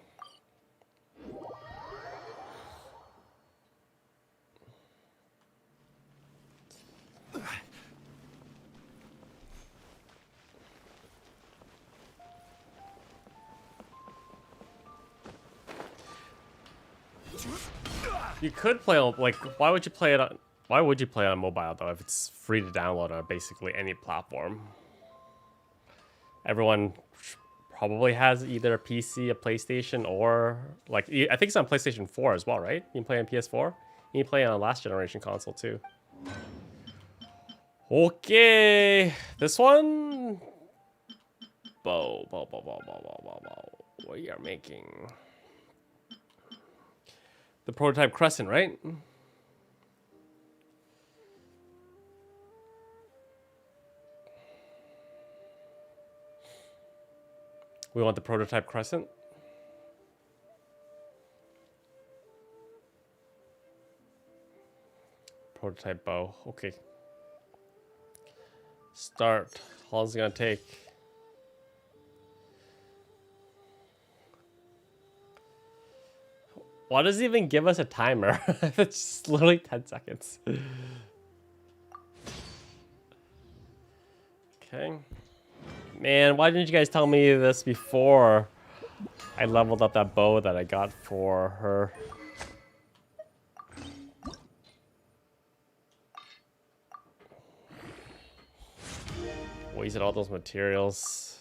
You could play on, like, why would you play it on mobile though if it's free to download on basically any platform? Everyone probably has either a PC, a PlayStation, or like I think it's on PlayStation 4 as well, right? You can play on PS4. You can play on a last generation console too. Okay, this one. Bow. We are making the prototype crescent, right? We want the prototype crescent. Prototype bow. Okay. Start. How long is it gonna take? Why does it even give us a timer? It's just literally 10 seconds. Okay. Man, why didn't you guys tell me this before I leveled up that bow that I got for her? Wasted all those materials.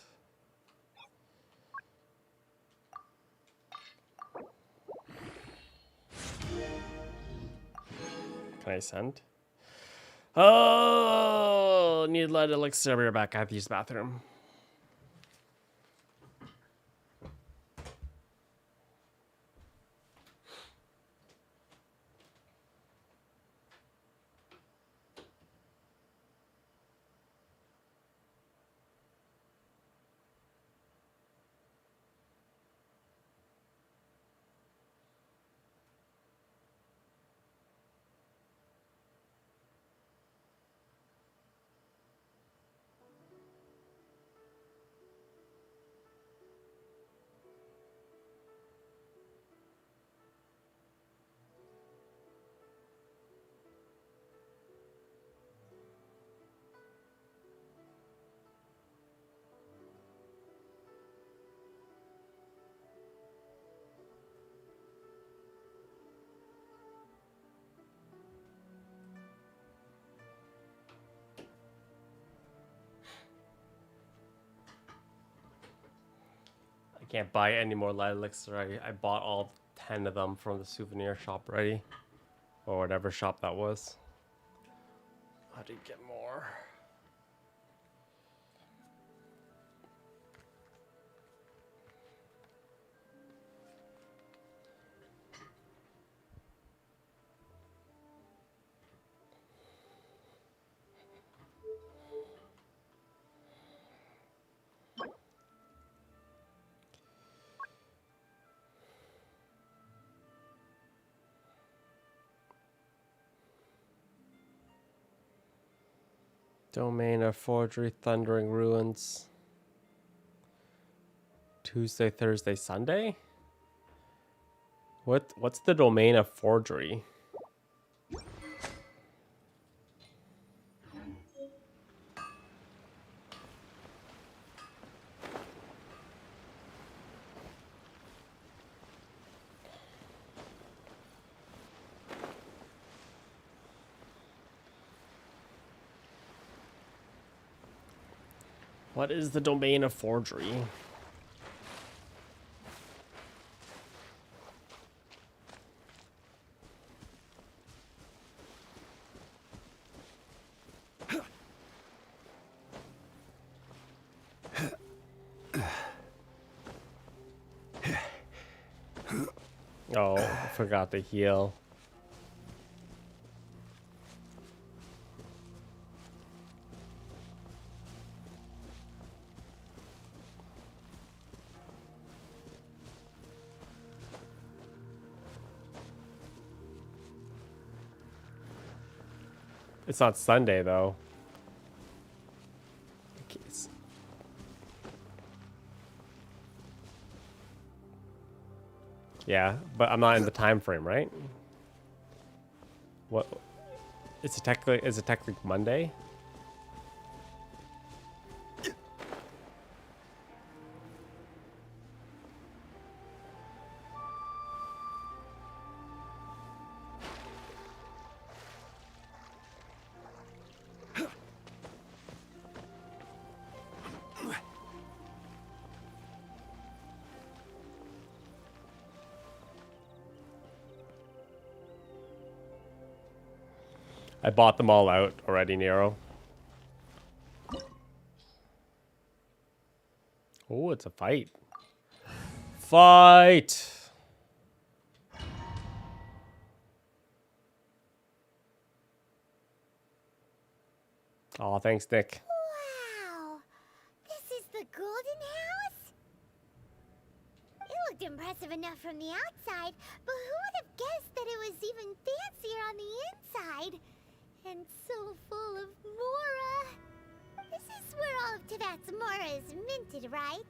Can I send? Oh, need light elixir. I'll be right back. I have to use the bathroom. I can't buy any more light elixir. I bought all 10 of them from the souvenir shop already. Or whatever shop that was. How do you get more? Domain of Forgery, Thundering Ruins. Tuesday, Thursday, Sunday? What's the Domain of Forgery? What is the Domain of Forgery? Oh, I forgot to heal. It's not Sunday, though. Yeah, but I'm not in the time frame, right? What? Is it technically Monday? I bought them all out already, Nero. Oh, it's a fight. Fight! Oh, thanks, Nick. Wow! This is the Golden House? It looked impressive enough from the outside, but who would have guessed that it was even fancier on the inside? And so full of Mora. This is where all of Teyvat's Mora is minted, right?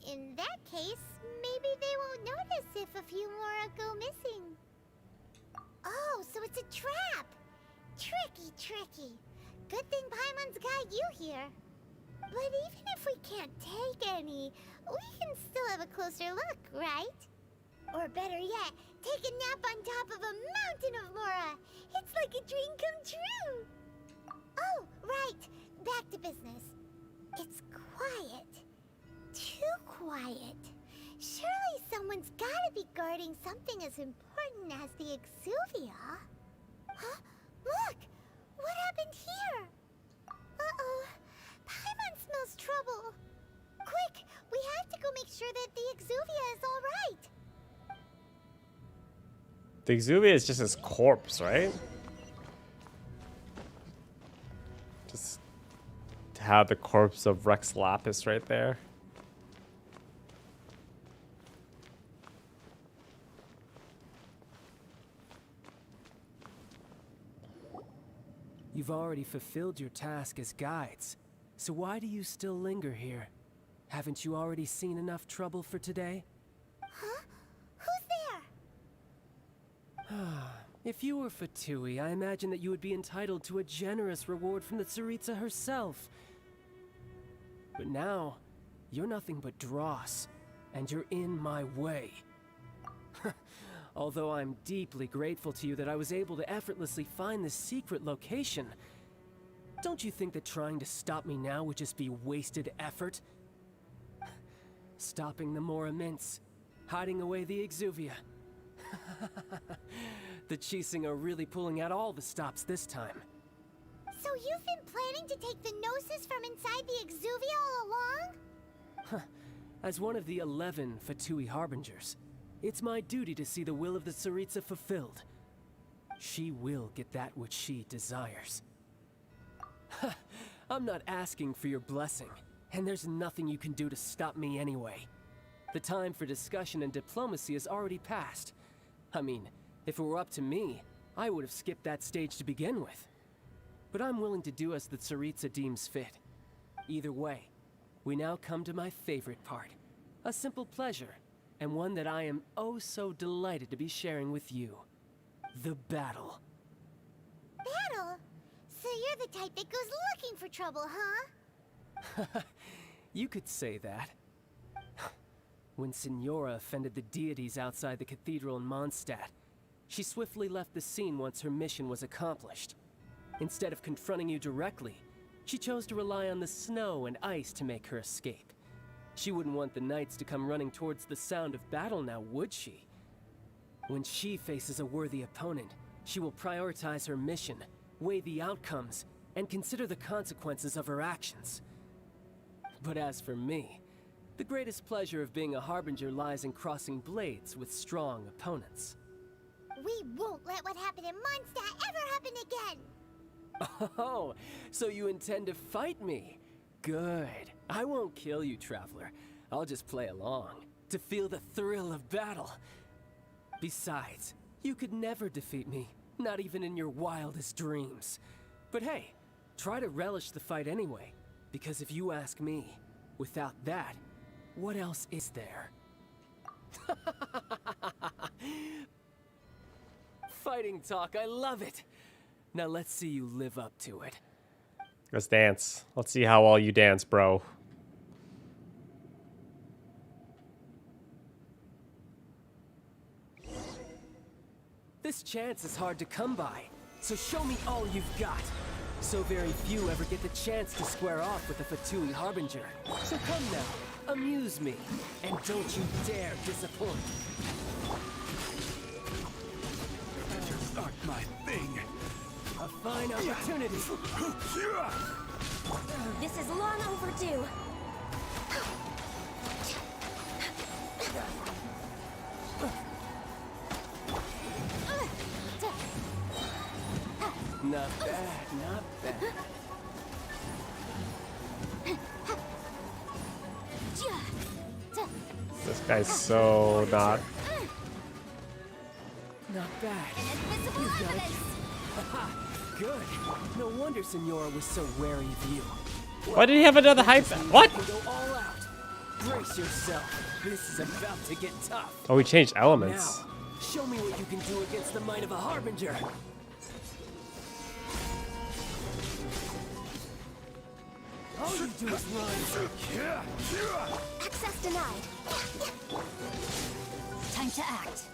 In that case, maybe they won't notice if a few Mora go missing. Oh, so it's a trap! Tricky, tricky. Good thing Paimon's got you here. But even if we can't take any, we can still have a closer look, right? Or better yet, take a nap on top of a mountain of Mora. It's like a dream come true. Oh, right. Back to business. It's quiet. Too quiet. Surely someone's gotta be guarding something as important as the Exuvia. Huh? Look! What happened here? Uh-oh. Paimon smells trouble. Quick! We have to go make sure that the Exuvia is all right. The Exuvia is just his corpse, right? Just to have the corpse of Rex Lapis right there. You've already fulfilled your task as guides, so why do you still linger here? Haven't you already seen enough trouble for today? Huh? Who's there? If you were Fatui, I imagine that you would be entitled to a generous reward from the Tsaritsa herself. But now, you're nothing but dross, and you're in my way. Although I'm deeply grateful to you that I was able to effortlessly find this secret location, don't you think that trying to stop me now would just be wasted effort? Stopping the Mora Mints, hiding away the Exuvia. The Chising are really pulling out all the stops this time. So you've been planning to take the Gnosis from inside the Exuvia all along? As one of the 11 Fatui Harbingers, it's my duty to see the will of the Tsaritsa fulfilled. She will get that which she desires. I'm not asking for your blessing, and there's nothing you can do to stop me anyway. The time for discussion and diplomacy has already passed. I mean, if it were up to me, I would have skipped that stage to begin with. but I'm willing to do as the Tsaritsa deems fit. Either way, we now come to my favorite part. A simple pleasure, and one that I am oh so delighted to be sharing with you. The battle. Battle? So you're the type that goes looking for trouble, huh? You could say that. When Signora offended the deities outside the cathedral in Mondstadt, she swiftly left the scene once her mission was accomplished. Instead of confronting you directly, she chose to rely on the snow and ice to make her escape. She wouldn't want the knights to come running towards the sound of battle now, would she? When she faces a worthy opponent, she will prioritize her mission, weigh the outcomes, and consider the consequences of her actions. But as for me, the greatest pleasure of being a harbinger lies in crossing blades with strong opponents. We won't let what happened in Mondstadt ever happen again! Oh, so you intend to fight me? Good. I won't kill you, Traveler. I'll just play along, to feel the thrill of battle. Besides, you could never defeat me, not even in your wildest dreams. But hey, try to relish the fight anyway, because if you ask me, without that, what else is there? Fighting talk, I love it! Now let's see you live up to it. Let's dance. Let's see how well you dance, bro. This chance is hard to come by, so show me all you've got. So very few ever get the chance to square off with a Fatui Harbinger. So come now, amuse me, and don't you dare disappoint. Just aren't my thing. A fine opportunity. This is long overdue. Not bad, not bad. This guy's so not. Not bad. You got it. Haha, good. No wonder Signora was so wary of you. Why did he have another hype? What? Go all out. Brace yourself. This is about to get tough. Oh, we changed elements. Now, show me what you can do against the might of a Harbinger. All you do is run. Access denied. Time to act.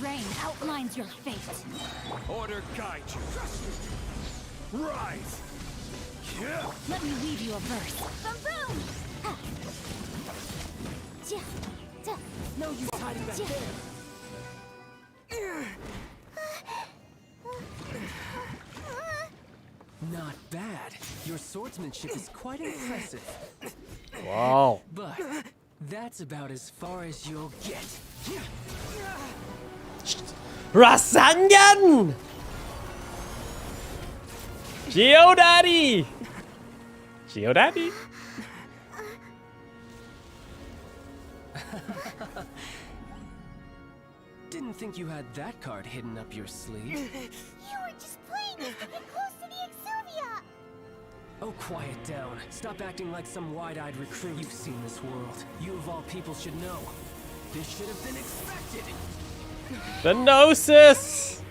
Rain outlines your fate. Order guide you. Rise. Let me read you a verse. Boom! No use hiding back there. Not bad. Your swordsmanship is quite impressive. Wow. But that's about as far as you'll get. Rasengan! Geodaddy! Geodaddy? Didn't think you had that card hidden up your sleeve. You were just playing it to get close to the Exuvia! Oh, quiet down. Stop acting like some wide-eyed recruit. You've seen this world. You of all people should know. This should have been expected. The Gnosis!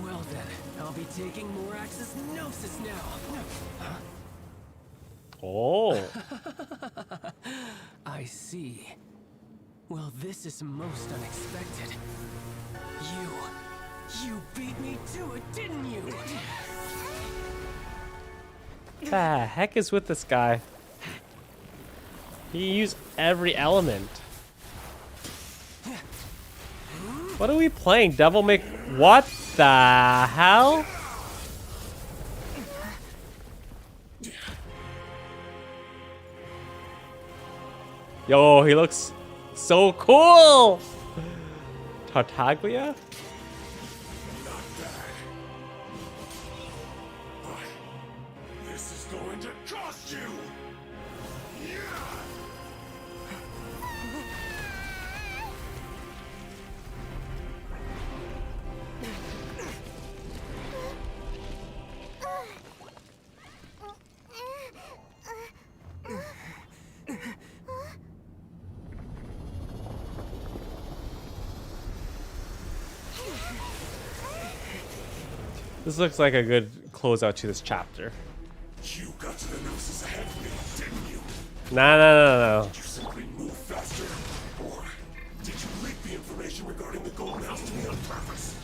Well then, I'll be taking Morax's Gnosis now. Huh? Oh. I see. Well, this is most unexpected. You beat me to it, didn't you? The heck is with this guy? He used every element. What are we playing? Devil May... What the hell? Yo, he looks so cool! Tartaglia? This is going to cost you. This looks like a good closeout to this chapter. You got to the Gnosis ahead of me, didn't you? No. Did you simply move faster? Or did you leak the information regarding the Golden House to me on purpose?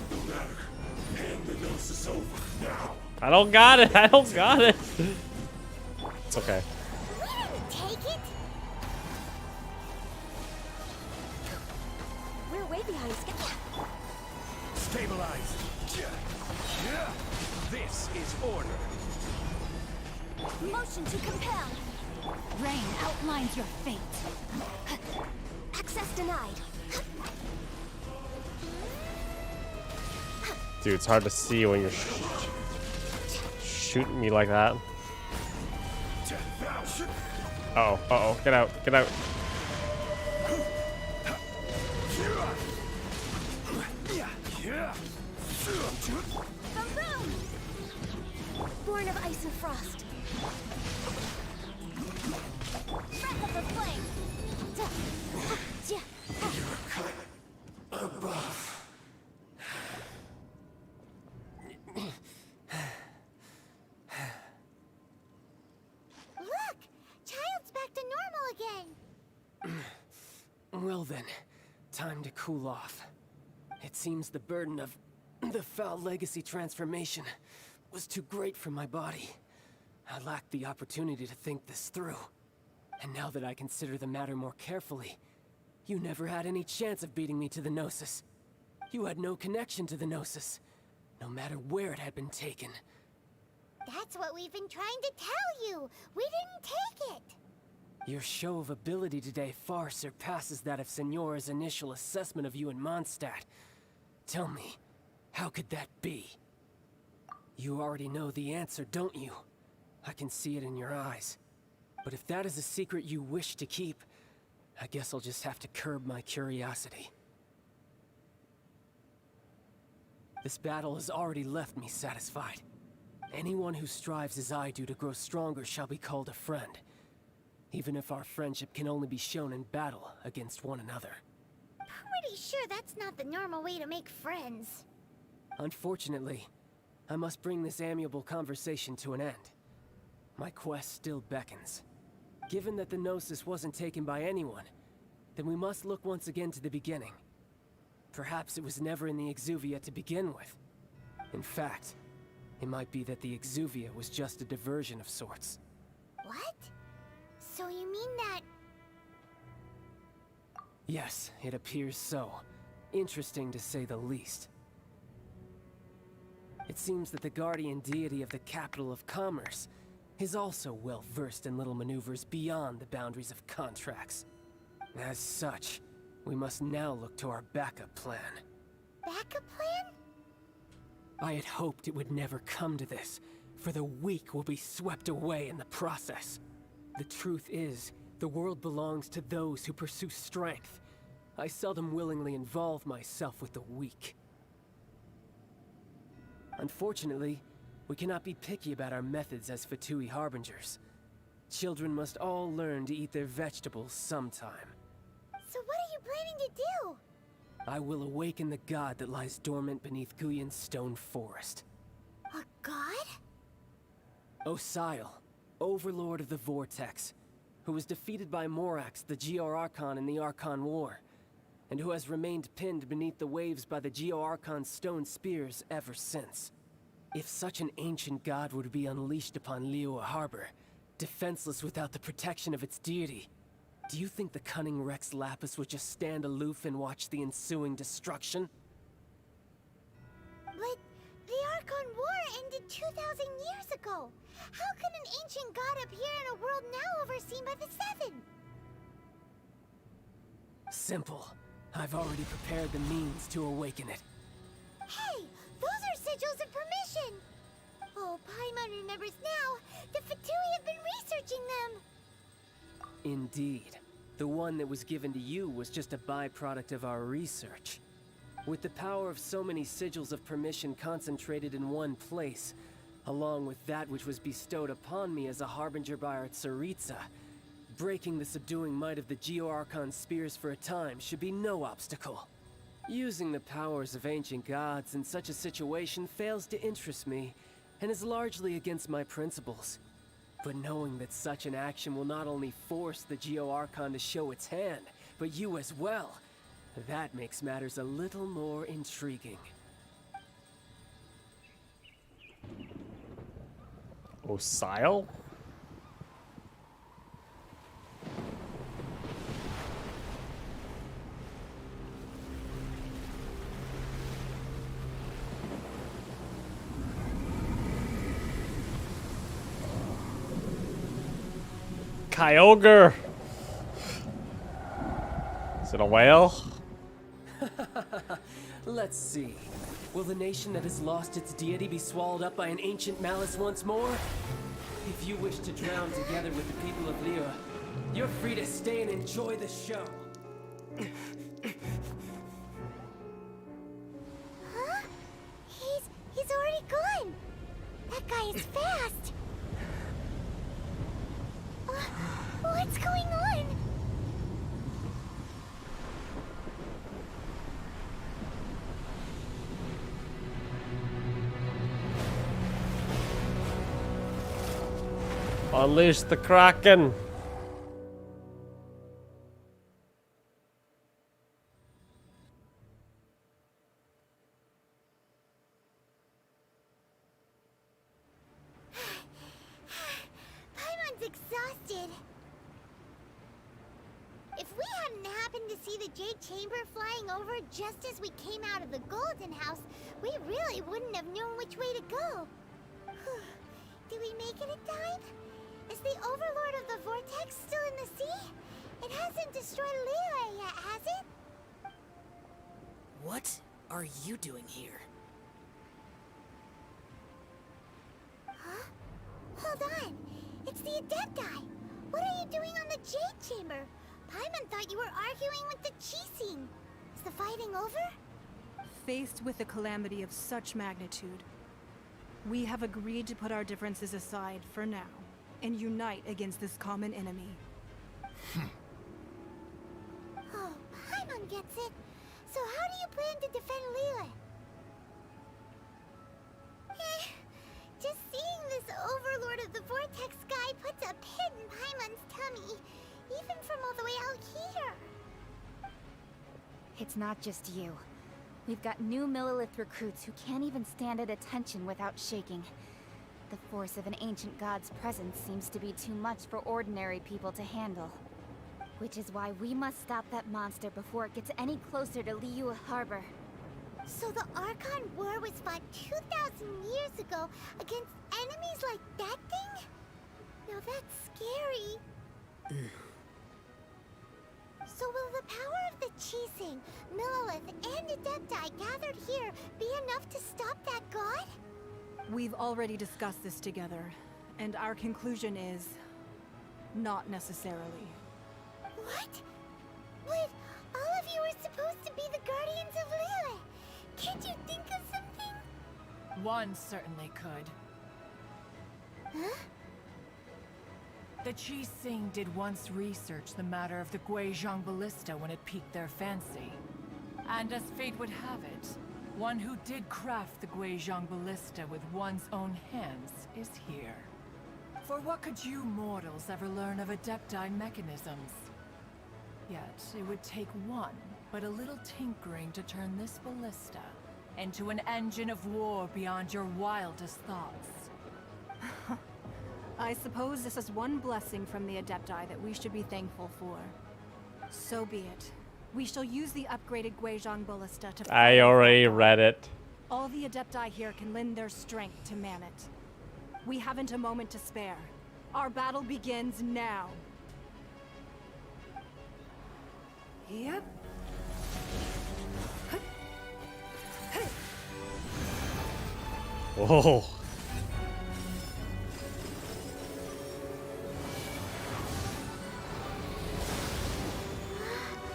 No matter. Hand the Gnosis over now. I don't got it. It's okay. We didn't take it. We're way behind schedule. Stabilize. This is order. Motion to compel. Rain outlines your fate. Access denied. Dude, it's hard to see when you're shooting me like that. Uh-oh. Get out. Born of ice and frost. Breath of the flame. Above. Look! Child's back to normal again. Well then, time to cool off. It seems the burden of the foul legacy transformation was too great for my body. I lacked the opportunity to think this through. And now that I consider the matter more carefully, you never had any chance of beating me to the Gnosis. You had no connection to the Gnosis, no matter where it had been taken. That's what we've been trying to tell you. We didn't take it. Your show of ability today far surpasses that of Signora's initial assessment of you in Mondstadt. Tell me, how could that be? You already know the answer, don't you? I can see it in your eyes. But if that is a secret you wish to keep, I guess I'll just have to curb my curiosity. This battle has already left me satisfied. Anyone who strives as I do to grow stronger shall be called a friend, even if our friendship can only be shown in battle against one another. Pretty sure that's not the normal way to make friends. Unfortunately, I must bring this amiable conversation to an end. My quest still beckons. Given that the Gnosis wasn't taken by anyone, then we must look once again to the beginning. Perhaps it was never in the Exuvia to begin with. In fact, it might be that the Exuvia was just a diversion of sorts. What? So you mean that... Yes, it appears so. Interesting to say the least. It seems that the guardian deity of the capital of commerce is also well versed in little maneuvers beyond the boundaries of contracts. As such, we must now look to our backup plan. Backup plan? I had hoped it would never come to this, for the weak will be swept away in the process. The truth is, the world belongs to those who pursue strength. I seldom willingly involve myself with the weak. Unfortunately, we cannot be picky about our methods as Fatui Harbingers. Children must all learn to eat their vegetables sometime. So what are you planning to do? I will awaken the god that lies dormant beneath Guyon's stone forest. A god? Osial, overlord of the Vortex, who was defeated by Morax, the Geo-Arkhan in the Arkhan War, and who has remained pinned beneath the waves by the Geo-Arkhan's stone spears ever since. If such an ancient god were to be unleashed upon Liyue Harbor, defenseless without the protection of its deity, do you think the cunning Rex Lapis would just stand aloof and watch the ensuing destruction? But the Arkhan War ended 2,000 years ago. How can an ancient god appear in a world now overseen by the Seven? Simple. I've already prepared the means to awaken it. Hey, those are sigils of permission. Oh, Paimon remembers now. The Fatui have been researching them. Indeed. The one that was given to you was just a byproduct of our research. With the power of so many sigils of permission concentrated in one place, along with that which was bestowed upon me as a harbinger by our Tsaritsa, breaking the subduing might of the Geo-Arkhan spears for a time should be no obstacle. Using the powers of ancient gods in such a situation fails to interest me, and is largely against my principles. But knowing that such an action will not only force the Geo-Archon to show its hand, but you as well, that makes matters a little more intriguing. Osile? Kyogre! Is it a whale? Let's see. Will the nation that has lost its deity be swallowed up by an ancient malice once more? If you wish to drown together with the people of Liyue, you're free to stay and enjoy the show. Huh? He's already gone. That guy is fast. What's going on? Unleash the Kraken! Paimon's exhausted. If we hadn't happened to see the Jade Chamber flying over just as we came out of the Golden House, we really wouldn't have known which way to go. Did we make it in time? Is the Overlord of the Vortex still in the sea? It hasn't destroyed Liyue yet, has it? What are you doing here? Huh? Hold on. It's the Adepti. What are you doing on the Jade Chamber? Paimon thought you were arguing with the Qixing. Is the fighting over? Faced with a calamity of such magnitude, we have agreed to put our differences aside for now and unite against this common enemy. Oh, Paimon gets it. So how do you plan to defend Liyue? Just seeing this Overlord of the Vortex guy puts a pit in Paimon's tummy, even from all the way out here. It's not just you. We've got new Millelith recruits who can't even stand at attention without shaking. The force of an ancient god's presence seems to be too much for ordinary people to handle. Which is why we must stop that monster before it gets any closer to Liyue Harbor. So the Arkhan War was fought 2,000 years ago against enemies like that thing? Now that's scary. So will the power of the Qixing, Millelith, and Adepti gathered here be enough to stop that god? We've already discussed this together, and our conclusion is... not necessarily. What? But all of you were supposed to be the guardians of Liyue. Can't you think of something? One certainly could. Huh? The Qixing did once research the matter of the Guizhong Ballista when it piqued their fancy. And as fate would have it, one who did craft the Guizhong Ballista with one's own hands is here. For what could you mortals ever learn of Adepti mechanisms? Yet, it would take one, but a little tinkering to turn this ballista into an engine of war beyond your wildest thoughts. I suppose this is one blessing from the Adepti that we should be thankful for. So be it. We shall use the upgraded Guizhong Ballista to... I already read it. All the Adepti here can lend their strength to man it. We haven't a moment to spare. Our battle begins now. Yep. Whoa.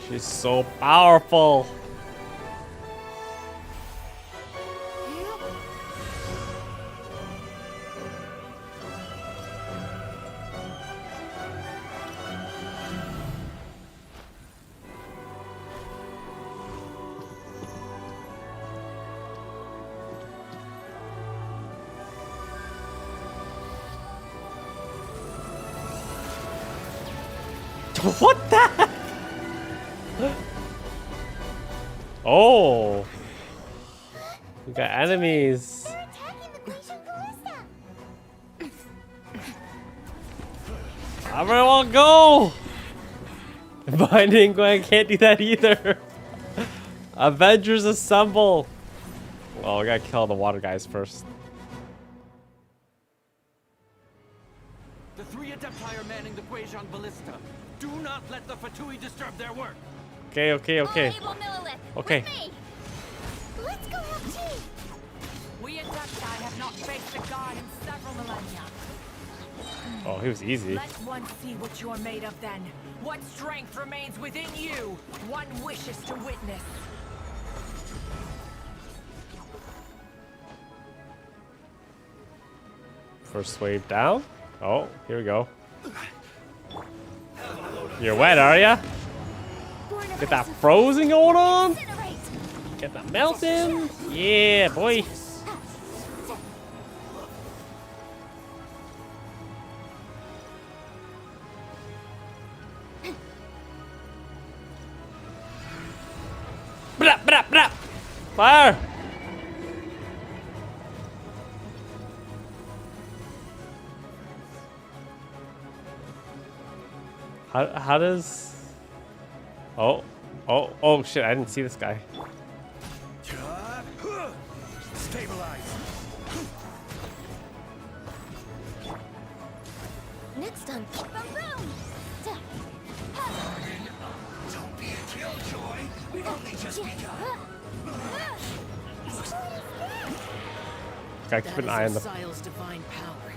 She's so powerful. What the heck? Oh. We got enemies. They're attacking the Glazed Ballista. Everyone go! Binding, I can't do that either. Avengers assemble. Well, we gotta kill the water guys first. The 3 Adepti are manning the Glazed Ballista. Do not let the Fatui disturb their work. Okay. All able Millelith, Okay. with me. Let's go help Jade. We Adepti have not faced a god in several millennia. Oh, he was easy. Let one see what you are made of then. What strength remains within you. One wishes to witness. First wave down. Oh, here we go. You're wet, are ya? Get that frozen going on. Get that melting. Yeah, boy. Brap, brap, brap. Fire. How does... Oh shit, I didn't see this guy. Stabilize. Next on Don't be a killjoy. We've only just begun. Gotta keep an eye on the... Sile's divine power.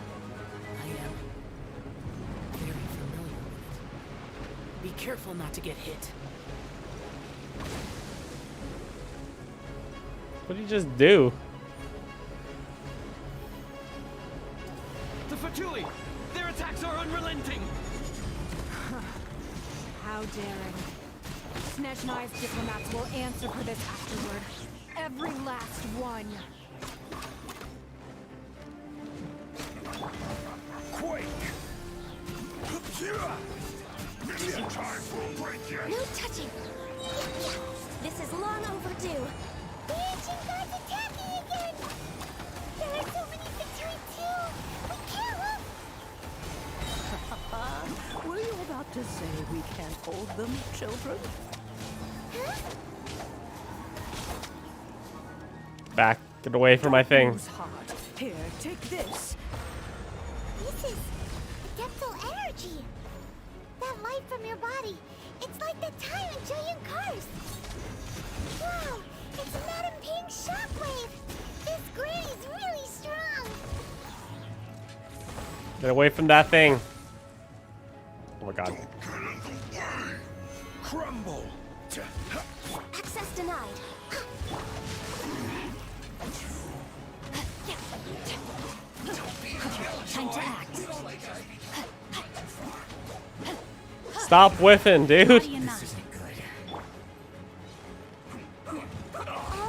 I am very familiar with it. Be careful not to get hit. What did you just do? The Fatui! Their attacks are unrelenting! How daring. Snezhnai's diplomats will answer for this afterward. Every last one. Quake! Isn't time for a break yet. no touching. This is long overdue. The ancient god's attacking again. There are so many Fatui too. We can't look. Were you about to say we can't hold them, children? Back. Get away from my thing. Who's hard? Here, take this. This is adeptal energy. That light from your body. It's like the time in Julian Cars. Wow, it's Madam Ping's shockwave. This granny's really strong. Get away from that thing. Oh my god. Crumble. Access denied. Time to act. Stop whiffing, dude. All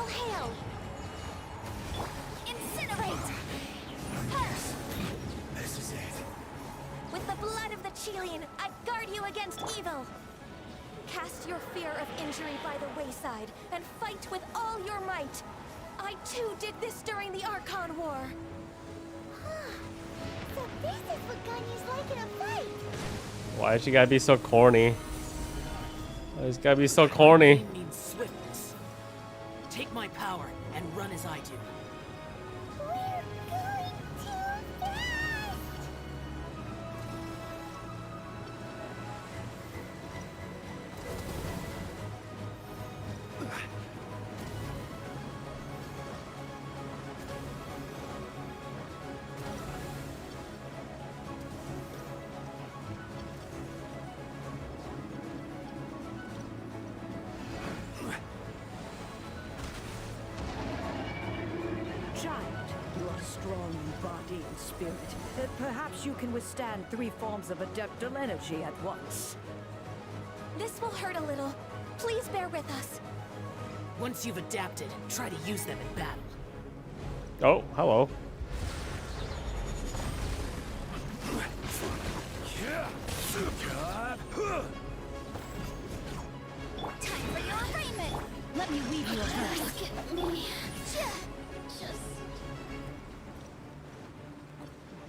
hail. Incinerate. This is it. With the blood of the Chilean, I guard you against evil. Cast your fear of injury by the wayside and fight with all your might. I too did this during the Arkhan War. So this is what Ganyu's like in a fight. Why she gotta be so corny? Why she gotta be so corny? It means swiftness. Take my power and run as I do. We're going too fast. Child, you are strong in body and spirit. Perhaps you can withstand 3 forms of adeptal energy at once. This will hurt a little. Please bear with us. Once you've adapted, try to use them in battle. Oh, hello.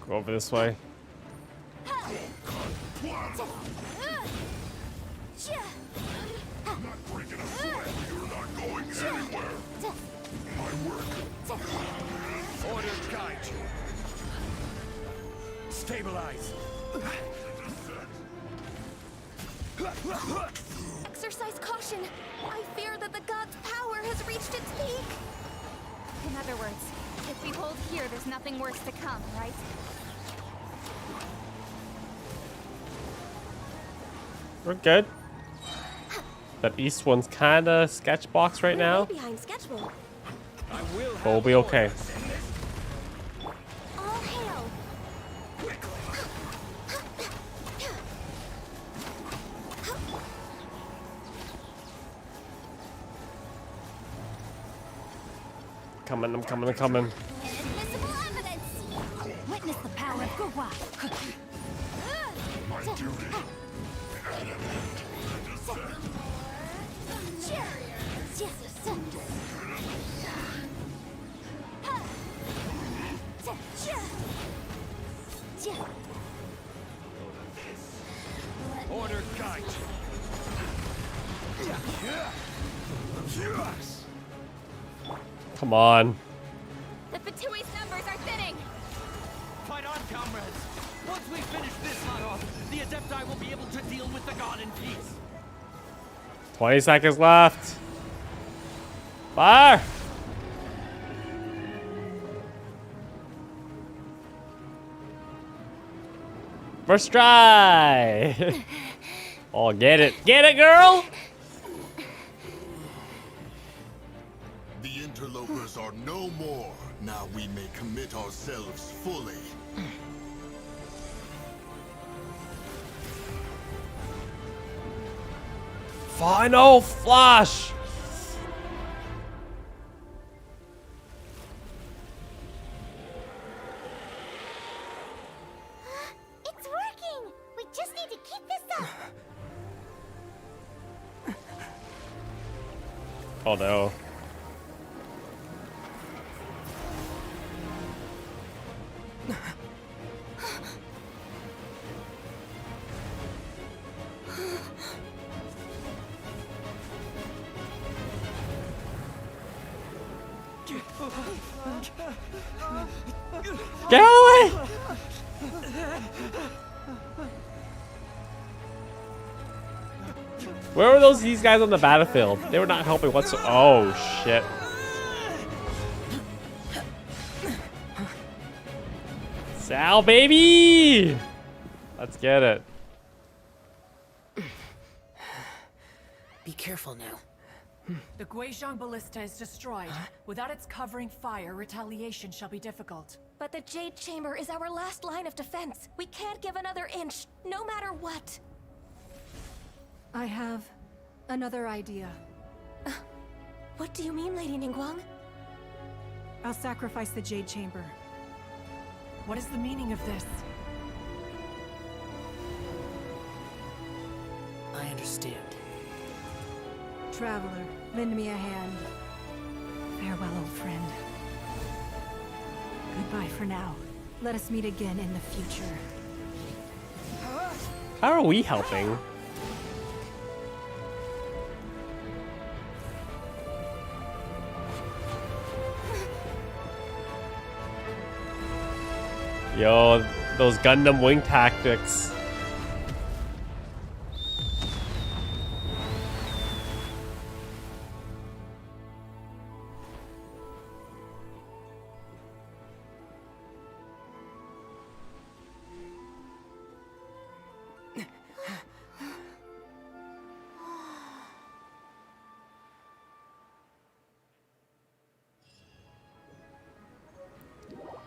Go over this way. Not breaking a sweat. You're not going anywhere. My work. Order guide you. Stabilize. Exercise caution. I fear that the god's power has reached its peak. In other words, if we hold here, there's nothing worse to come, right? We're good. That east one's kinda sketchbox right now. Behind schedule. But we'll be okay. All hail. Coming, I'm coming, I'm coming. Invisible evidence! Witness the power of Gurwa! My duty. Order guide you. Come on. The Fatui's numbers are thinning! Fight on, comrades! Once we finish this hunt off, the Adepti will be able to deal with the god in peace. 20 seconds left. Fire! First try! Oh, get it. Get it, girl! The interlopers are no more. Now we may commit ourselves fully. Final flash! It's working! We just need to keep this up! Oh no. Get away! Where were these guys on the battlefield? They were not helping whatsoever. Oh shit. Sal, baby! Let's get it. Be careful now. The Guizhong Ballista is destroyed. Without its covering fire, retaliation shall be difficult. But the Jade Chamber is our last line of defense. We can't give another inch, no matter what. I have another idea. What do you mean, Lady Ningguang? I'll sacrifice the Jade Chamber. What is the meaning of this? I understand. Traveler, lend me a hand. Farewell, old friend. Goodbye for now. Let us meet again in the future. How are we helping? Yo, those Gundam wing tactics.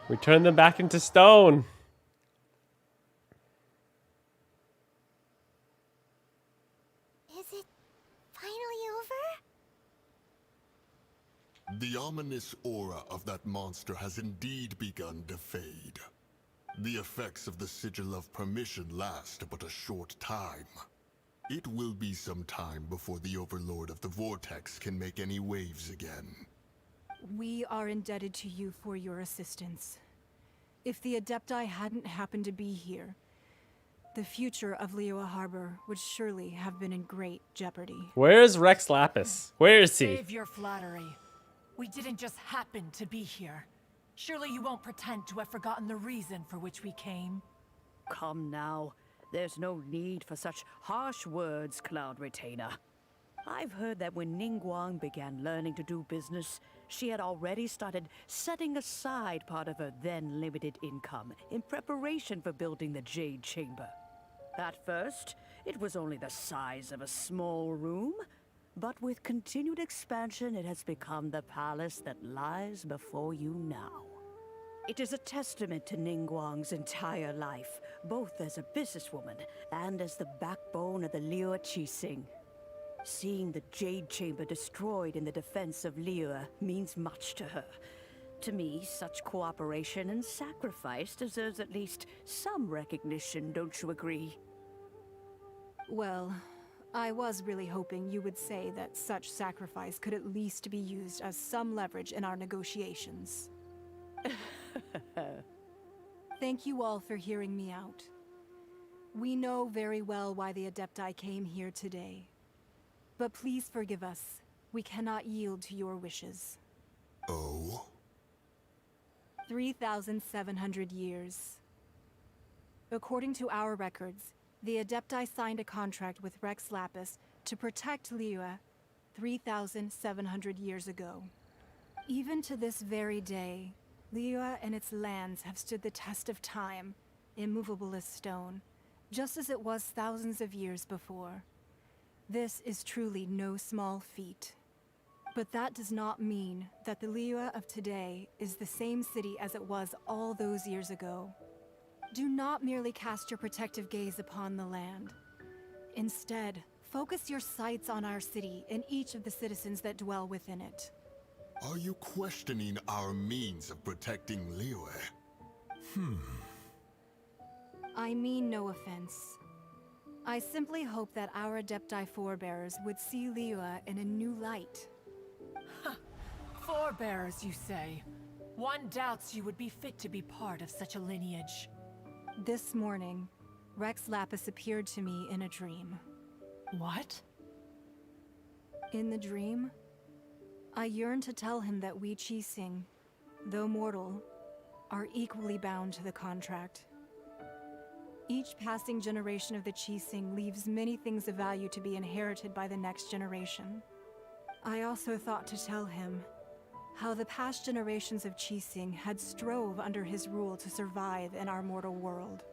We turn them back into stone. Is it finally over? The ominous aura of that monster has indeed begun to fade. The effects of the Sigil of Permission last but a short time. It will be some time before the Overlord of the Vortex can make any waves again. We are indebted to you for your assistance. If the Adepti hadn't happened to be here, the future of Liyue Harbor would surely have been in great jeopardy. Where's Rex Lapis? Where is he? Save your flattery. We didn't just happen to be here. Surely you won't pretend to have forgotten the reason for which we came. Come now. There's no need for such harsh words, Cloud Retainer. I've heard that when Ningguang began learning to do business, she had already started setting aside part of her then limited income in preparation for building the Jade Chamber. At first, it was only the size of a small room, but with continued expansion, it has become the palace that lies before you now. It is a testament to Ningguang's entire life, both as a businesswoman and as the backbone of the Liyue Qixing. Seeing the Jade Chamber destroyed in the defense of Liyue means much to her. To me, such cooperation and sacrifice deserves at least some recognition, don't you agree? Well, I was really hoping you would say that such sacrifice could at least be used as some leverage in our negotiations. Thank you all for hearing me out. We know very well why the Adepti came here today. But please forgive us. We cannot yield to your wishes. Oh? 3,700 years. According to our records, the Adepti signed a contract with Rex Lapis to protect Liyue 3,700 years ago. Even to this very day, Liyue and its lands have stood the test of time, immovable as stone, just as it was thousands of years before. This is truly no small feat. But that does not mean that the Liyue of today is the same city as it was all those years ago. Do not merely cast your protective gaze upon the land. Instead, focus your sights on our city and each of the citizens that dwell within it. Are you questioning our means of protecting Liyue? I mean no offense. I simply hope that our Adepti forebears would see Liyue in a new light. Forebearers, you say? One doubts you would be fit to be part of such a lineage. This morning, Rex Lapis appeared to me in a dream. What? In the dream, I yearned to tell him that we Qixing, though mortal, are equally bound to the contract. Each passing generation of the Qixing leaves many things of value to be inherited by the next generation. I also thought to tell him how the past generations of Qixing had strove under his rule to survive in our mortal world,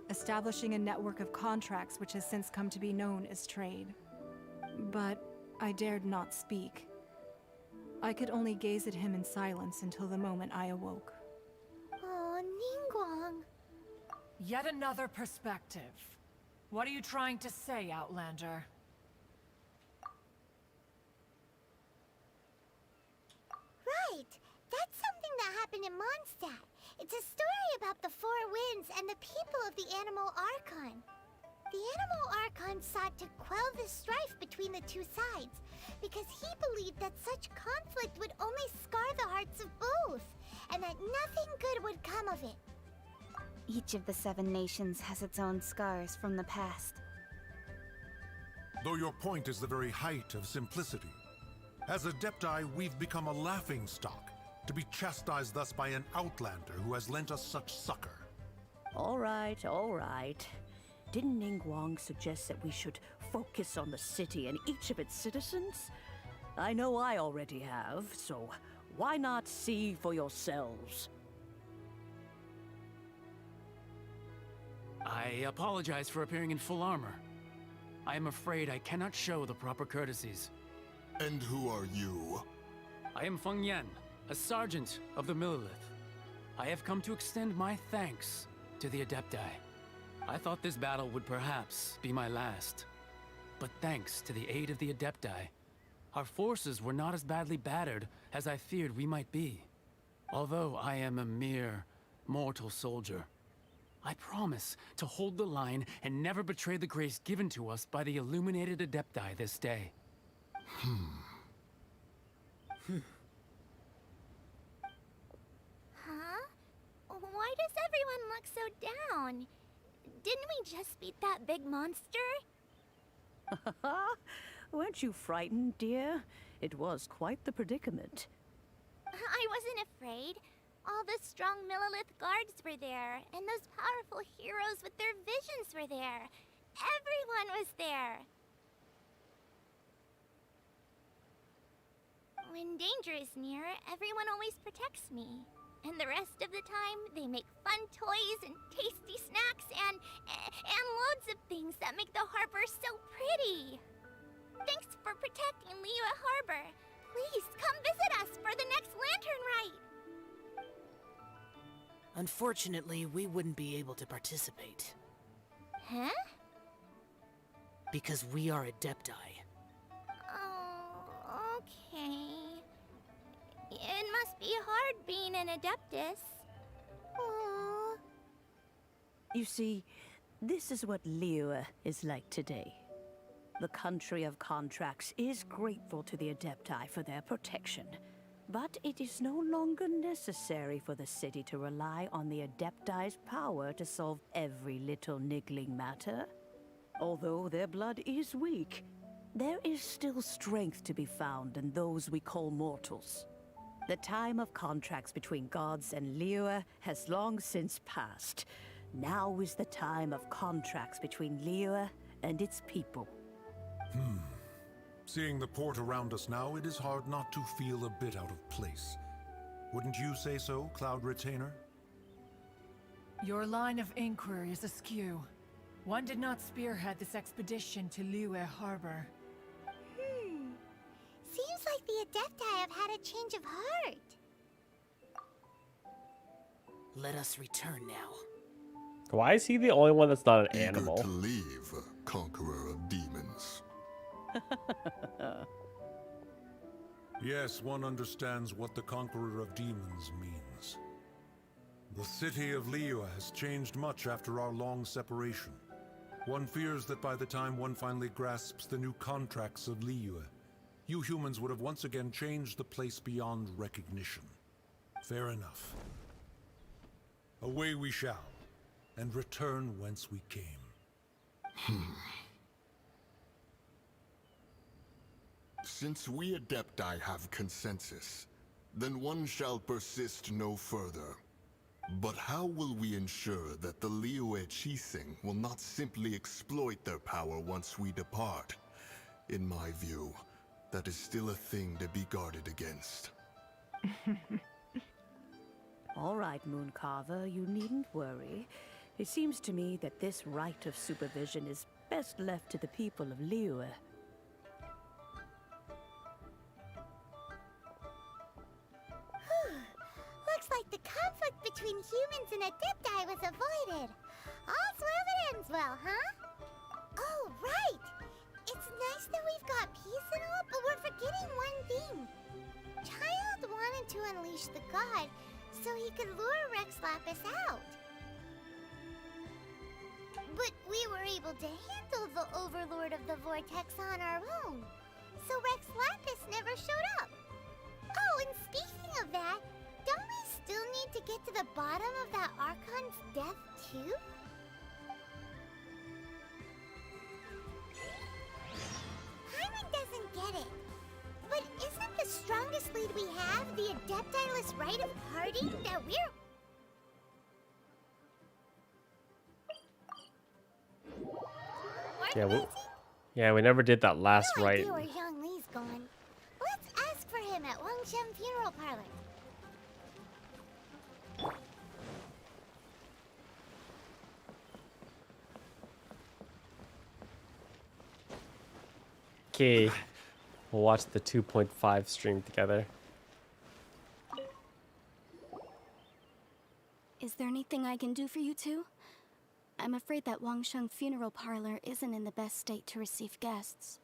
establishing a network of contracts which has since come to be known as trade. But I dared not speak. I could only gaze at him in silence until the moment I awoke. Oh, Ningguang. Yet another perspective. What are you trying to say, Outlander? Right! That's something that happened in Mondstadt. It's a story about the Four Winds and the people of the Animal Arkhan. The Animal Arkhan sought to quell the strife between the two sides, because he believed that such conflict would only scar the hearts of both, and that nothing good would come of it. Each of the 7 nations has its own scars from the past. Though your point is the very height of simplicity. As Adepti, we've become a laughingstock, to be chastised thus by an outlander who has lent us such succor. All right, all right. Didn't Ningguang suggest that we should focus on the city and each of its citizens? I know I already have, so why not see for yourselves? I apologize for appearing in full armor. I am afraid I cannot show the proper courtesies. And who are you? I am Feng Yan, a sergeant of the Millelith. I have come to extend my thanks to the Adepti. I thought this battle would perhaps be my last. But thanks to the aid of the Adepti, our forces were not as badly battered as I feared we might be. Although I am a mere mortal soldier, I promise to hold the line and never betray the grace given to us by the illuminated Adepti this day. Huh? Why talk so down? Didn't we just beat that big monster? Weren't you frightened, dear? It was quite the predicament. I wasn't afraid. All the strong Millelith guards were there, and those powerful heroes with their visions were there. Everyone was there. When danger is near, everyone always protects me. And the rest of the time, they make fun toys and tasty snacks and loads of things that make the harbor so pretty. Thanks for protecting Liyue Harbor. Please come visit us for the next lantern rite. Unfortunately, we wouldn't be able to participate. Huh? Because we are Adepti. Oh, okay. It must be hard being an Adeptus. Aww. You see, this is what Liyue is like today. The country of contracts is grateful to the Adepti for their protection. But it is no longer necessary for the city to rely on the Adepti's power to solve every little niggling matter. Although their blood is weak, there is still strength to be found in those we call mortals. The time of contracts between gods and Liyue has long since passed. Now is the time of contracts between Liyue and its people. Seeing the port around us now, it is hard not to feel a bit out of place. Wouldn't you say so, Cloud Retainer? Your line of inquiry is askew. One did not spearhead this expedition to Liyue Harbor. Seems like the Adepti have had a change of heart. Let us return now. Why is he the only one that's not an Eager animal? to leave, Conqueror of Demons. Yes, one understands what the Conqueror of Demons means. The city of Liyue has changed much after our long separation. One fears that by the time one finally grasps the new contracts of Liyue, you humans would have once again changed the place beyond recognition. Fair enough. Away we shall, and return whence we came. Since we Adepti have consensus, then one shall persist no further. But how will we ensure that the Liyue Chising will not simply exploit their power once we depart? In my view, that is still a thing to be guarded against. All right, Mooncarver, you needn't worry. It seems to me that this right of supervision is best left to the people of Liyue. Looks like the conflict between humans and Adepti was avoided. All's well that ends well, huh? Oh, right! It's nice that we've got peace and all, but we're forgetting one thing. Child wanted to unleash the god so he could lure Rex Lapis out. But we were able to handle the Overlord of the Vortex on our own, so Rex Lapis never showed up. Oh, and speaking of that, don't we still need to get to the bottom of that Arkhan's death, too? Paimon doesn't get it. But isn't the strongest lead we have the Adepti-less rite of parting that we're... Yeah, we never did that last No right. idea where Zhang Li's gone. Let's ask for him at Wangshen Funeral Parlor. Okay, we'll watch the 2.5 stream together. Is there anything I can do for you two? I'm afraid that Wangshen Funeral Parlor isn't in the best state to receive guests.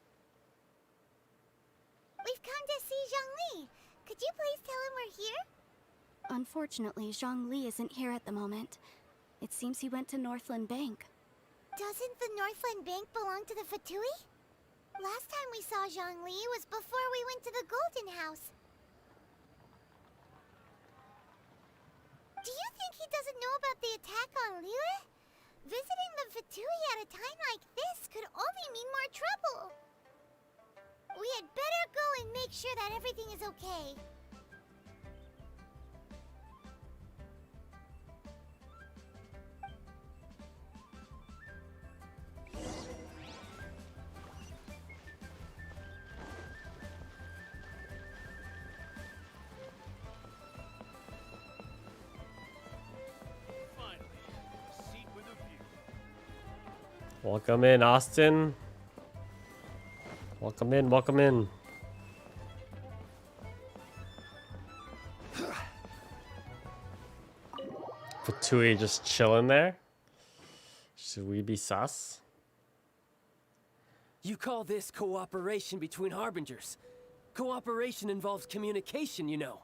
We've come to see Zhang Li. Could you please tell him we're here? Unfortunately, Zhang Li isn't here at the moment. It seems he went to Northland Bank. Doesn't the Northland Bank belong to the Fatui? Last time we saw Zhang Li was before we went to the Golden House. Do you think he doesn't know about the attack on Liyue? Visiting the Fatui at a time like this could only mean more trouble. We had better go and make sure that everything is okay. Welcome in, Austin. Welcome in, welcome in. Fatui just chilling there. Should we be sus? You call this cooperation between harbingers? Cooperation involves communication, you know.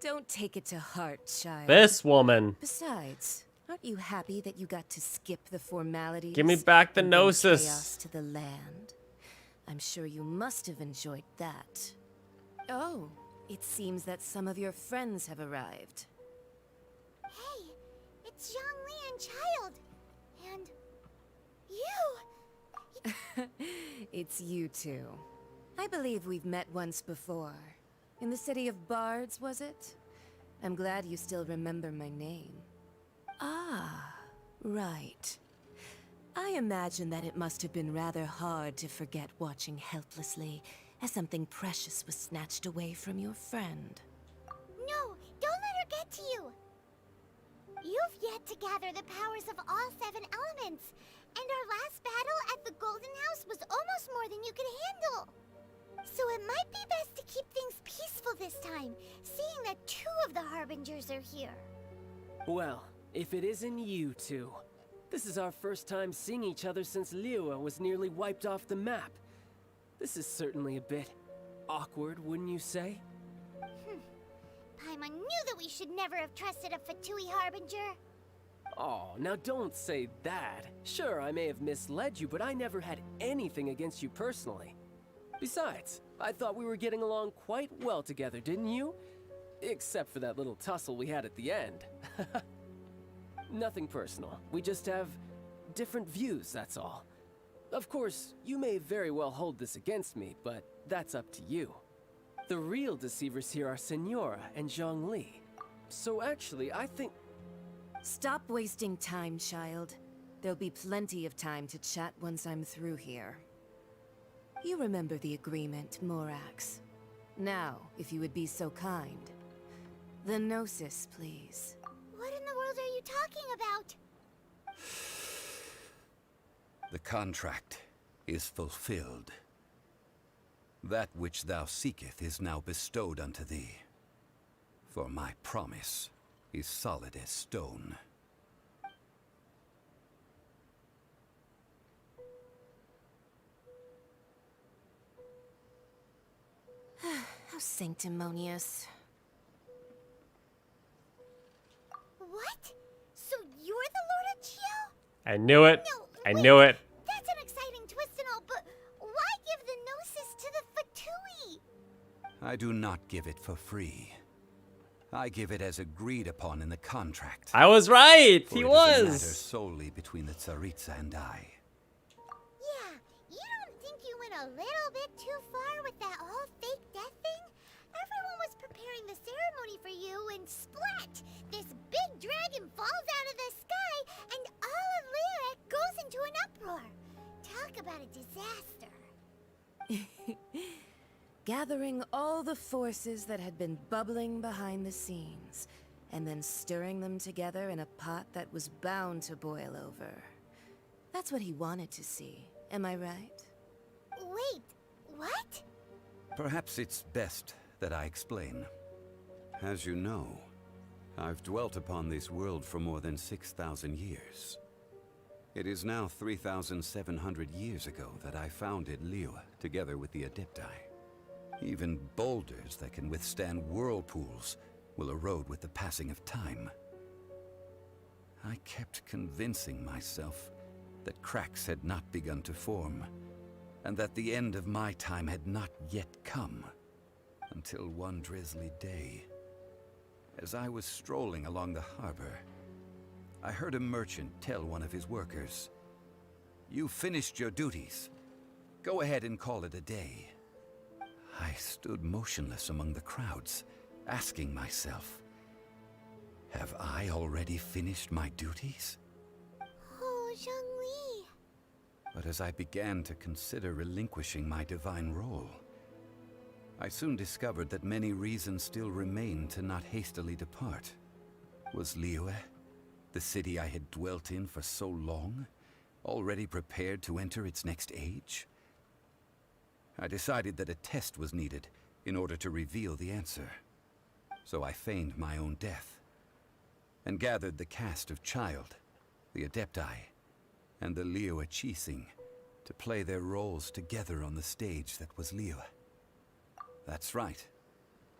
Don't take it to heart, child. This woman. Besides, aren't you happy that you got to skip the formalities? Give me back the and bring gnosis. chaos to the land. I'm sure you must have enjoyed that. Oh, it seems that some of your friends have arrived. Hey, it's Zhongli and Child. And you. It's you two. I believe we've met once before. In the city of Bards, was it? I'm glad you still remember my name. Ah, right. I imagine that it must have been rather hard to forget watching helplessly as something precious was snatched away from your friend. No, don't let her get to you. You've yet to gather the powers of all 7 elements, and our last battle at the Golden House was almost more than you could handle. So it might be best to keep things peaceful this time, seeing that 2 of the Harbingers are here. Well, if it isn't you two. This is our first time seeing each other since Liyue was nearly wiped off the map. This is certainly a bit awkward, wouldn't you say? Paimon knew that we should never have trusted a Fatui Harbinger. Oh, now don't say that. Sure, I may have misled you, but I never had anything against you personally. Besides, I thought we were getting along quite well together, didn't you? Except for that little tussle we had at the end. Nothing personal. We just have different views, that's all. Of course, you may very well hold this against me, but that's up to you. The real deceivers here are Senora and Zhongli. So actually, I think... Stop wasting time, child. There'll be plenty of time to chat once I'm through here. You remember the agreement, Morax. Now, if you would be so kind. The Gnosis, please. What in the world are you talking about? The contract is fulfilled. That which thou seeketh is now bestowed unto thee. For my promise is solid as stone. How sanctimonious. What? So you're the Lord of Chio? I knew it. No, I wait, knew it. That's an exciting twist and all, but why give the Gnosis to the Fatui? I do not give it for free. I give it as agreed upon in the contract. I was right. For He it is a matter was. solely between the Tsaritsa and I. Yeah, you don't think you went a little bit too far with that whole fake death thing? Everyone was preparing the ceremony for you and splat! This big dragon falls out of the sky and all of Liyue goes into an uproar. Talk about a disaster. Gathering all the forces that had been bubbling behind the scenes, and then stirring them together in a pot that was bound to boil over. That's what he wanted to see, am I right? Wait, what? Perhaps it's best that I explain. As you know, I've dwelt upon this world for more than 6,000 years. It is now 3,700 years ago that I founded Liyue together with the Adepti. Even boulders that can withstand whirlpools will erode with the passing of time. I kept convincing myself that cracks had not begun to form, and that the end of my time had not yet come. Until one drizzly day, as I was strolling along the harbor, I heard a merchant tell one of his workers, "You finished your duties. Go ahead and call it a day." I stood motionless among the crowds, asking myself, have I already finished my duties? Oh, Zhongli. But as I began to consider relinquishing my divine role, I soon discovered that many reasons still remained to not hastily depart. Was Liyue, the city I had dwelt in for so long, already prepared to enter its next age? I decided that a test was needed in order to reveal the answer. So I feigned my own death, and gathered the cast of Child, the Adepti, and the Liyue Qixing to play their roles together on the stage that was Liyue. That's right,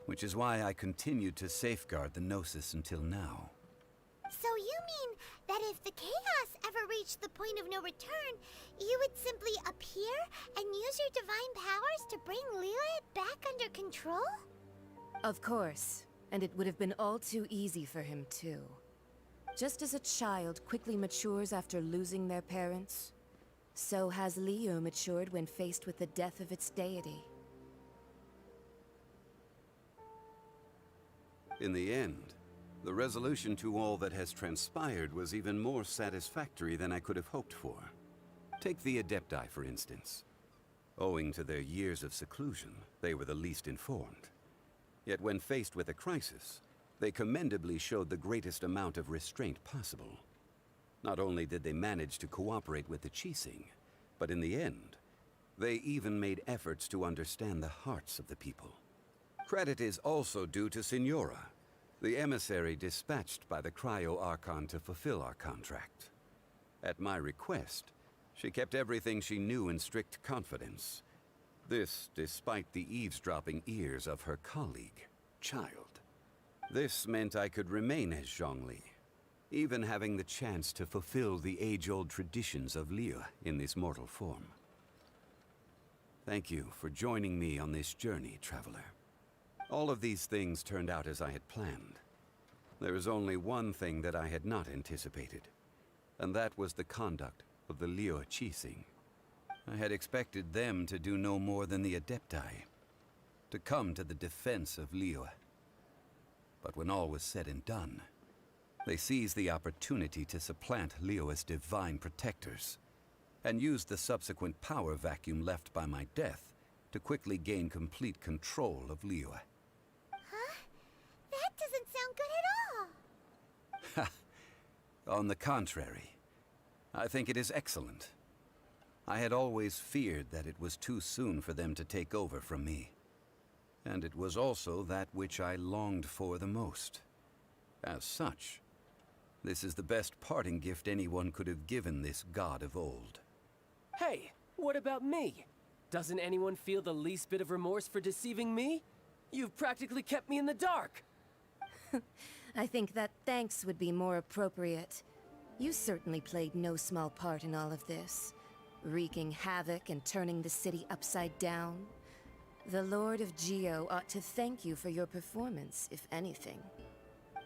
which is why I continued to safeguard the Gnosis until now. So you mean that if the chaos ever reached the point of no return, you would simply appear and use your divine powers to bring Liyue back under control? Of course, and it would have been all too easy for him too. Just as a child quickly matures after losing their parents, so has Liyue matured when faced with the death of its deity. In the end, the resolution to all that has transpired was even more satisfactory than I could have hoped for. Take the Adepti, for instance. Owing to their years of seclusion, they were the least informed. Yet when faced with a crisis, they commendably showed the greatest amount of restraint possible. Not only did they manage to cooperate with the Qixing, but in the end, they even made efforts to understand the hearts of the people. Credit is also due to Signora, the emissary dispatched by the Cryo-Archon to fulfill our contract. At my request, she kept everything she knew in strict confidence. This despite the eavesdropping ears of her colleague, Child. This meant I could remain as Zhongli, even having the chance to fulfill the age-old traditions of Liyue in this mortal form. Thank you for joining me on this journey, Traveler. All of these things turned out as I had planned. There is only one thing that I had not anticipated, and that was the conduct of the Liyue Qixing. I had expected them to do no more than the Adepti, to come to the defense of Liyue. But when all was said and done, they seized the opportunity to supplant Liyue's divine protectors, and used the subsequent power vacuum left by my death to quickly gain complete control of Liyue. Huh? That doesn't sound good at all. On the contrary, I think it is excellent. I had always feared that it was too soon for them to take over from me. And it was also that which I longed for the most. As such, this is the best parting gift anyone could have given this god of old. Hey, what about me? Doesn't anyone feel the least bit of remorse for deceiving me? You've practically kept me in the dark. I think that thanks would be more appropriate. You certainly played no small part in all of this, wreaking havoc and turning the city upside down. The Lord of Geo ought to thank you for your performance, if anything.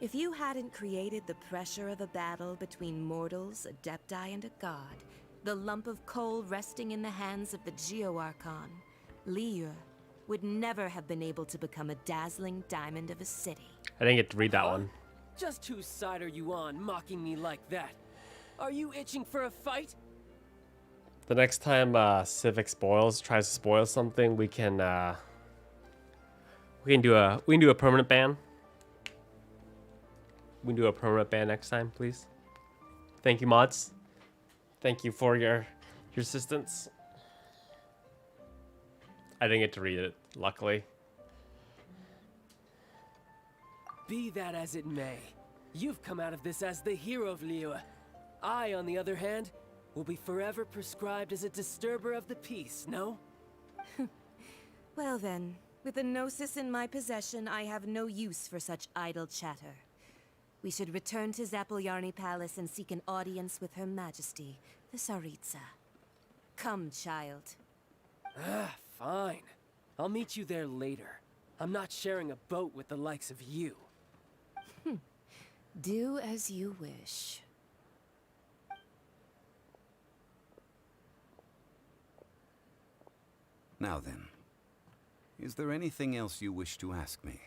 If you hadn't created the pressure of a battle between mortals, Adepti, and a god, the lump of coal resting in the hands of the Geo-Archon, Liyue would never have been able to become a dazzling diamond of a city. I didn't get to read that one. Just whose side are you on, mocking me like that? Are you itching for a fight? The next time Civic tries to spoil something, we can do a permanent ban. We can do a permanent ban next time, please. Thank you, mods. Thank you for your assistance. I didn't get to read it, luckily. Be that as it may, you've come out of this as the hero of Liyue. I, on the other hand, will be forever prescribed as a disturber of the peace, no? Well then, with the Gnosis in my possession, I have no use for such idle chatter. We should return to Zapoljarny Palace and seek an audience with Her Majesty, the Tsaritsa. Come, child. Fine. I'll meet you there later. I'm not sharing a boat with the likes of you. Do as you wish. Now then, is there anything else you wish to ask me?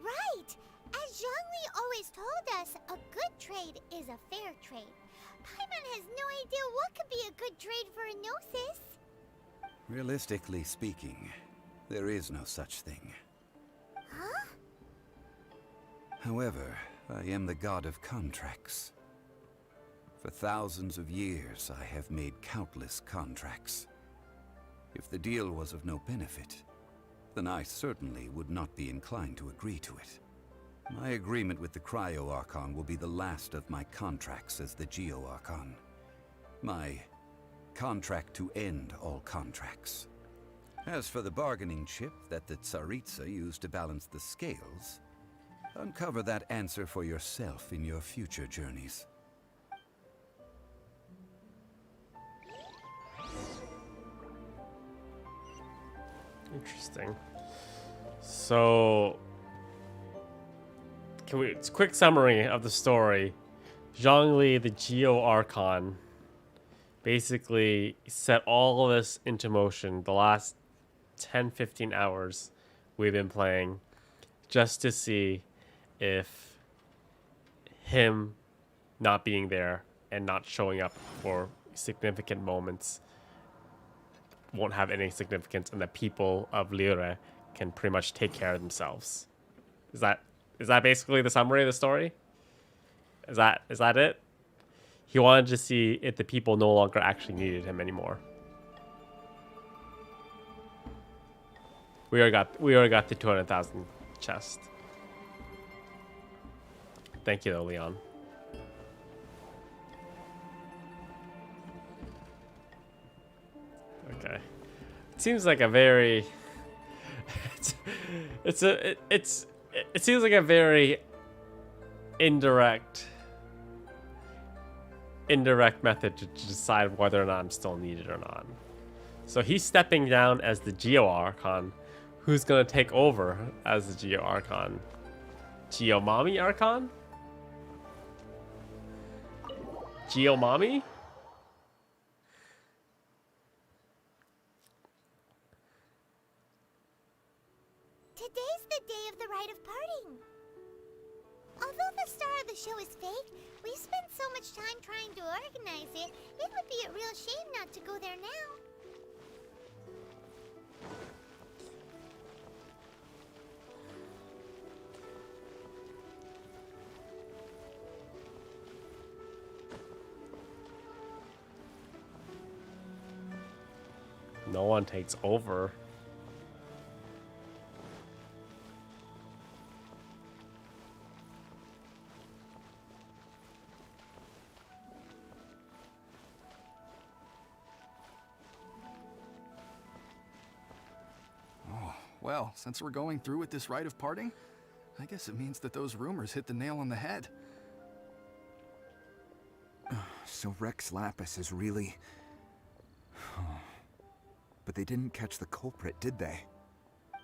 Right! As Zhongli always told us, a good trade is a fair trade. Paimon has no idea what could be a good trade for a Gnosis. Realistically speaking, there is no such thing. Huh? However, I am the god of contracts. For thousands of years, I have made countless contracts. If the deal was of no benefit, then I certainly would not be inclined to agree to it. My agreement with the Cryo-Archon will be the last of my contracts as the Geo-Archon. My contract to end all contracts. As for the bargaining chip that the Tsaritsa used to balance the scales, uncover that answer for yourself in your future journeys. Interesting. So, it's a quick summary of the story. Zhongli, the Geo-Archon, basically set all of this into motion the last 10-15 hours we've been playing just to see if him not being there and not showing up for significant moments won't have any significance, and the people of Liyue can pretty much take care of themselves. Is that basically the summary of the story? Is that it? He wanted to see if the people no longer actually needed him anymore. We already got the 200,000 chest. Thank you though, Leon. Okay. It seems like a very it seems like a very indirect method to decide whether or not I'm still needed or not. So he's stepping down as the Geo-Archon. Who's gonna take over as the Geo-Archon? Geo-Mommy Archon? Geo-Mommy? Today's the day of the rite of parting. Although the star of the show is fake, we spent so much time trying to organize it, it would be a real shame not to go there now. No one takes over. Well, since we're going through with this rite of parting, I guess it means that those rumors hit the nail on the head. So Rex Lapis is really... But they didn't catch the culprit, did they?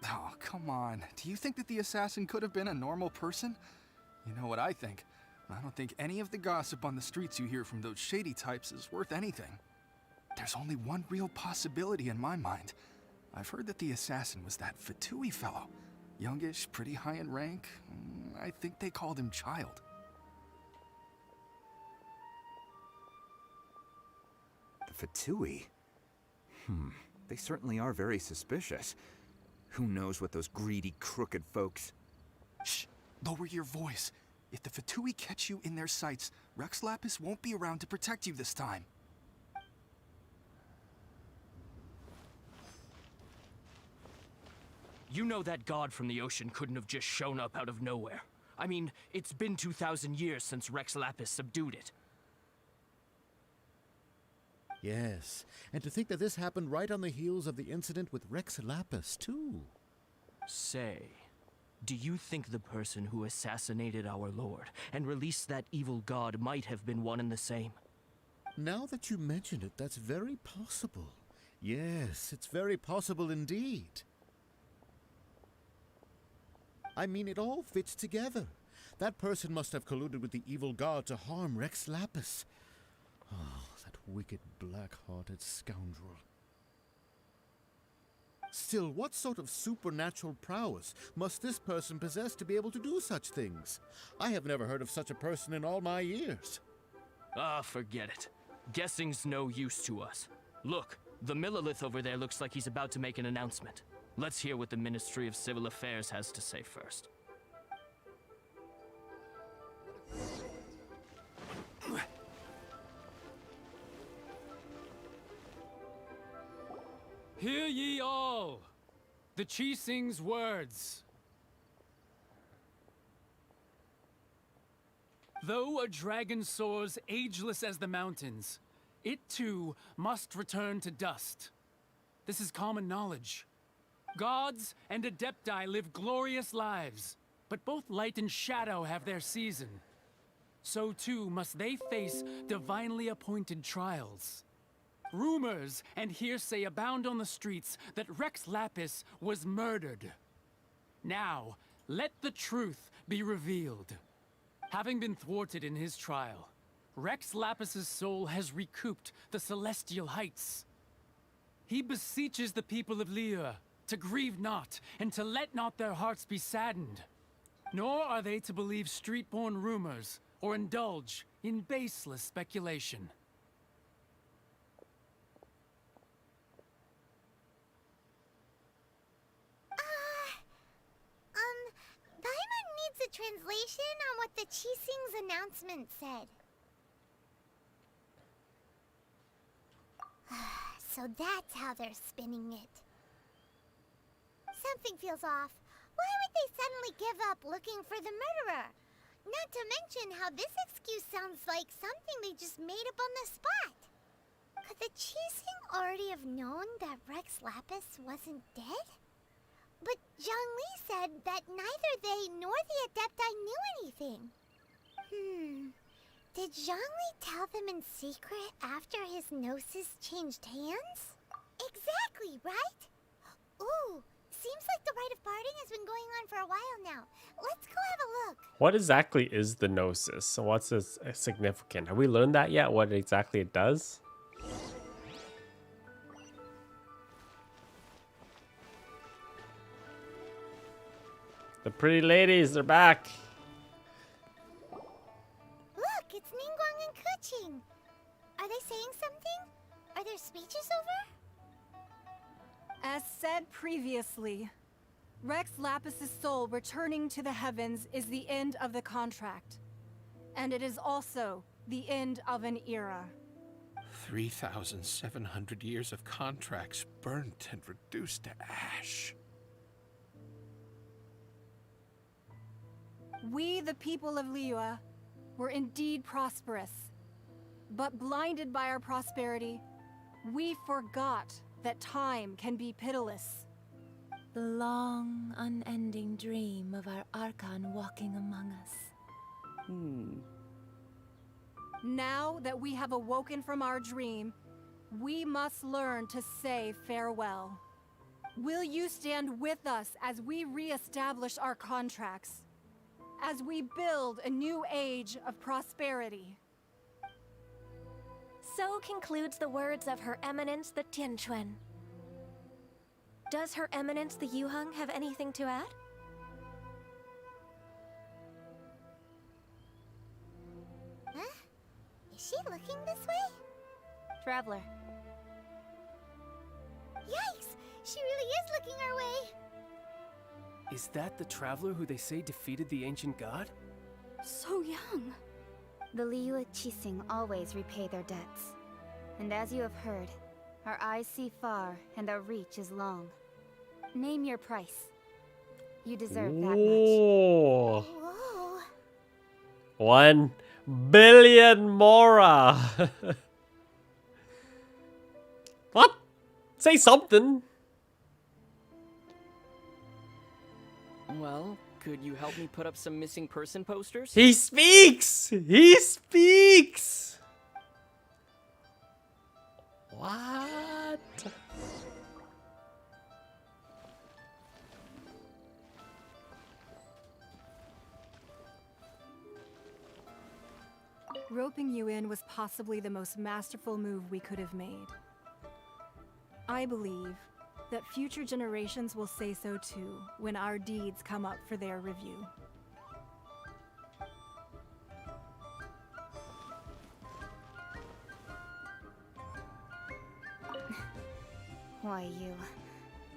Oh, come on. Do you think that the assassin could have been a normal person? You know what I think. I don't think any of the gossip on the streets you hear from those shady types is worth anything. There's only one real possibility in my mind. I've heard that the assassin was that Fatui fellow. Youngish, pretty high in rank. I think they called him Child. The Fatui? They certainly are very suspicious. Who knows what those greedy, crooked folks... Shh! Lower your voice. If the Fatui catch you in their sights, Rex Lapis won't be around to protect you this time. You know that god from the ocean couldn't have just shown up out of nowhere. I mean, it's been 2,000 years since Rex Lapis subdued it. Yes, and to think that this happened right on the heels of the incident with Rex Lapis, too. Say, do you think the person who assassinated our lord and released that evil god might have been one and the same? Now that you mention it, that's very possible. Yes, it's very possible indeed. I mean, it all fits together. That person must have colluded with the evil god to harm Rex Lapis. Oh, that wicked, black-hearted scoundrel. Still, what sort of supernatural prowess must this person possess to be able to do such things? I have never heard of such a person in all my years. Ah, forget it. Guessing's no use to us. Look, the Millelith over there looks like he's about to make an announcement. Let's hear what the Ministry of Civil Affairs has to say first. Hear ye all, the Qixing's words. Though a dragon soars ageless as the mountains, it too must return to dust. This is common knowledge. Gods and Adepti live glorious lives, but both light and shadow have their season. So too must they face divinely appointed trials. Rumors and hearsay abound on the streets that Rex Lapis was murdered. Now, let the truth be revealed. Having been thwarted in his trial, Rex Lapis's soul has recouped the celestial heights. He beseeches the people of Liyue to grieve not and to let not their hearts be saddened. Nor are they to believe street-born rumors or indulge in baseless speculation. Paimon needs a translation on what the Qixing's announcement said. So that's how they're spinning it. Something feels off. Why would they suddenly give up looking for the murderer? Not to mention how this excuse sounds like something they just made up on the spot. Could the Qixing already have known that Rex Lapis wasn't dead? But Zhongli said that neither they nor the Adepti knew anything. Did Zhongli tell them in secret after his gnosis changed hands? Exactly, right? Ooh, seems like the rite of parting has been going on for a while now. Let's go have a look. What exactly is the Gnosis? So what's its significant? Have we learned that yet? What exactly it does? The pretty ladies, they're back. Look, it's Ningguang and Keqing. Are they saying something? Are their speeches over? As said previously, Rex Lapis's soul returning to the heavens is the end of the contract. And it is also the end of an era. 3,700 years of contracts burnt and reduced to ash. We, the people of Liyue, were indeed prosperous. But blinded by our prosperity, we forgot that time can be pitiless. The long, unending dream of our Arkhan walking among us. Now that we have awoken from our dream, we must learn to say farewell. Will you stand with us as we re-establish our contracts? As we build a new age of prosperity? So concludes the words of Her Eminence the Tianquan. Does Her Eminence the Yuheng have anything to add? Huh? Is she looking this way? Traveler. Yikes! She really is looking our way! Is that the traveler who they say defeated the ancient god? So young. The Liyue Qixing always repay their debts. And as you have heard, our eyes see far and our reach is long. Name your price. You deserve that much. Whoa. 1 billion mora. What? Say something. Well, could you help me put up some missing person posters? He speaks! He speaks! What? Roping you in was possibly the most masterful move we could have made. I believe that future generations will say so too when our deeds come up for their review. Why, you...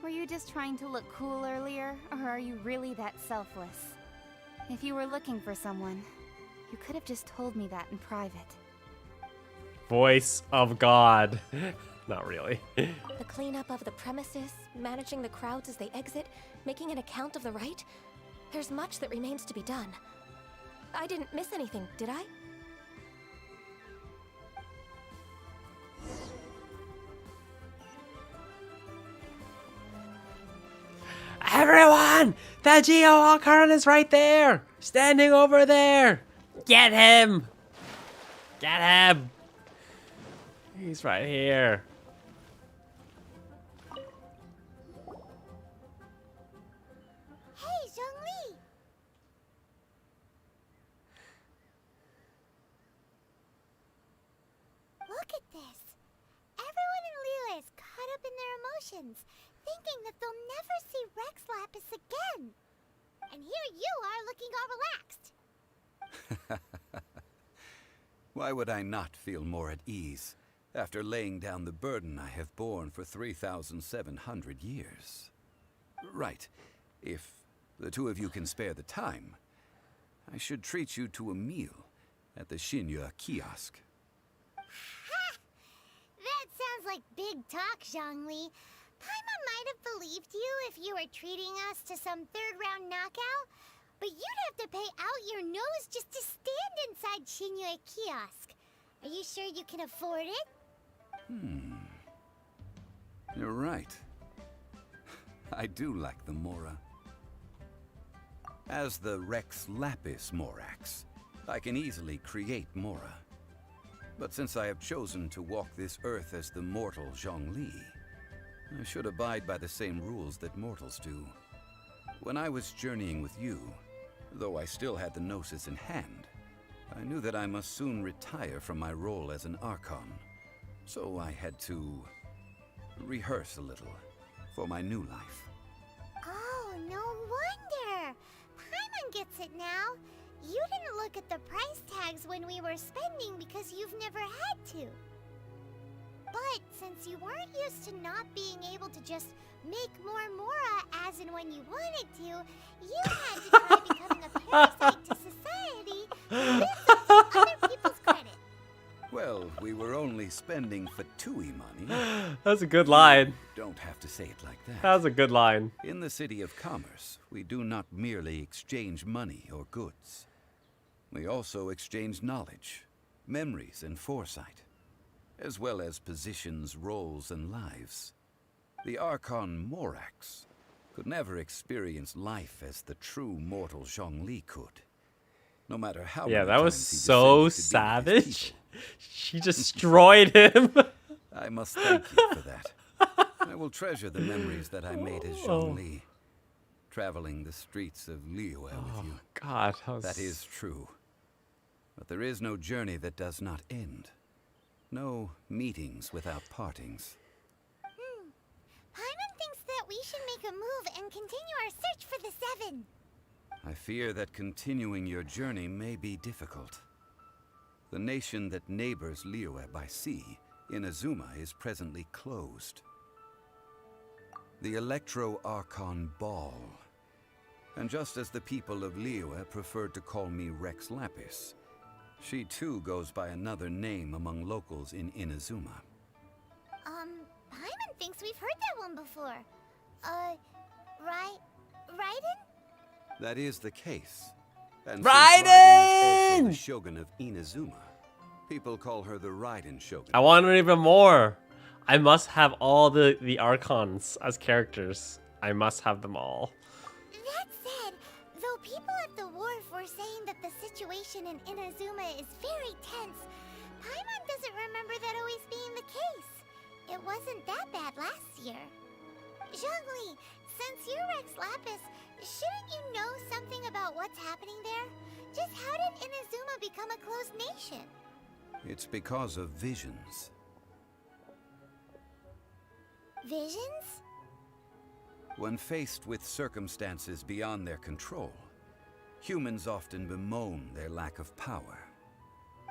Were you just trying to look cool earlier, or are you really that selfless? If you were looking for someone, you could have just told me that in private. Voice of God. Not really. The cleanup of the premises, managing the crowds as they exit, making an account of the rite. There's much that remains to be done. I didn't miss anything, did I? Everyone! The Geo Arkhan is right there! Standing over there! Get him! Get him! He's right here. Hey, Zhongli! Look at this. Everyone in Liyue is caught up in their emotions, thinking that they'll never see Rex Lapis again. And here you are looking all relaxed. Why would I not feel more at ease after laying down the burden I have borne for 3,700 years? Right. If the two of you can spare the time, I should treat you to a meal at the Shinya kiosk. Ha! That sounds like big talk, Zhongli. Paimon might have believed you if you were treating us to some third-round knockout, but you'd have to pay out your nose just to stand inside Shinya kiosk. Are you sure you can afford it? You're right. I do like the Mora. As the Rex Lapis Morax, I can easily create Mora. But since I have chosen to walk this earth as the mortal Zhongli, I should abide by the same rules that mortals do. When I was journeying with you, though I still had the Gnosis in hand, I knew that I must soon retire from my role as an Archon. So I had to rehearse a little for my new life. Oh, no wonder. Paimon gets it now. You didn't look at the price tags when we were spending because you've never had to. But since you weren't used to not being able to just make more Mora as and when you wanted to, you had to try becoming a parasite to society and live up to other people's credit. Well, we were only spending Fatui money. That's a good line. Don't have to say it like that. That was a good line. In the City of Commerce, we do not merely exchange money or goods. We also exchange knowledge, memories, and foresight, as well as positions, roles, and lives. The Arkhan Morax could never experience life as the true mortal Zhongli could. No matter how Yeah, many that was times he so descended to be with his savage. people. She destroyed him. I must thank you for that. I will treasure the memories that I made as Zhongli, traveling the streets of Liyue with you. God, that is true. But there is no journey that does not end. No meetings without partings. Paimon thinks that we should make a move and continue our search for the Seven. I fear that continuing your journey may be difficult. The nation that neighbors Liyue by sea, Inazuma, is presently closed. The Electro-Archon Ball. And just as the people of Liyue preferred to call me Rex Lapis, she too goes by another name among locals in Inazuma. Paimon thinks we've heard that one before. Raiden? That is the case. And Raiden! since Raiden is also the Shogun of Inazuma, people call her the Raiden Shogun. I want it even more. I must have all the Archons as characters. I must have them all. That said, though people at the wharf were saying that the situation in Inazuma is very tense, Paimon doesn't remember that always being the case. it wasn't that bad last year. Zhongli, since you're Rex Lapis, shouldn't you know something about what's happening there? Just how did Inazuma become a closed nation? It's because of visions. Visions? When faced with circumstances beyond their control, humans often bemoan their lack of power.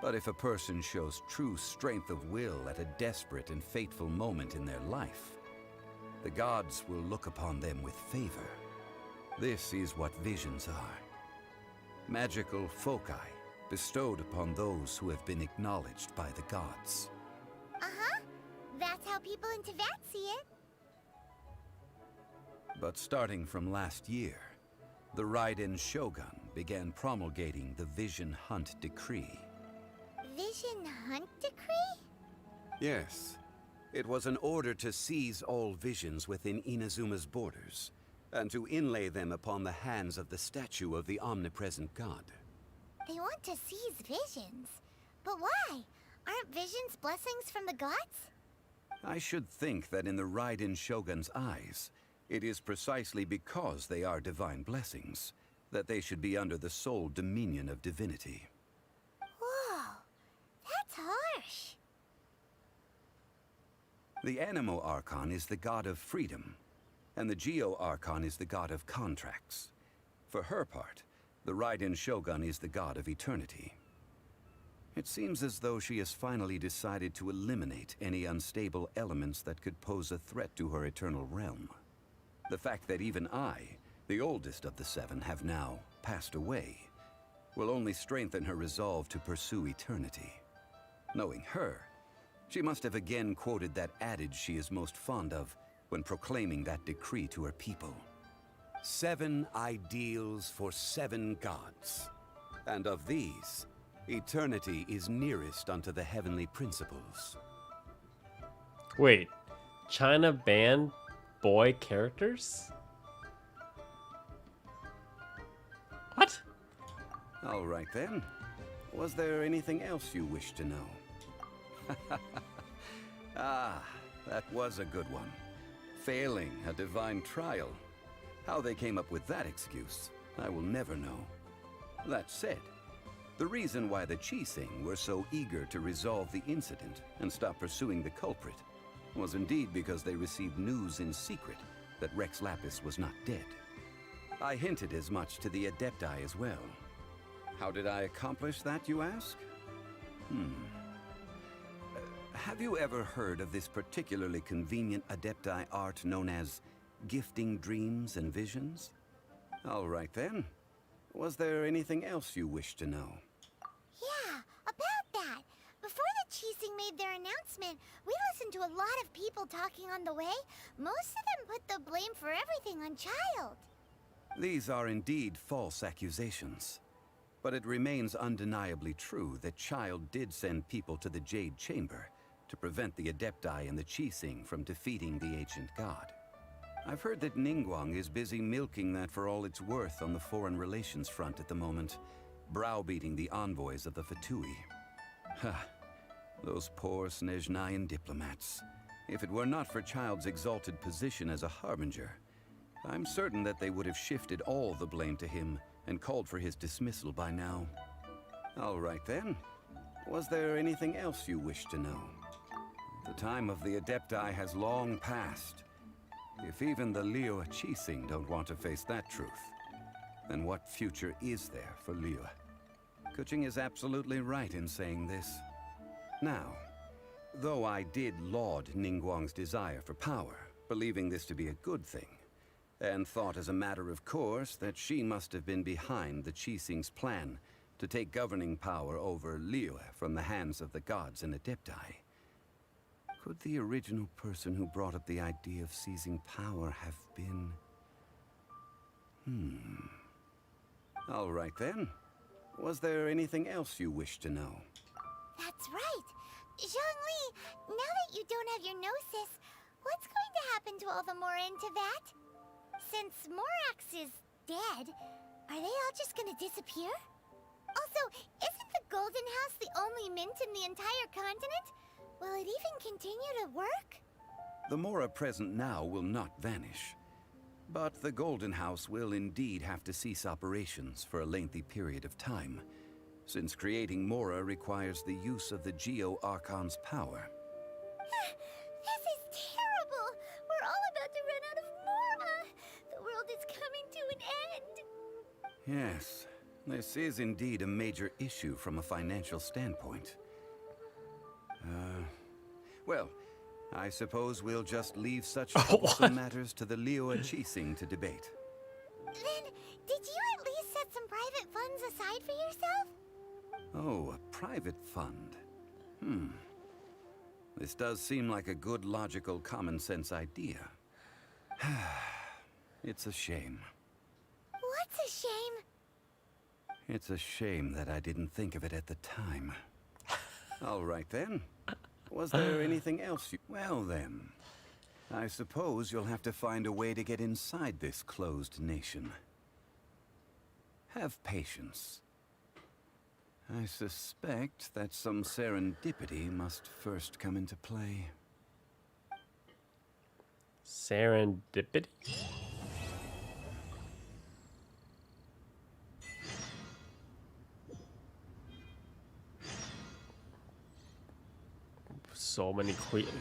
But if a person shows true strength of will at a desperate and fateful moment in their life, the gods will look upon them with favor. This is what visions are. Magical foci bestowed upon those who have been acknowledged by the gods. Uh-huh. That's how people in Teyvat see it. But starting from last year, the Raiden Shogun began promulgating the Vision Hunt Decree. Vision Hunt Decree? Yes. It was an order to seize all visions within Inazuma's borders, and to inlay them upon the hands of the statue of the omnipresent god. They want to seize visions. But why? Aren't visions blessings from the gods? I should think that in the Raiden Shogun's eyes, it is precisely because they are divine blessings that they should be under the sole dominion of divinity. Whoa, that's harsh. The Anemo Archon is the god of freedom, and the Geo Archon is the god of contracts. For her part, the Raiden Shogun is the god of eternity. It seems as though she has finally decided to eliminate any unstable elements that could pose a threat to her eternal realm. The fact that even I, the oldest of the seven, have now passed away, will only strengthen her resolve to pursue eternity. Knowing her, she must have again quoted that adage she is most fond of when proclaiming that decree to her people. 7 ideals for 7 gods. And of these, eternity is nearest unto the heavenly principles. Wait, China banned boy characters? What? All right then. Was there anything else you wish to know? Ah, that was a good one. Failing a divine trial. How they came up with that excuse, I will never know. That said, the reason why the Qixing were so eager to resolve the incident and stop pursuing the culprit was indeed because they received news in secret that Rex Lapis was not dead. I hinted as much to the Adepti as well. How did I accomplish that, you ask? Have you ever heard of this particularly convenient Adepti art known as gifting dreams and visions? All right then. Was there anything else you wish to know? Yeah, about that. Before the Qixing made their announcement, we listened to a lot of people talking on the way. Most of them put the blame for everything on Child. These are indeed false accusations. But it remains undeniably true that Child did send people to the Jade Chamber to prevent the Adepti and the Qixing from defeating the ancient god. I've heard that Ningguang is busy milking that for all it's worth on the foreign relations front at the moment, browbeating the envoys of the Fatui. Ha! Those poor Snezhnayan diplomats. If it were not for Child's exalted position as a harbinger, I'm certain that they would have shifted all the blame to him and called for his dismissal by now. All right then. Was there anything else you wish to know? The time of the Adepti has long passed. If even the Liyue Qixing don't want to face that truth, then what future is there for Liyue? Kuching is absolutely right in saying this. Now, though I did laud Ningguang's desire for power, believing this to be a good thing, and thought as a matter of course that she must have been behind the Qixing's plan to take governing power over Liyue from the hands of the gods and Adepti, could the original person who brought up the idea of seizing power have been... All right then. Was there anything else you wish to know? That's right. Zhongli, now that you don't have your gnosis, what's going to happen to all the Mora in Teyvat? Since Morax is dead, are they all just gonna disappear? Also, isn't the Golden House the only mint in the entire continent? Will it even continue to work? The Mora present now will not vanish. But the Golden House will indeed have to cease operations for a lengthy period of time, since creating Mora requires the use of the Geo-Archon's power. This is terrible! We're all about to run out of Mora! The world is coming to an end! Yes, this is indeed a major issue from a financial standpoint. Well, I suppose we'll just leave such troublesome matters to the Liyue Qixing to debate. Then, did you at least set some private funds aside for yourself? Oh, a private fund. This does seem like a good, logical, common-sense idea. It's a shame. What's a shame? It's a shame that I didn't think of it at the time. All right, then. Was there anything else you... Well, then. I suppose you'll have to find a way to get inside this closed nation. Have patience. I suspect that some serendipity must first come into play. Serendipity?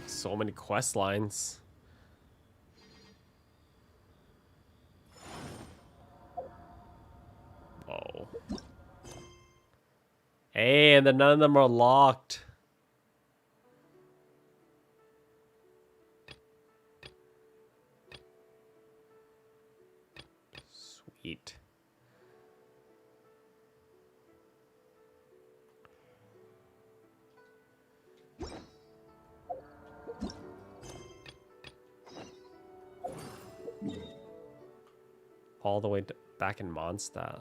So many quest lines. Oh. Hey, and then none of them are locked. Sweet. All the way back in Mondstadt.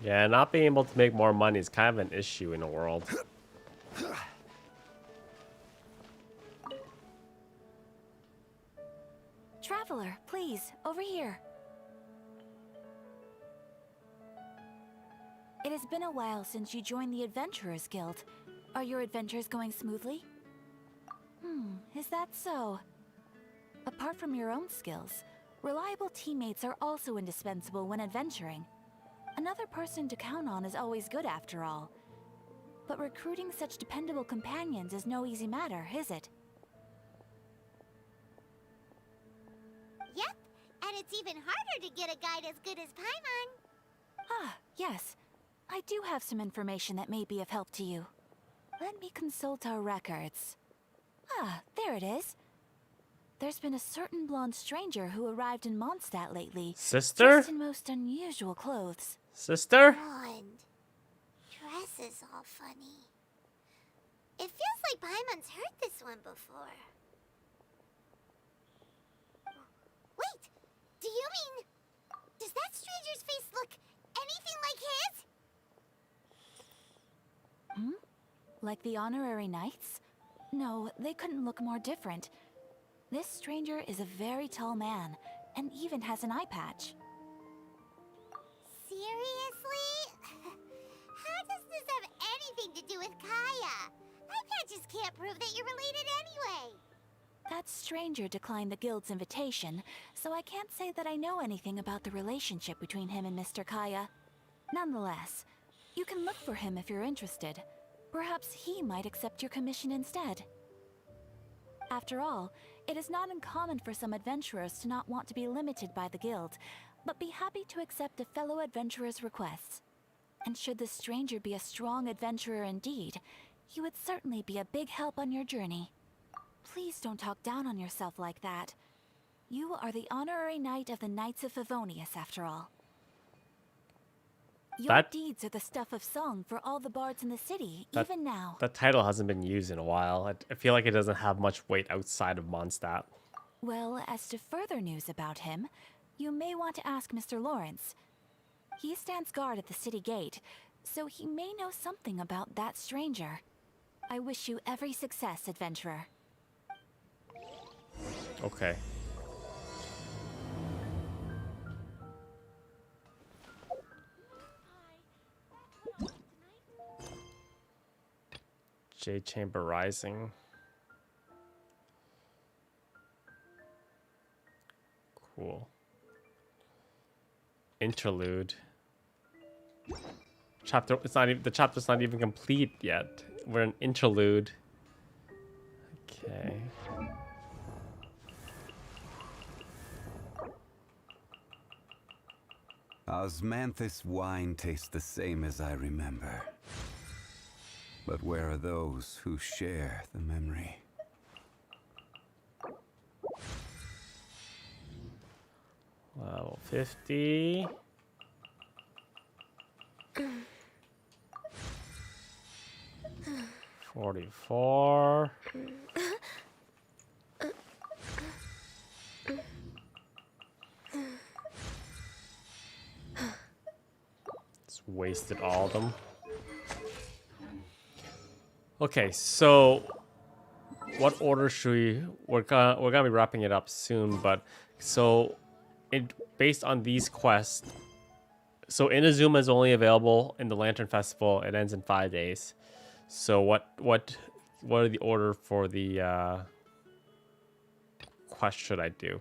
Yeah, not being able to make more money is kind of an issue in the world. Traveler, please, over here. It has been a while since you joined the Adventurers Guild. Are your adventures going smoothly? Is that so? Apart from your own skills, reliable teammates are also indispensable when adventuring. Another person to count on is always good after all. But recruiting such dependable companions is no easy matter, is it? Yep, and it's even harder to get a guide as good as Paimon. Ah, yes. I do have some information that may be of help to you. Let me consult our records. Ah, there it is. There's been a certain blonde stranger who arrived in Mondstadt lately. Sister? Dressed in most unusual clothes. Sister? Blonde. Dress is all funny. It feels like Paimon's heard this one before. Wait, do you mean... Does that stranger's face look anything like his? Like the honorary knights? No, they couldn't look more different. This stranger is a very tall man, and even has an eye patch. Seriously? How does this have anything to do with Kaya? Eye patches can't prove that you're related anyway. That stranger declined the guild's invitation, so I can't say that I know anything about the relationship between him and Mr. Kaya. Nonetheless, you can look for him if you're interested. Perhaps he might accept your commission instead. After all, it is not uncommon for some adventurers to not want to be limited by the guild, but be happy to accept a fellow adventurer's requests. And should the stranger be a strong adventurer indeed, he would certainly be a big help on your journey. Please don't talk down on yourself like that. You are the honorary knight of the Knights of Favonius, after all. Your deeds are the stuff of song for all the bards in the city, even now. That title hasn't been used in a while. I feel like it doesn't have much weight outside of Mondstadt. Well, as to further news about him, you may want to ask Mr. Lawrence. He stands guard at the city gate, so he may know something about that stranger. I wish you every success, adventurer. Okay. Jade Chamber Rising. Cool. Interlude. Chapter. It's not even. The chapter's not even complete yet. We're in interlude. Okay. Osmanthus wine tastes the same as I remember. But where are those who share the memory? Level 50. $44. Just wasted all of them. Okay, so what order should we? We're gonna be wrapping it up soon, but so based on these quests. So Inazuma is only available in the Lantern Festival. It ends in 5 days. So what are the order for the quest should I do?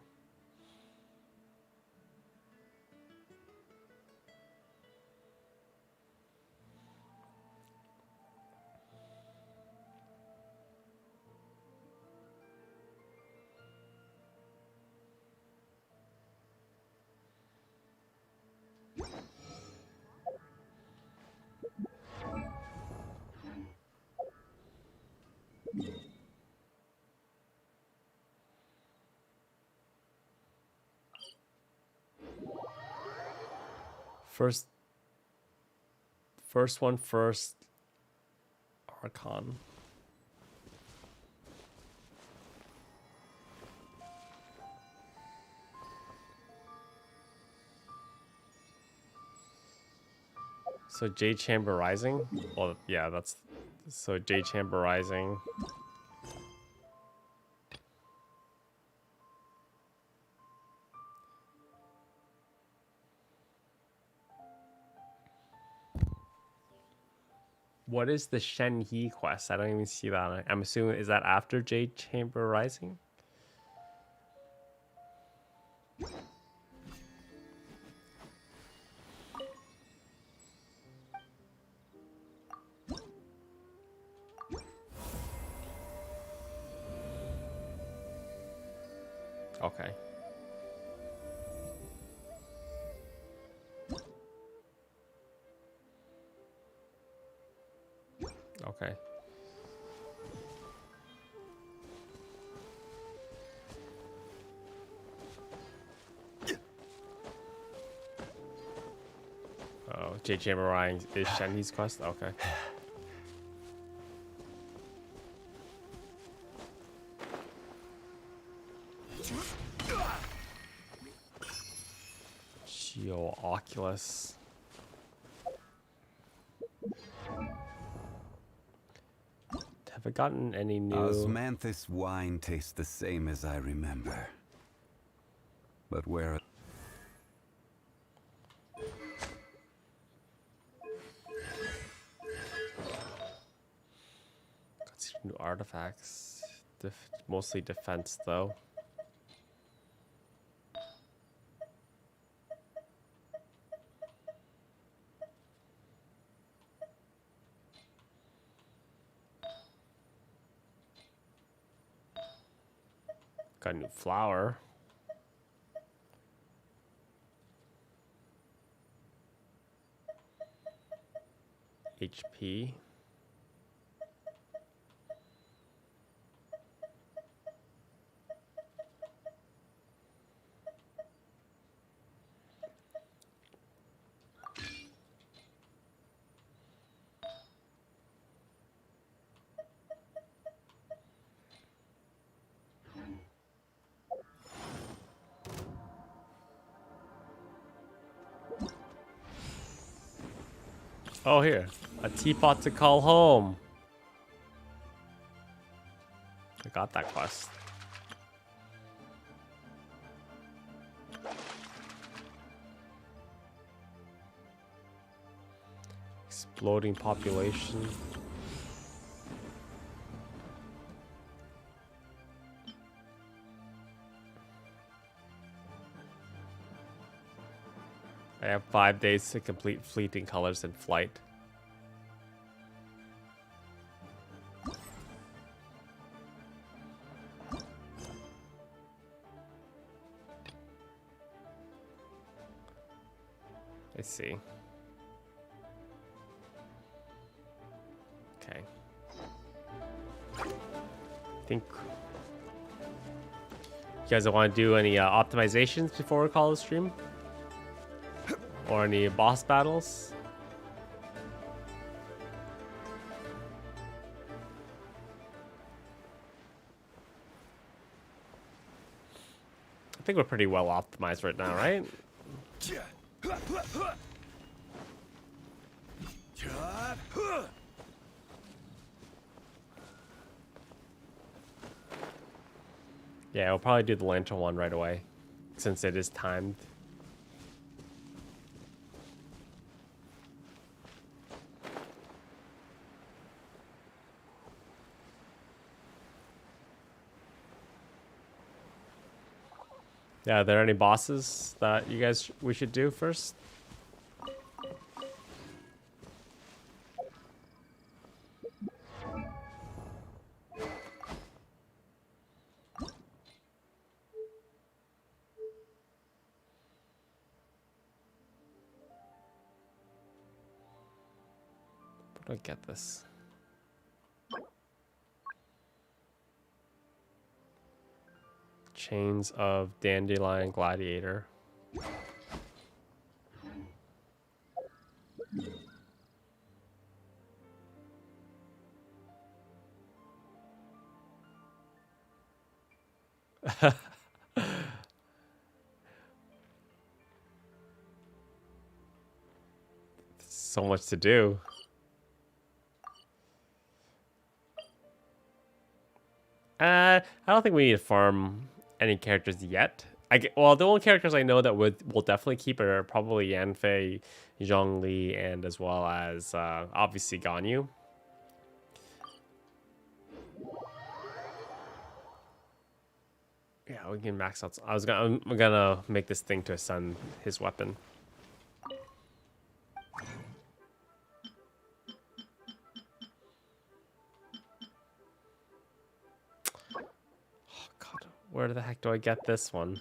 First one first. Arkhan. So Jade Chamber Rising? Well, yeah, that's so Jade Chamber Rising. What is the Shen He quest? I don't even see that. I'm assuming, is that after Jade Chamber Rising? Okay. Okay. Oh, Jade Chamber Rising is Shen He's quest? Okay. Geo Oculus. Have I gotten any new? Osmanthus wine tastes the same as I remember. But where? Got some new artifacts. Mostly defense though. Got a new flower. HP. Oh, here. A teapot to call home. I got that quest. Exploding population. I have 5 days to complete fleeting colors in flight. I see. Okay. Think you guys want to do any optimizations before we call the stream? Or any boss battles? I think we're pretty well optimized right now, right? Yeah, we'll probably do the lantern one right away, since it is timed. Yeah, are there any bosses that you guys we should do first? Where do I get this? Chains of Dandelion Gladiator. So much to do. I don't think we need to farm any characters yet. Well, the only characters I know that will definitely keep are probably Yanfei, Zhongli, and as well as obviously Ganyu. Yeah, we can max out. I'm gonna make this thing to ascend his weapon. Where the heck do I get this one?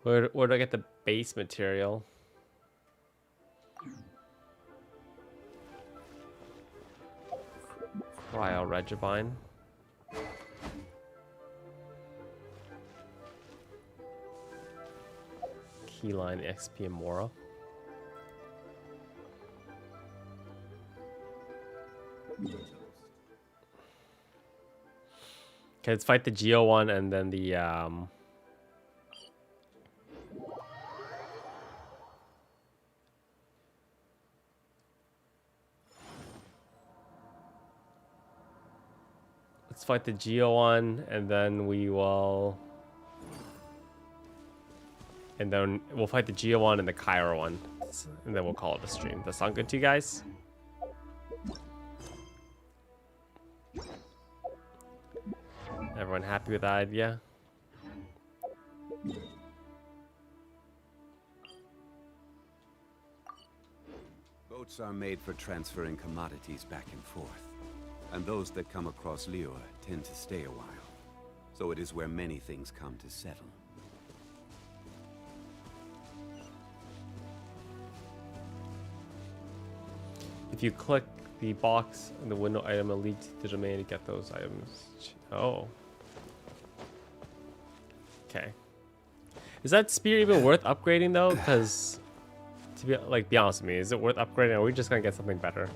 Where do I get the base material? Cryo Regivine. Keyline XP Amora. Okay, let's fight the Geo one and then the let's fight the Geo one and then we will we'll fight the Geo one and the Kyra one. And then we'll call it a stream. That sound good to you guys? Everyone happy with that idea? Boats are made for transferring commodities back and forth. And those that come across Liyue tend to stay a while. So it is where many things come to settle. If you click the box in the window item, it leads to the domain to get those items. Oh. Okay. Is that spear even worth upgrading though? Because to be honest with me, is it worth upgrading or are we just gonna get something better?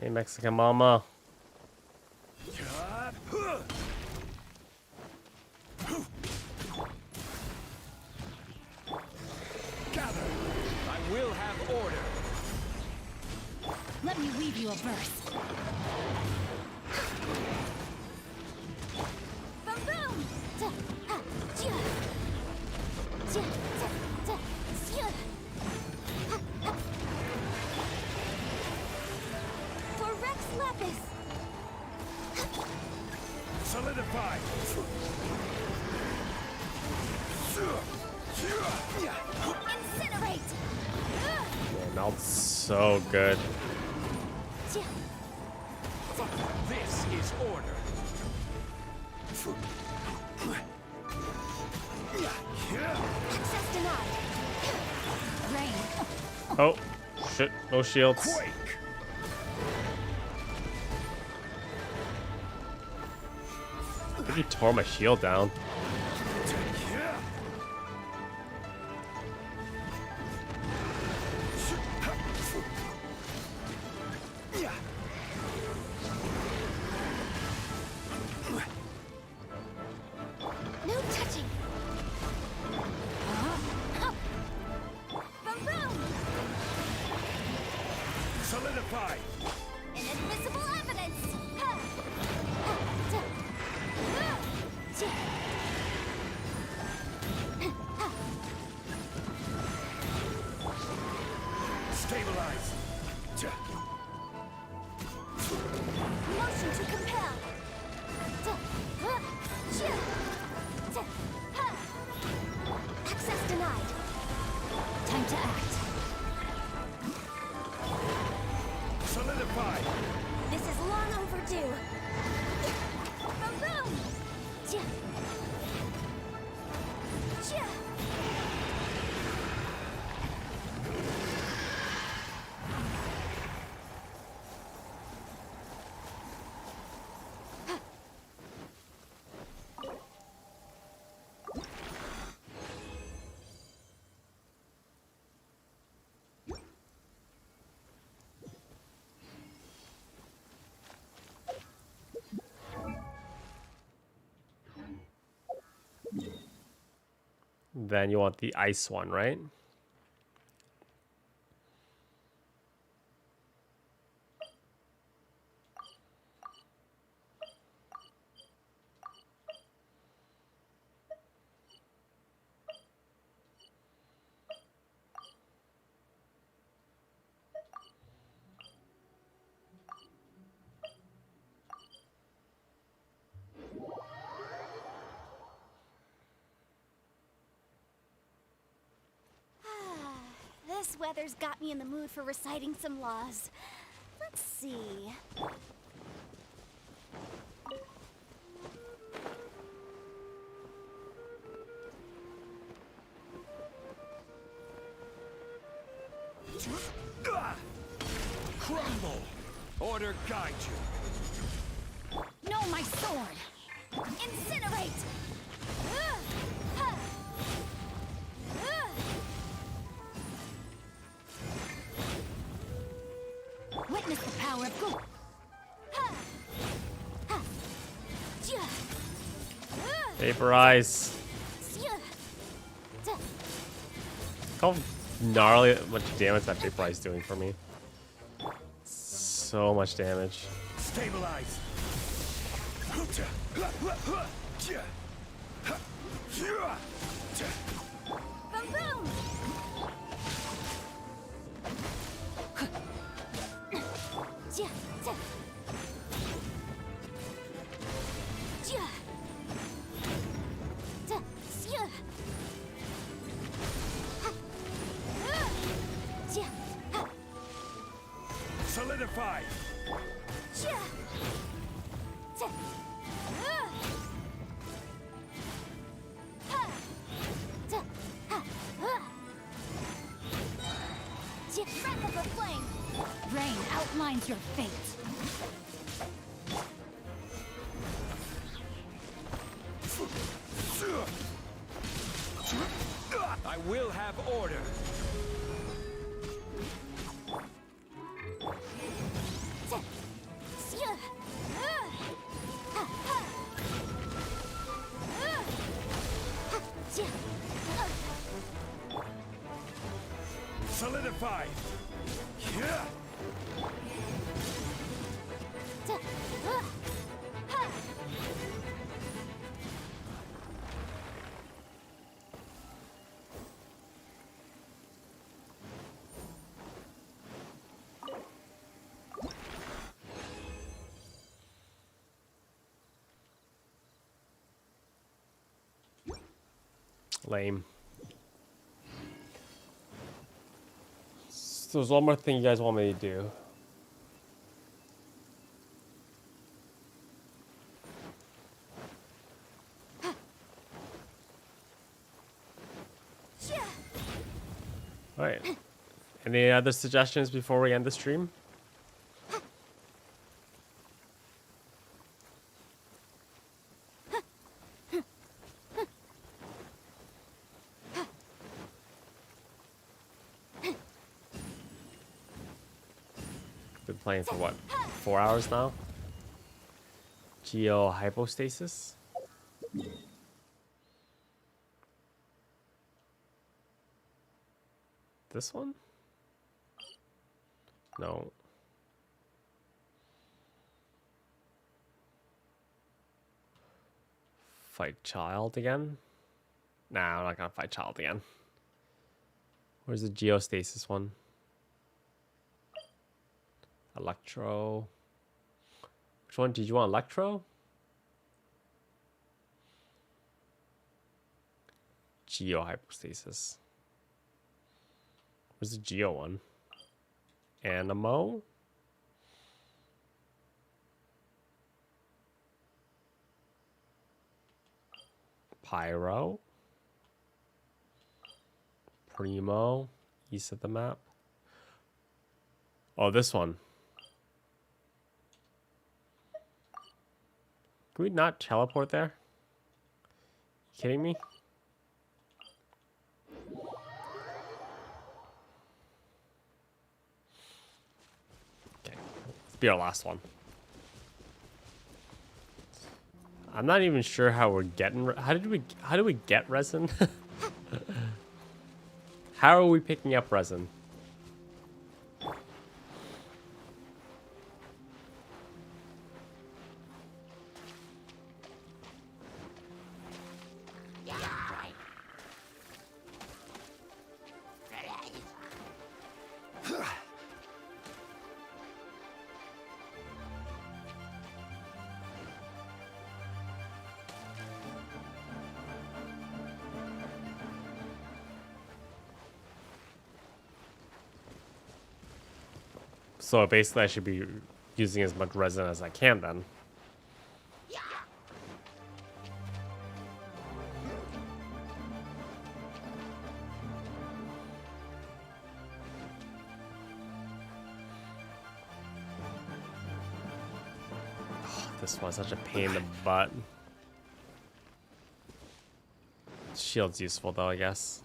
Hey, Mexican mama. Gather! I will have order. Let me weave you a verse. Boom boom! For Rex Lapis! Solidify! Incinerate! Man, melts so good. This is order. Access denied. Rain. Oh, shit. No shields. Quake! I think he tore my shield down. No touching! Boom boom! Solidify! Inadmissible evidence! Stabilize! Motion to compel! Access denied. Time to act. Solidify! This is long overdue! Boom boom! Then you want the ice one, right? This weather's got me in the mood for reciting some laws. Let's see. Crumble! Order guide you. No, my sword! Incinerate! Witness the power of good. Vaporize. How gnarly much damage that vaporize is doing for me. So much damage. Stabilize. Boom boom! Solidify. the flame. Rain outlines your fate. I will have order. Solidify. Lame. So there's one more thing you guys want me to do. Alright. Any other suggestions before we end the stream? Been playing for what? 4 hours now? Geo hypostasis? This one? No. Fight child again? Nah, I'm not gonna fight child again. Where's the geostasis one? Electro. Which one did you want? Electro? Geo hypostasis. Where's the Geo one? Animo? Pyro? Primo? East of the map? Oh, this one. Can we not teleport there? You kidding me? Okay, let's be our last one. I'm not even sure how we're getting. How do we get resin? How are we picking up resin? So basically I should be using as much resin as I can then. Oh, this one's such a pain in the butt. Shield's useful though, I guess.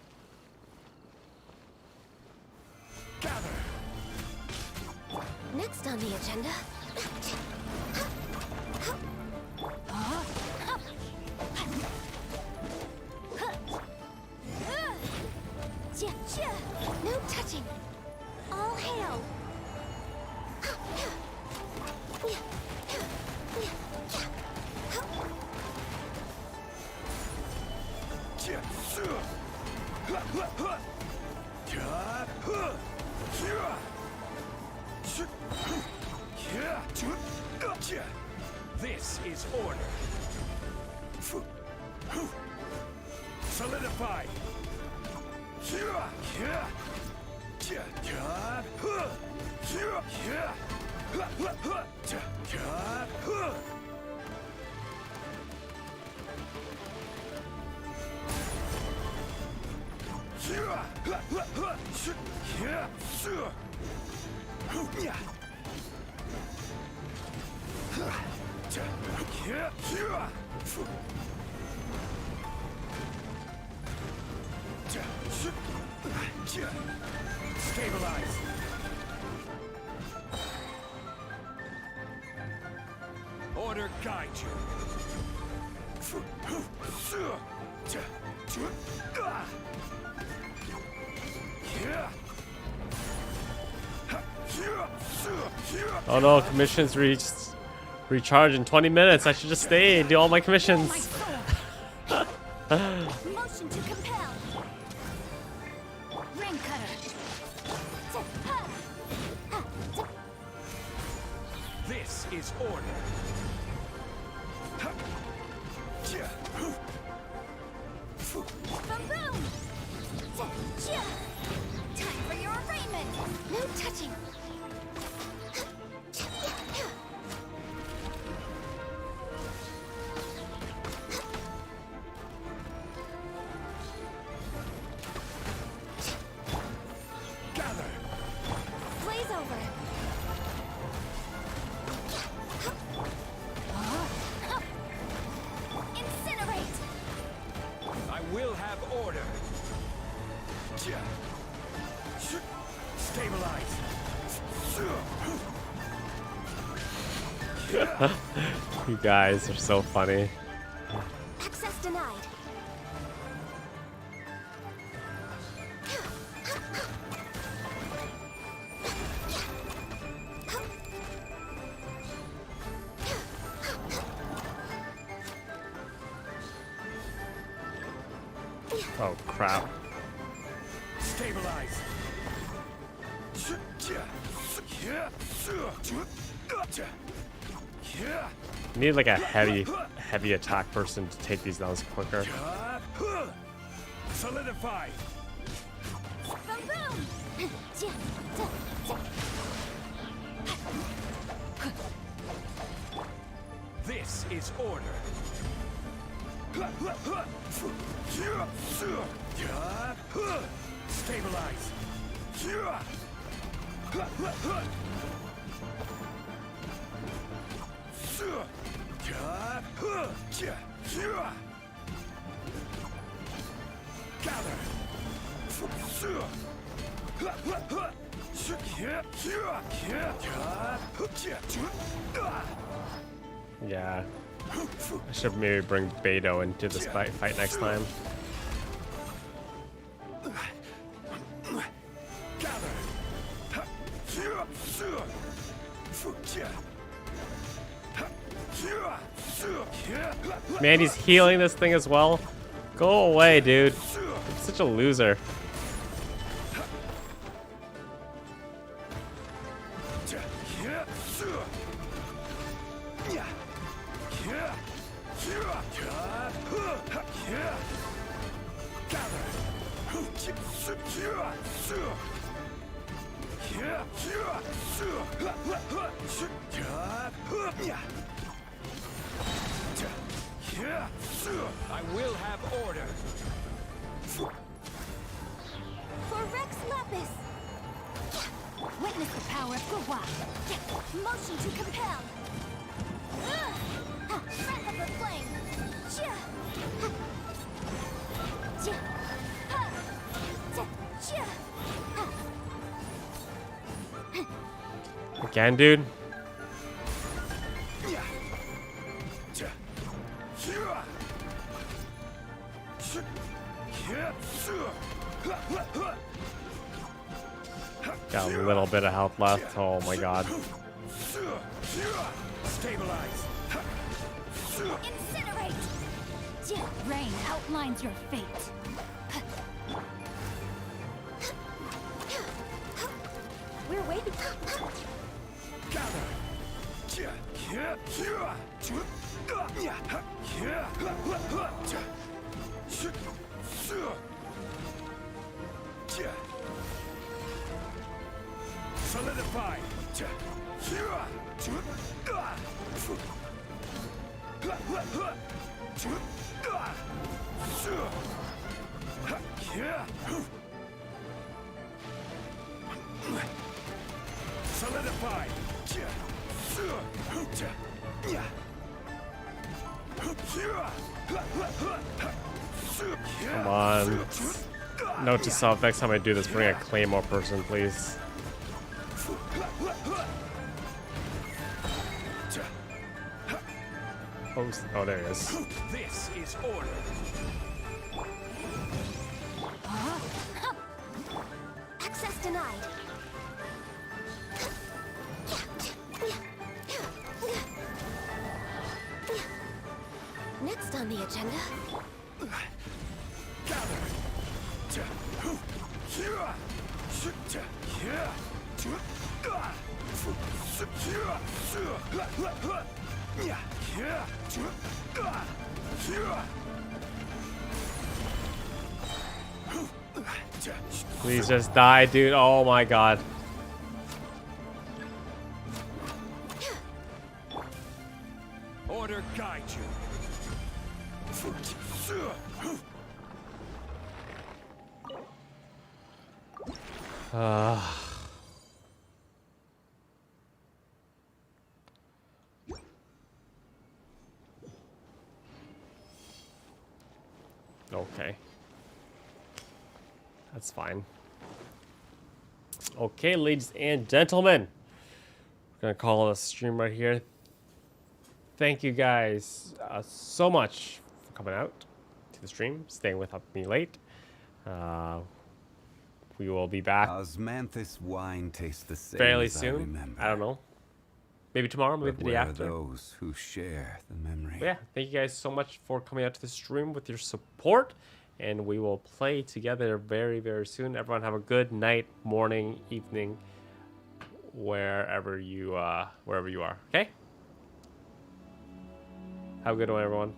Next on the agenda. No touching. All hail. This is order. Solidify. Stabilize. Order guide you. Oh no, commissions recharge in 20 minutes. I should just stay and do all my commissions. Motion to compel. Ring cutter. This is order. Boom! Time for your arraignment. No touching. Gather. Blaze over. Incinerate. I will have order. Stabilize. You guys are so funny. Access denied. Oh crap. Stabilize. Need like a heavy attack person to take these down quicker. Solidify. This is order. Stabilize. Gather. Yeah. I should maybe bring Beto into this fight next time. Man, he's healing this thing as well. Go away, dude. You're such a loser. I will have order. For Rex Lapis. Witness the power of Gua. Motion to compel. Breath of the flame. Again, dude. Got a little bit of health left. Oh my god. Stabilize. Incinerate. Rain outlines your fate. We're waiting. Gather. Solidify. Come on. Note to self, next time I do this, bring a Claymore person, please. Oh, there he is. This is order. Access denied. Next on the agenda. Please just die, dude. Oh my god. Order guide you. Okay. That's fine. Okay, ladies and gentlemen. We're gonna call it a stream right here. Thank you guys so much for coming out to the stream, staying with me late. We will be back Osmanthus wine tastes the same fairly as I soon. remember. I don't know. Maybe tomorrow, maybe But the day where are after. those who share the memory? But yeah, thank you guys so much for coming out to the stream with your support. And we will play together very, very soon. Everyone have a good night, morning, evening, wherever you are. Okay? Have a good one, everyone.